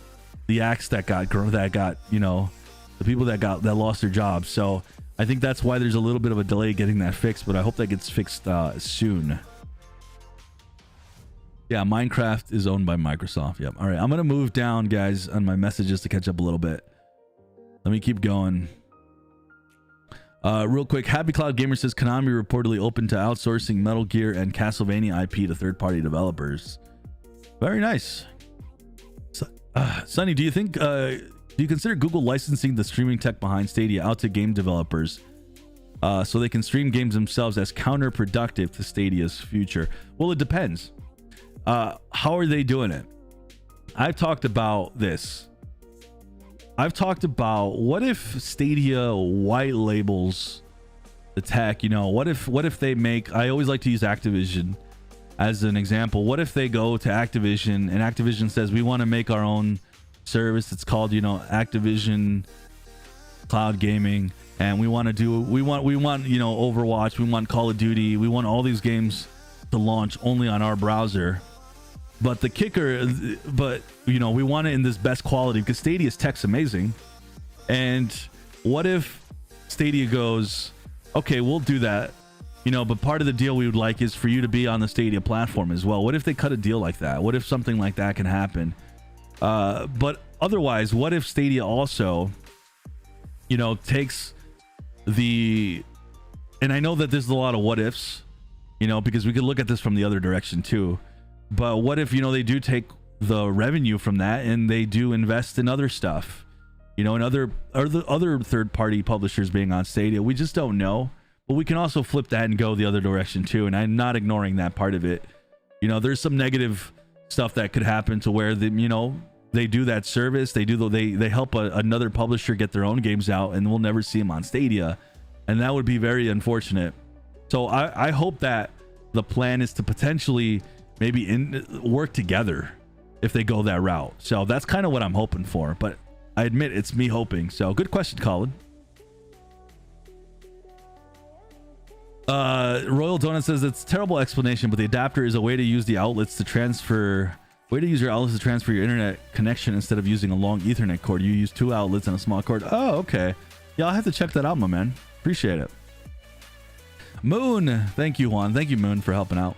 that got, you know, the people that lost their jobs. So I think that's why there's a little bit of a delay getting that fixed, but I hope that gets fixed soon. Yeah, Minecraft is owned by Microsoft. Yep. All right, I'm gonna move down, guys, on my messages to catch up a little bit. Let me keep going. Real quick, Happy Cloud Gamer says Konami reportedly open to outsourcing Metal Gear and Castlevania IP to third-party developers. Very nice. Sonny, do you think do you consider Google licensing the streaming tech behind Stadia out to game developers so they can stream games themselves as counterproductive to Stadia's future? Well, it depends. How are they doing it? I've talked about this. I've talked about, what if Stadia white labels the tech? You know, what if they make, I always like to use Activision as an example. What if they go to Activision and Activision says, we want to make our own service. It's called, you know, Activision Cloud Gaming, and we want, you know, Overwatch, we want Call of Duty, we want all these games to launch only on our browser. But the kicker, but you know, we want it in this best quality because Stadia's tech's amazing. And what if Stadia goes, okay, we'll do that, you know, but part of the deal we would like is for you to be on the Stadia platform as well. What if they cut a deal like that? What if something like that can happen? But otherwise, what if Stadia also, you know, takes the, and I know that there's a lot of what ifs, you know, because we could look at this from the other direction too. But what if, you know, they do take the revenue from that and they do invest in other stuff, you know, and other third-party publishers being on Stadia? We just don't know. But we can also flip that and go the other direction too. And I'm not ignoring that part of it. You know, there's some negative stuff that could happen to where the, you know, they do that service, they help another publisher get their own games out, and we'll never see them on Stadia, and that would be very unfortunate. So I hope that the plan is to potentially maybe work together if they go that route. So that's kind of what I'm hoping for, but I admit it's me hoping. So good question, Colin. Royal Donut says it's a terrible explanation, but the adapter is a way to use the outlets to transfer. Way to use your outlets to transfer your internet connection instead of using a long Ethernet cord. You use 2 outlets and a small cord. Oh, okay. Yeah, I'll have to check that out, my man. Appreciate it. Moon, thank you, Juan. Thank you, Moon, for helping out.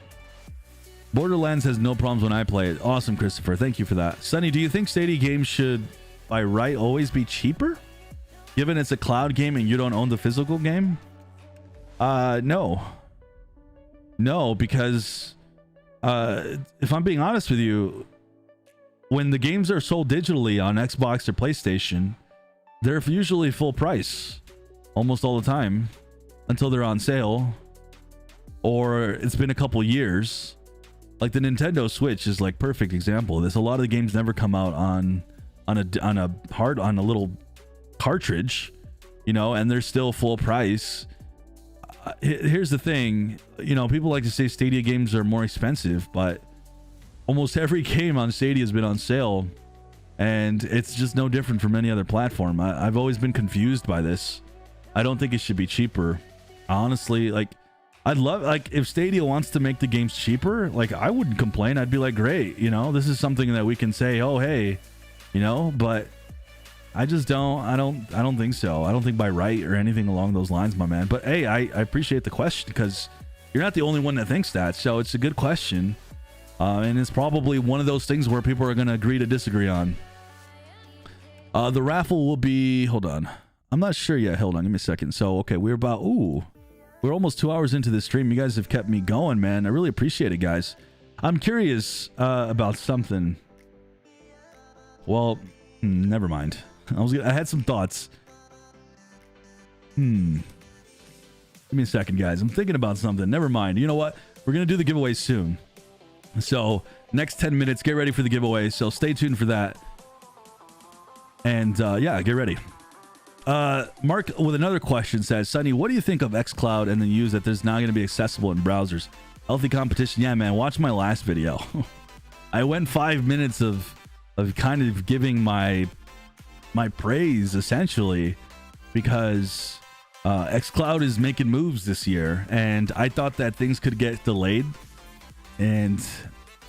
Borderlands has no problems when I play it. Awesome, Christopher. Thank you for that. Sunny, do you think Stadia games should, by right, always be cheaper, given it's a cloud game and you don't own the physical game? No, because if I'm being honest with you, when the games are sold digitally on Xbox or PlayStation, they're usually full price almost all the time until they're on sale, or it's been a couple years. Like the Nintendo Switch is like perfect example of this. A lot of the games never come out on a little cartridge, you know, and they're still full price. Here's the thing, you know, people like to say Stadia games are more expensive, but almost every game on Stadia has been on sale, and it's just no different from any other platform. I've always been confused by this. I don't think it should be cheaper. Honestly, like, I'd love, like, if Stadia wants to make the games cheaper, like, I wouldn't complain. I'd be like, great, you know, this is something that we can say, oh, hey, you know, but I just I don't think so. I don't think by right or anything along those lines, my man. But hey, I appreciate the question because you're not the only one that thinks that. So it's a good question. And it's probably one of those things where people are going to agree to disagree on. The raffle will be, hold on. I'm not sure yet. Hold on. Give me a second. So, okay, we're almost 2 hours into this stream. You guys have kept me going, man. I really appreciate it, guys. I'm curious about something. Well, never mind. I had some thoughts. Give me a second, guys. I'm thinking about something. Never mind. You know what? We're going to do the giveaway soon. So next 10 minutes, get ready for the giveaway. So stay tuned for that. And yeah, get ready. Mark with another question says, Sonny, what do you think of xCloud and the news that there's now going to be accessible in browsers? Healthy competition. Yeah, man. Watch my last video. I went 5 minutes of kind of giving my praise, essentially, because xCloud is making moves this year, and I thought that things could get delayed, and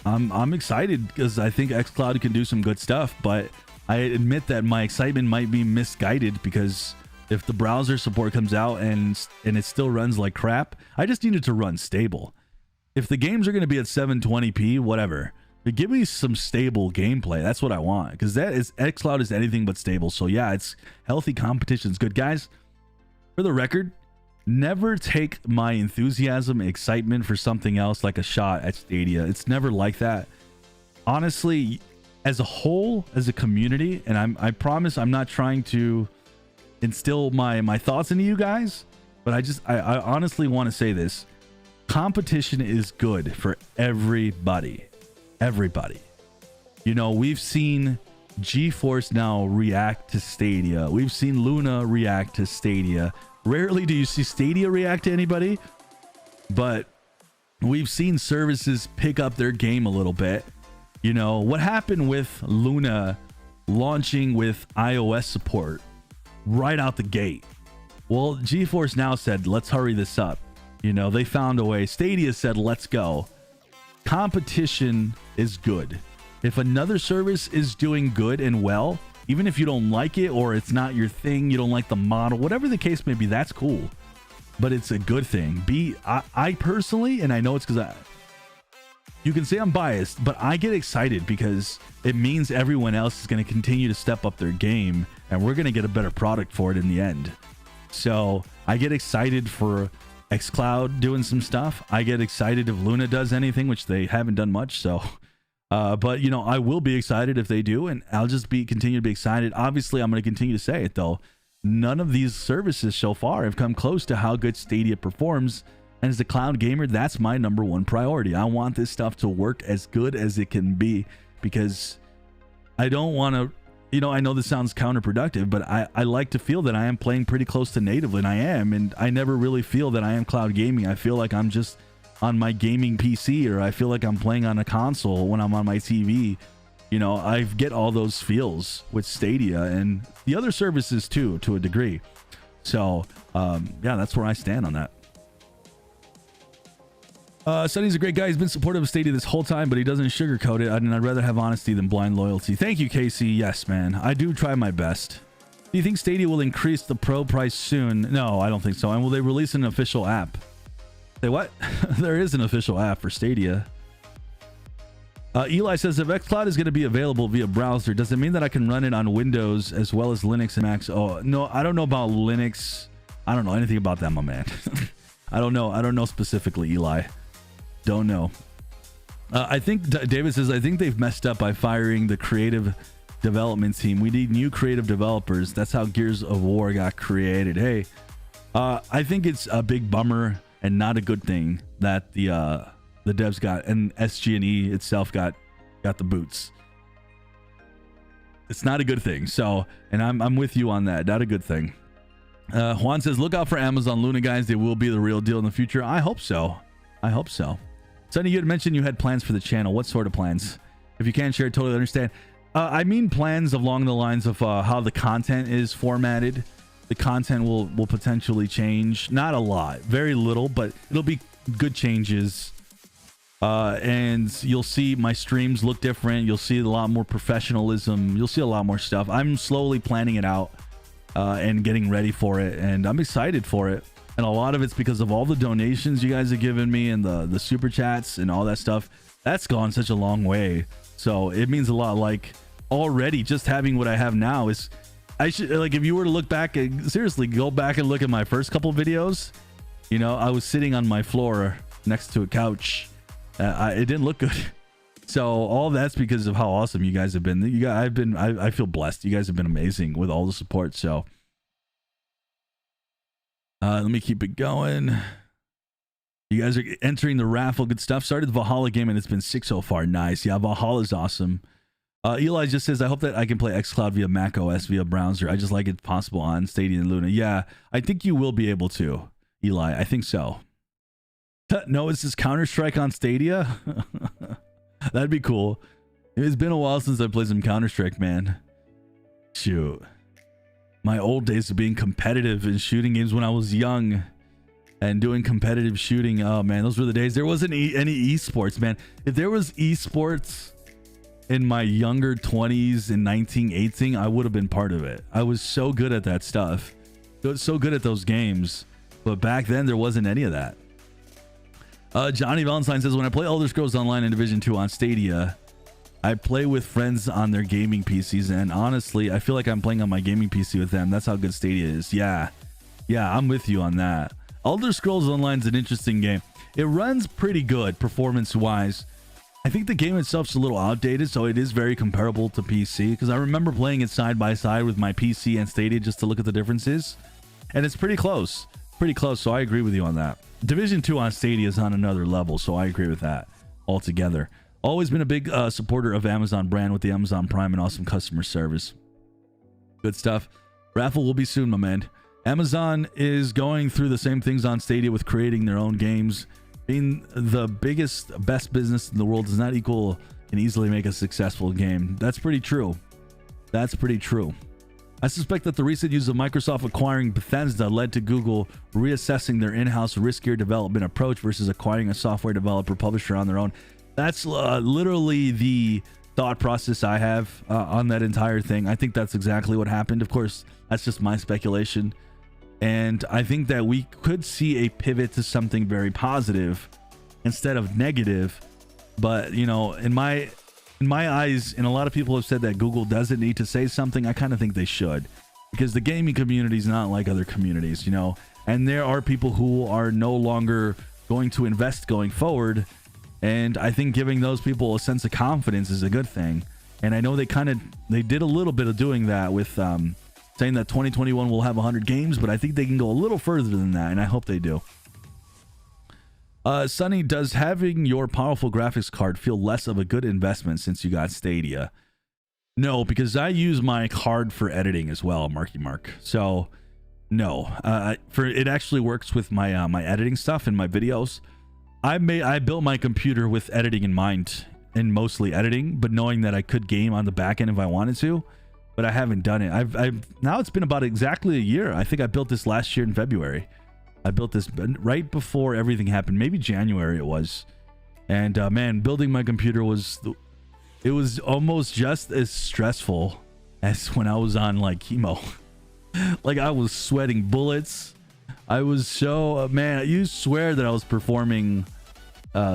I'm excited because I think xCloud can do some good stuff, but I admit that my excitement might be misguided because if the browser support comes out and it still runs like crap, I just need it to run stable. If the games are going to be at 720p, whatever, but give me some stable gameplay. That's what I want, because xCloud is anything but stable. So yeah, it's healthy competition. It's good, guys. For the record, never take my enthusiasm, excitement for something else like a shot at Stadia. It's never like that. Honestly, as a whole, as a community, and I promise I'm not trying to instill my thoughts into you guys, but I honestly want to say this. Competition is good for everybody. Everybody. You know, we've seen GeForce now react to Stadia. We've seen Luna react to Stadia. Rarely do you see Stadia react to anybody, but we've seen services pick up their game a little bit. You know, what happened with Luna launching with iOS support right out the gate? Well, GeForce now said, let's hurry this up. You know, they found a way. Stadia said, let's go. competition is good. If another service is doing good and well, even if you don't like it or it's not your thing, you don't like the model, whatever the case may be, that's cool. But it's a good thing. I personally, and I know it's because you can say I'm biased, but I get excited because it means everyone else is going to continue to step up their game and we're going to get a better product for it in the end. So I get excited for xCloud doing some stuff. I get excited if Luna does anything, which they haven't done much. So, but you know, I will be excited if they do, and I'll just continue to be excited. Obviously, I'm going to continue to say it though. None of these services so far have come close to how good Stadia performs. And as a cloud gamer, that's my number one priority. I want this stuff to work as good as it can be because I don't want to, you know, I know this sounds counterproductive, but I like to feel that I am playing pretty close to native, and I am. And I never really feel that I am cloud gaming. I feel like I'm just on my gaming PC, or I feel like I'm playing on a console when I'm on my TV. You know, I get all those feels with Stadia and the other services too, to a degree. So, yeah, that's where I stand on that. Sonny's a great guy. He's been supportive of Stadia this whole time, but he doesn't sugarcoat it. I'd rather have honesty than blind loyalty. Thank you, Casey. Yes, man. I do try my best. Do you think Stadia will increase the pro price soon? No, I don't think so. And will they release an official app? Say what? There is an official app for Stadia. Eli says, if xCloud is going to be available via browser, does it mean that I can run it on Windows as well as Linux and Macs? Oh, no, I don't know about Linux. I don't know anything about that, my man. I don't know. I don't know specifically, Eli. Don't know. I think David says, I think they've messed up by firing the creative development team. We need new creative developers. That's how Gears of War got created. Hey, I think it's a big bummer and not a good thing that the devs got, and SG&E itself got the boots. It's not a good thing. So, and I'm with you on that. Not a good thing. Juan says, look out for Amazon Luna, guys. They will be the real deal in the future. I hope so. I hope so. Sonny, you had mentioned you had plans for the channel. What sort of plans? If you can't share, totally understand. I mean plans along the lines of how the content is formatted. The content will potentially change. Not a lot. Very little, but it'll be good changes. And you'll see my streams look different. You'll see a lot more professionalism. You'll see a lot more stuff. I'm slowly planning it out and getting ready for it. And I'm excited for it. And a lot of it's because of all the donations you guys have given me and the super chats and all that stuff. That's gone such a long way. So it means a lot. Like already just having what I have now is, I should, like, if you were to look back and seriously go back and look at my first couple videos, you know, I was sitting on my floor next to a couch. It didn't look good. So all that's because of how awesome you guys have been. I feel blessed. You guys have been amazing with all the support. So let me keep it going. You guys are entering the raffle. Good stuff. Started the Valhalla game and it's been 6 so far. Nice. Yeah, Valhalla is awesome. Eli just says, I hope that I can play xCloud via Mac OS via browser. I just like it possible on Stadia and Luna. Yeah, I think you will be able to, Eli. I think so. No, it's this Counter-Strike on Stadia. That'd be cool. It's been a while since I played some Counter-Strike, man. Shoot. My old days of being competitive in shooting games when I was young and doing competitive shooting. Oh, man, those were the days. There wasn't any esports, man. If there was esports in my younger 20s in 1918, I would have been part of it. I was so good at that stuff. I was so good at those games. But back then, there wasn't any of that. Johnny Valentine says, when I play Elder Scrolls Online in Division 2 on Stadia, I play with friends on their gaming PCs, and honestly, I feel like I'm playing on my gaming PC with them. That's how good Stadia is. Yeah, I'm with you on that. Elder Scrolls Online is an interesting game. It runs pretty good performance-wise. I think the game itself's a little outdated, so it is very comparable to PC, because I remember playing it side by side with my PC and Stadia just to look at the differences, and it's pretty close. Pretty close, so I agree with you on that. Division 2 on Stadia is on another level, so I agree with that altogether. Always been a big supporter of Amazon brand with the Amazon Prime and awesome customer service. Good stuff. Raffle will be soon, my man. Amazon is going through the same things on Stadia with creating their own games. Being the biggest, best business in the world does not equal can easily make a successful game. That's pretty true. That's pretty true. I suspect that the recent use of Microsoft acquiring Bethesda led to Google reassessing their in-house riskier development approach versus acquiring a software developer publisher on their own. That's literally the thought process I have on that entire thing. I think that's exactly what happened. Of course, that's just my speculation. And I think that we could see a pivot to something very positive instead of negative. But, you know, in my eyes, and a lot of people have said that Google doesn't need to say something. I kind of think they should, because the gaming community is not like other communities, you know, and there are people who are no longer going to invest going forward. And I think giving those people a sense of confidence is a good thing. And I know they did a little bit of doing that with saying that 2021 will have 100 games, but I think they can go a little further than that, and I hope they do. Sonny, does having your powerful graphics card feel less of a good investment since you got Stadia? No, because I use my card for editing as well, Marky Mark. So no, it actually works with my my editing stuff and my videos. I built my computer with editing in mind, and mostly editing, but knowing that I could game on the back end if I wanted to, but I haven't done it. I've now it's been about exactly a year. I think I built this last year in February. I built this right before everything happened, maybe January it was. And man, building my computer was almost just as stressful as when I was on like chemo. Like I was sweating bullets. I was so man, you swear that I was performing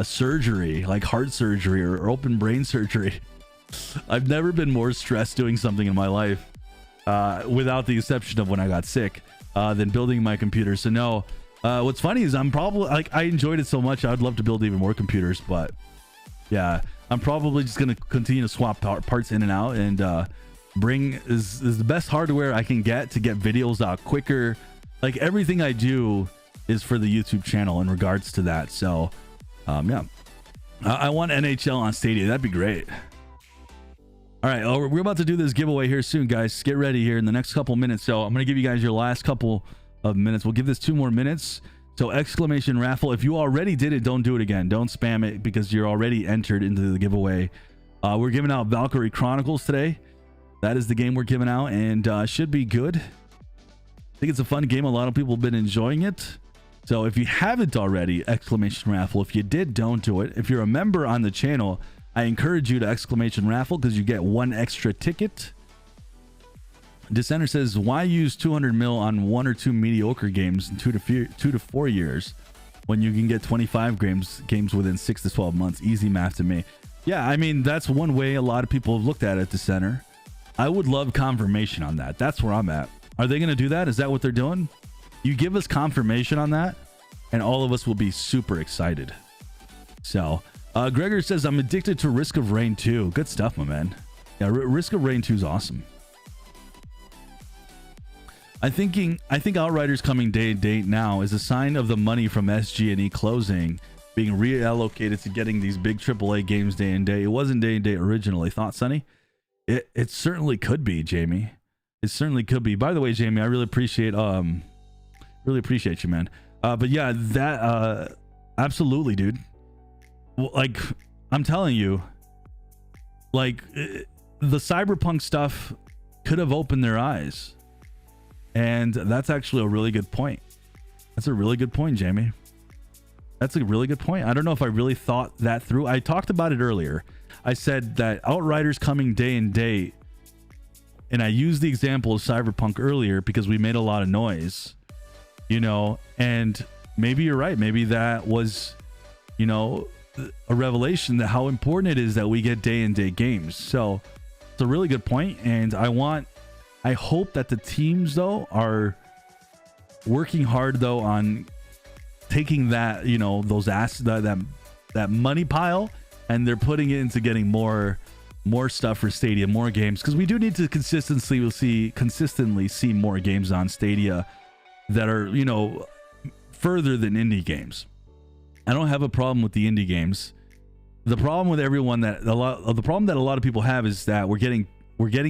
surgery, like heart surgery or open brain surgery. I've never been more stressed doing something in my life, without the exception of when I got sick, than building my computer. So no, what's funny is I'm probably like, I enjoyed it so much, I'd love to build even more computers, but yeah, I'm probably just going to continue to swap parts in and out, and bring is the best hardware I can get to get videos out quicker. Like everything I do is for the YouTube channel in regards to that. So yeah, I want NHL on Stadia. That'd be great. All right, we're about to do this giveaway here soon, guys. Get ready here in the next couple minutes. So I'm going to give you guys your last couple of minutes. We'll give this 2 more minutes. So exclamation raffle. If you already did it, don't do it again. Don't spam it because you're already entered into the giveaway. We're giving out Valkyrie Chronicles today. That is the game we're giving out, and should be good. I think it's a fun game. A lot of people have been enjoying it. So if you haven't already, exclamation raffle. If you did, don't do it. If you're a member on the channel, I encourage you to exclamation raffle because you get 1 extra ticket. Dissenter says, why use 200 mil on 1 or 2 mediocre games in 2 to 4 years when you can get 25 games within 6 to 12 months? Easy math to me. Yeah, I mean, that's one way a lot of people have looked at it, Dissenter. I would love confirmation on that. That's where I'm at. Are they going to do that? Is that what they're doing? You give us confirmation on that, and all of us will be super excited. So, Gregor says, I'm addicted to Risk of Rain 2. Good stuff, my man. Yeah, Risk of Rain 2 is awesome. I think Outriders coming day and date now is a sign of the money from SG&E closing being reallocated to getting these big AAA games day and day. It wasn't day and date originally. Thought, Sonny? It certainly could be, Jamie. It certainly could be. By the way, Jamie, I really appreciate you, man. But yeah, that absolutely, dude. Like, I'm telling you, like, the Cyberpunk stuff could have opened their eyes. And that's actually a really good point. That's a really good point, Jamie. That's a really good point. I don't know if I really thought that through. I talked about it earlier. I said that Outriders coming day and date, and I used the example of Cyberpunk earlier because we made a lot of noise, you know, and maybe you're right. Maybe that was, you know, a revelation that how important it is that we get day and date games. So it's a really good point, and I hope that the teams though are working hard though on taking that, you know, those that money pile, and they're putting it into getting more stuff for Stadia, more games, because we do need to consistently see more games on Stadia that are, you know, further than indie games. I don't have a problem with the indie games. The problem with the problem that a lot of people have is that we're getting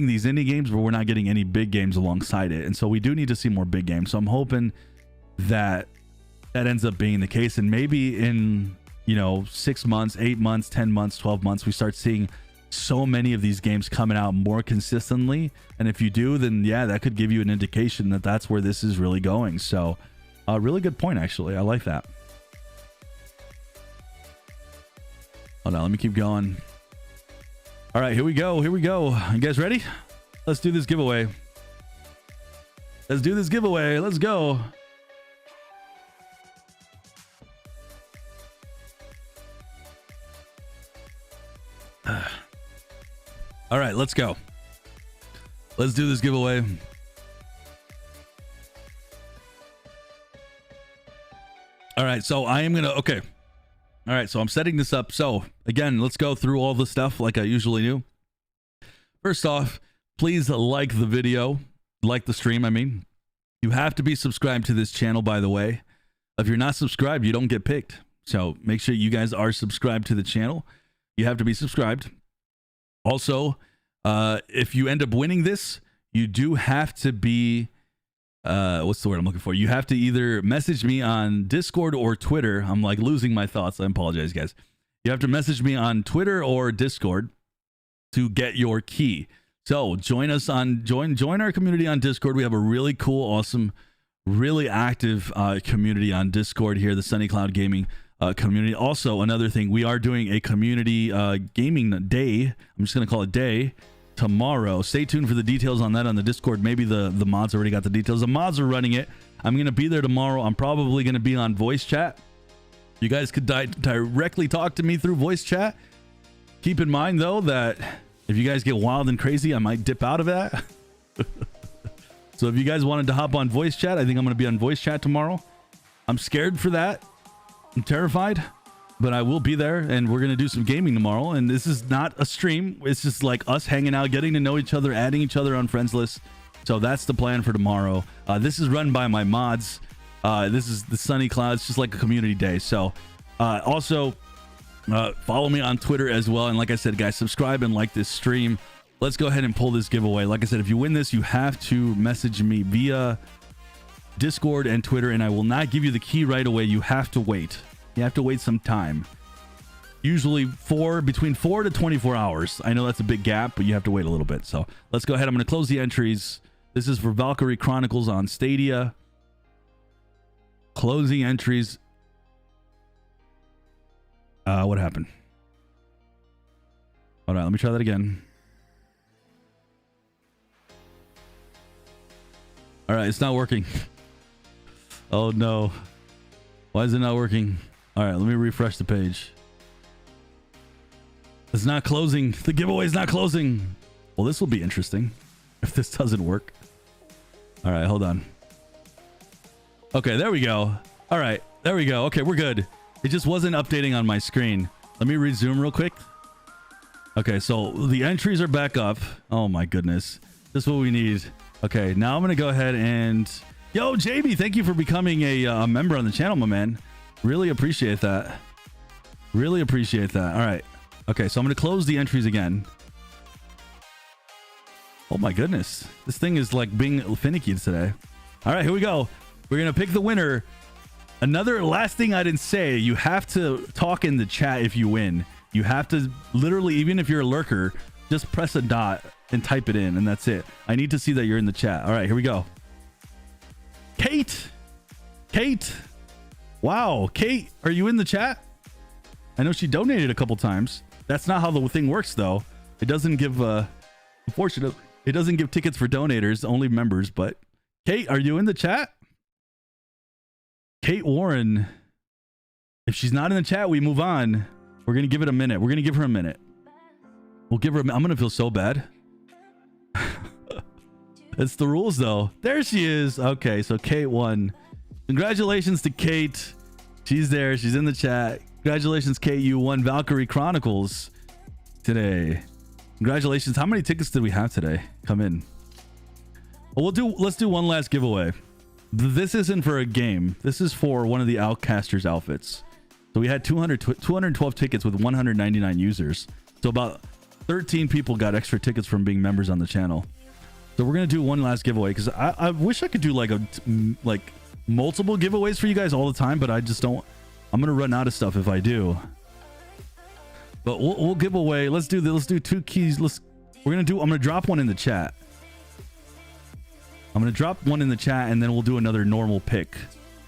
these indie games, but we're not getting any big games alongside it, and so we do need to see more big games. So I'm hoping that ends up being the case, and maybe in, you know, 6 months, 8 months, 10 months, 12 months, we start seeing so many of these games coming out more consistently. And if you do, then yeah, that could give you an indication that that's where this is really going. So a really good point, actually. I like that. Hold on, let me keep going. All right, here we go. Here we go. You guys ready? Let's do this giveaway. Let's do this giveaway. Let's go. All right, let's go. Let's do this giveaway. All right, so I am gonna, okay. All right, so I'm setting this up. So again, let's go through all the stuff like I usually do. First off, please like the video, like the stream, I mean. You have to be subscribed to this channel, by the way. If you're not subscribed, you don't get picked. So make sure you guys are subscribed to the channel. You have to be subscribed. Also, if you end up winning this, you do have to be, what's the word I'm looking for? You have to either message me on Discord or Twitter. I'm like losing my thoughts. I apologize, guys. You have to message me on Twitter or Discord to get your key. So join us on, join our community on Discord. We have a really cool, awesome, really active community on Discord here, the Sunny Cloud Gaming community. Also, another thing, we are doing a community gaming day. I'm just going to call it day tomorrow. Stay tuned for the details on that on the Discord. Maybe the mods already got the details. The mods are running it. I'm going to be there tomorrow. I'm probably going to be on voice chat. You guys could directly talk to me through voice chat. Keep in mind, though, that if you guys get wild and crazy, I might dip out of that. So if you guys wanted to hop on voice chat, I think I'm going to be on voice chat tomorrow. I'm scared for that. I'm terrified, but I will be there, and we're going to do some gaming tomorrow. And this is not a stream. It's just like us hanging out, getting to know each other, adding each other on friends list. So that's the plan for tomorrow. This is run by my mods. This is the Sunny Clouds, just like a community day. So also follow me on Twitter as well. And like I said, guys, subscribe and like this stream. Let's go ahead and pull this giveaway. Like I said, if you win this, you have to message me via Discord and Twitter, and I will not give you the key right away. You have to wait. You have to wait some time. Usually between 4 to 24 hours. I know that's a big gap, but you have to wait a little bit. So let's go ahead. I'm going to close the entries. This is for Valkyrie Chronicles on Stadia. Closing entries. What happened? All right, let me try that again. All right, it's not working. Oh no. Why is it not working? All right, let me refresh the page. It's not closing. The giveaway is not closing. Well, this will be interesting if this doesn't work. All right, hold on. Okay, there we go. All right, there we go. Okay, we're good. It just wasn't updating on my screen. Let me resume real quick. Okay, so the entries are back up. Oh my goodness. This is what we need. Okay, now I'm going to go ahead and... Yo, JB, thank you for becoming a member on the channel, my man. Really appreciate that. Really appreciate that. All right. Okay, so I'm going to close the entries again. Oh my goodness. This thing is like being finicky today. All right, here we go. We're going to pick the winner. Another last thing I didn't say, you have to talk in the chat if you win. You have to literally, even if you're a lurker, just press a dot and type it in, and that's it. I need to see that you're in the chat. All right, here we go. Kate. Wow, Kate, are you in the chat? I know she donated a couple times. That's not how the thing works, though. It doesn't give, unfortunately, it doesn't give tickets for donators, only members. But Kate, are you in the chat? Kate Warren. If she's not in the chat, we move on. We're gonna give it a minute. We're gonna give her a minute. We'll give her. I'm gonna feel so bad. It's the rules, though. There she is. Okay, so Kate won. Congratulations to Kate. She's there. She's in the chat. Congratulations, Kate. You won Valkyrie Chronicles today. Congratulations. How many tickets did we have today? Come in. Well, let's do one last giveaway. This isn't for a game. This is for one of the Outcasters outfits. So we had 212 tickets with 199 users. So about 13 people got extra tickets from being members on the channel. So we're gonna do one last giveaway because I wish I could do like multiple giveaways for you guys all the time, but I just don't. I'm gonna run out of stuff if I do. But we'll give away. Let's do 2 keys. I'm gonna drop one in the chat. I'm gonna drop one in the chat, and then we'll do another normal pick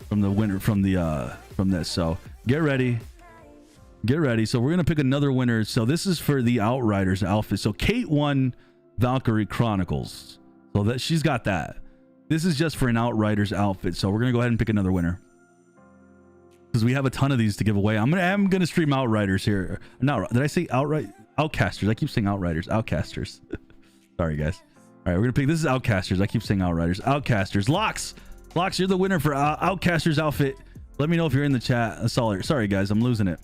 from the winner from this. So get ready. Get ready. So we're gonna pick another winner. So this is for the Outriders outfit. So Kate won Valkyrie Chronicles. So that she's got that. This is just for an Outriders outfit. So we're gonna go ahead and pick another winner, because we have a ton of these to give away. I'm gonna stream Outriders here. No, did I say Outcasters? I keep saying Outriders. Outcasters. Sorry, guys. All right, we're gonna pick. This is Outcasters. I keep saying Outriders. Outcasters. Locks, you're the winner for Outcasters outfit. Let me know if you're in the chat. Sorry, guys, I'm losing it.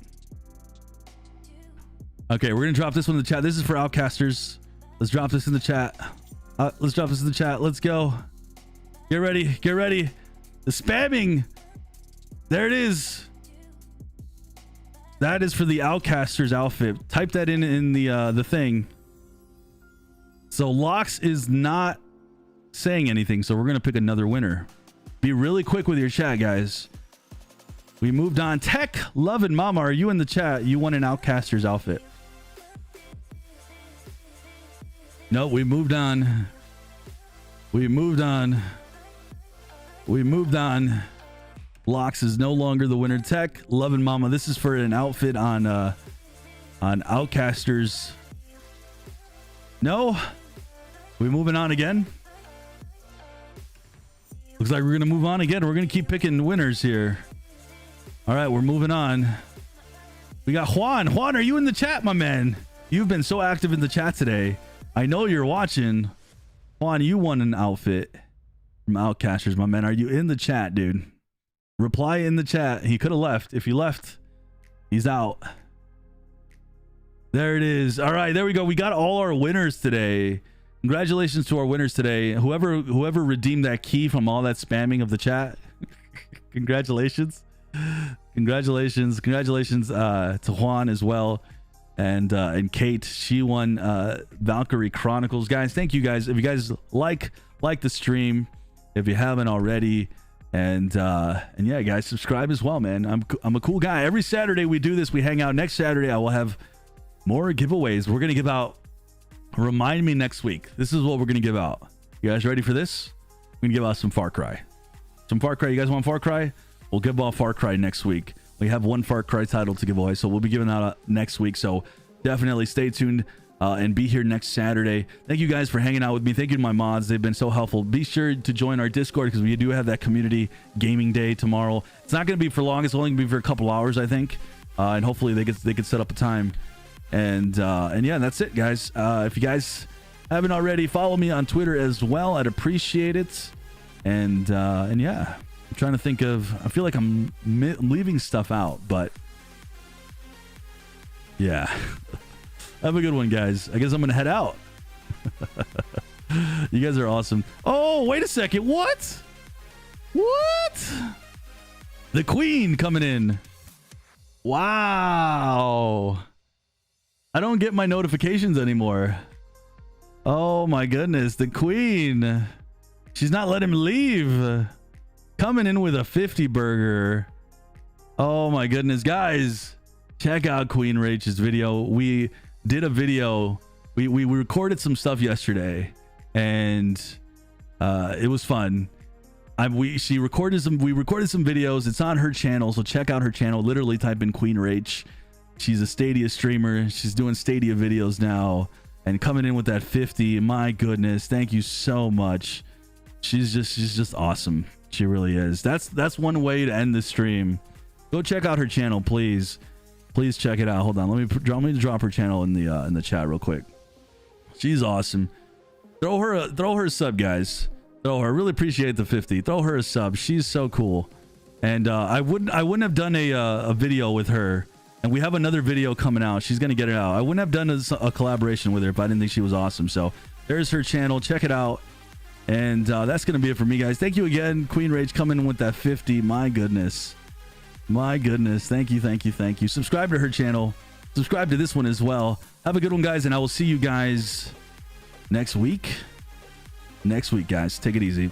Okay, we're gonna drop this one in the chat. This is for Outcasters. Let's drop this in the chat. Let's drop this in the chat. Let's go. Get ready. Get ready. The spamming. There it is. That is for the Outcasters outfit. Type that in the thing. So Locks is not saying anything, so we're gonna pick another winner. Be really quick with your chat, guys. We moved on. Tech, Love, and Mama, are you in the chat? You won an Outcasters outfit. No, we moved on. We moved on. We moved on. Locks is no longer the winner. Tech, Love, and Mama. This is for an outfit on Outcasters. No. We moving on again? Looks like we're gonna move on again. We're gonna keep picking winners here. All right, we're moving on. We got Juan. Juan, are you in the chat, my man? You've been so active in the chat today. I know you're watching. Juan, you won an outfit from Outcasters, my man. Are you in the chat, dude? Reply in the chat. He could have left. If he left, he's out. There it is. All right, there we go. We got all our winners today. Congratulations to our winners today. Whoever redeemed that key from all that spamming of the chat. Congratulations. Congratulations to Juan as well. And Kate, she won Valkyrie Chronicles. Guys, thank you guys. If you guys like the stream, if you haven't already, and yeah, guys, subscribe as well, man. I'm a cool guy. Every Saturday we do this. We hang out. Next Saturday I will have more giveaways. We're gonna give out. Remind me next week. This is what we're gonna give out. You guys ready for this? We're gonna give out some Far Cry. Some Far Cry. You guys want Far Cry? We'll give out Far Cry next week. We have one Far Cry title to give away, so we'll be giving that out next week. So definitely stay tuned and be here next Saturday. Thank you guys for hanging out with me. Thank you to my mods. They've been so helpful. Be sure to join our Discord, because we do have that community gaming day tomorrow. It's not going to be for long. It's only going to be for a couple hours, I think. And hopefully they could set up a time. And yeah, that's it, guys. If you guys haven't already, follow me on Twitter as well. I'd appreciate it. And yeah. I'm trying to think of, I feel like I'm leaving stuff out, but yeah. Have a good one, guys. I guess I'm going to head out. You guys are awesome. Oh, wait a second. What? The Queen coming in. Wow. I don't get my notifications anymore. Oh my goodness. The Queen. She's not letting me leave. Coming in with a 50 burger. Oh my goodness, guys, check out Queen Rach's video. We did a video. We recorded some stuff yesterday, and it was fun. We recorded some videos. It's on her channel, so check out her channel. Literally type in Queen Rach. She's a Stadia streamer. She's doing Stadia videos now, and coming in with that 50. My goodness, thank you so much. She's just awesome. She really is. That's one way to end the stream. Go check out her channel, please. Please check it out. Hold on. Let me drop her channel in the chat real quick. She's awesome. Throw her a sub, guys. Throw her. I really appreciate the 50. Throw her a sub. She's so cool. And I wouldn't have done a video with her. And we have another video coming out. She's gonna get it out. I wouldn't have done a collaboration with her if I didn't think she was awesome. So there's her channel. Check it out. And that's going to be it for me, guys. Thank you again. Queen Rage coming in with that 50. My goodness. My goodness. Thank you, thank you, thank you. Subscribe to her channel. Subscribe to this one as well. Have a good one, guys, and I will see you guys next week. Next week, guys. Take it easy.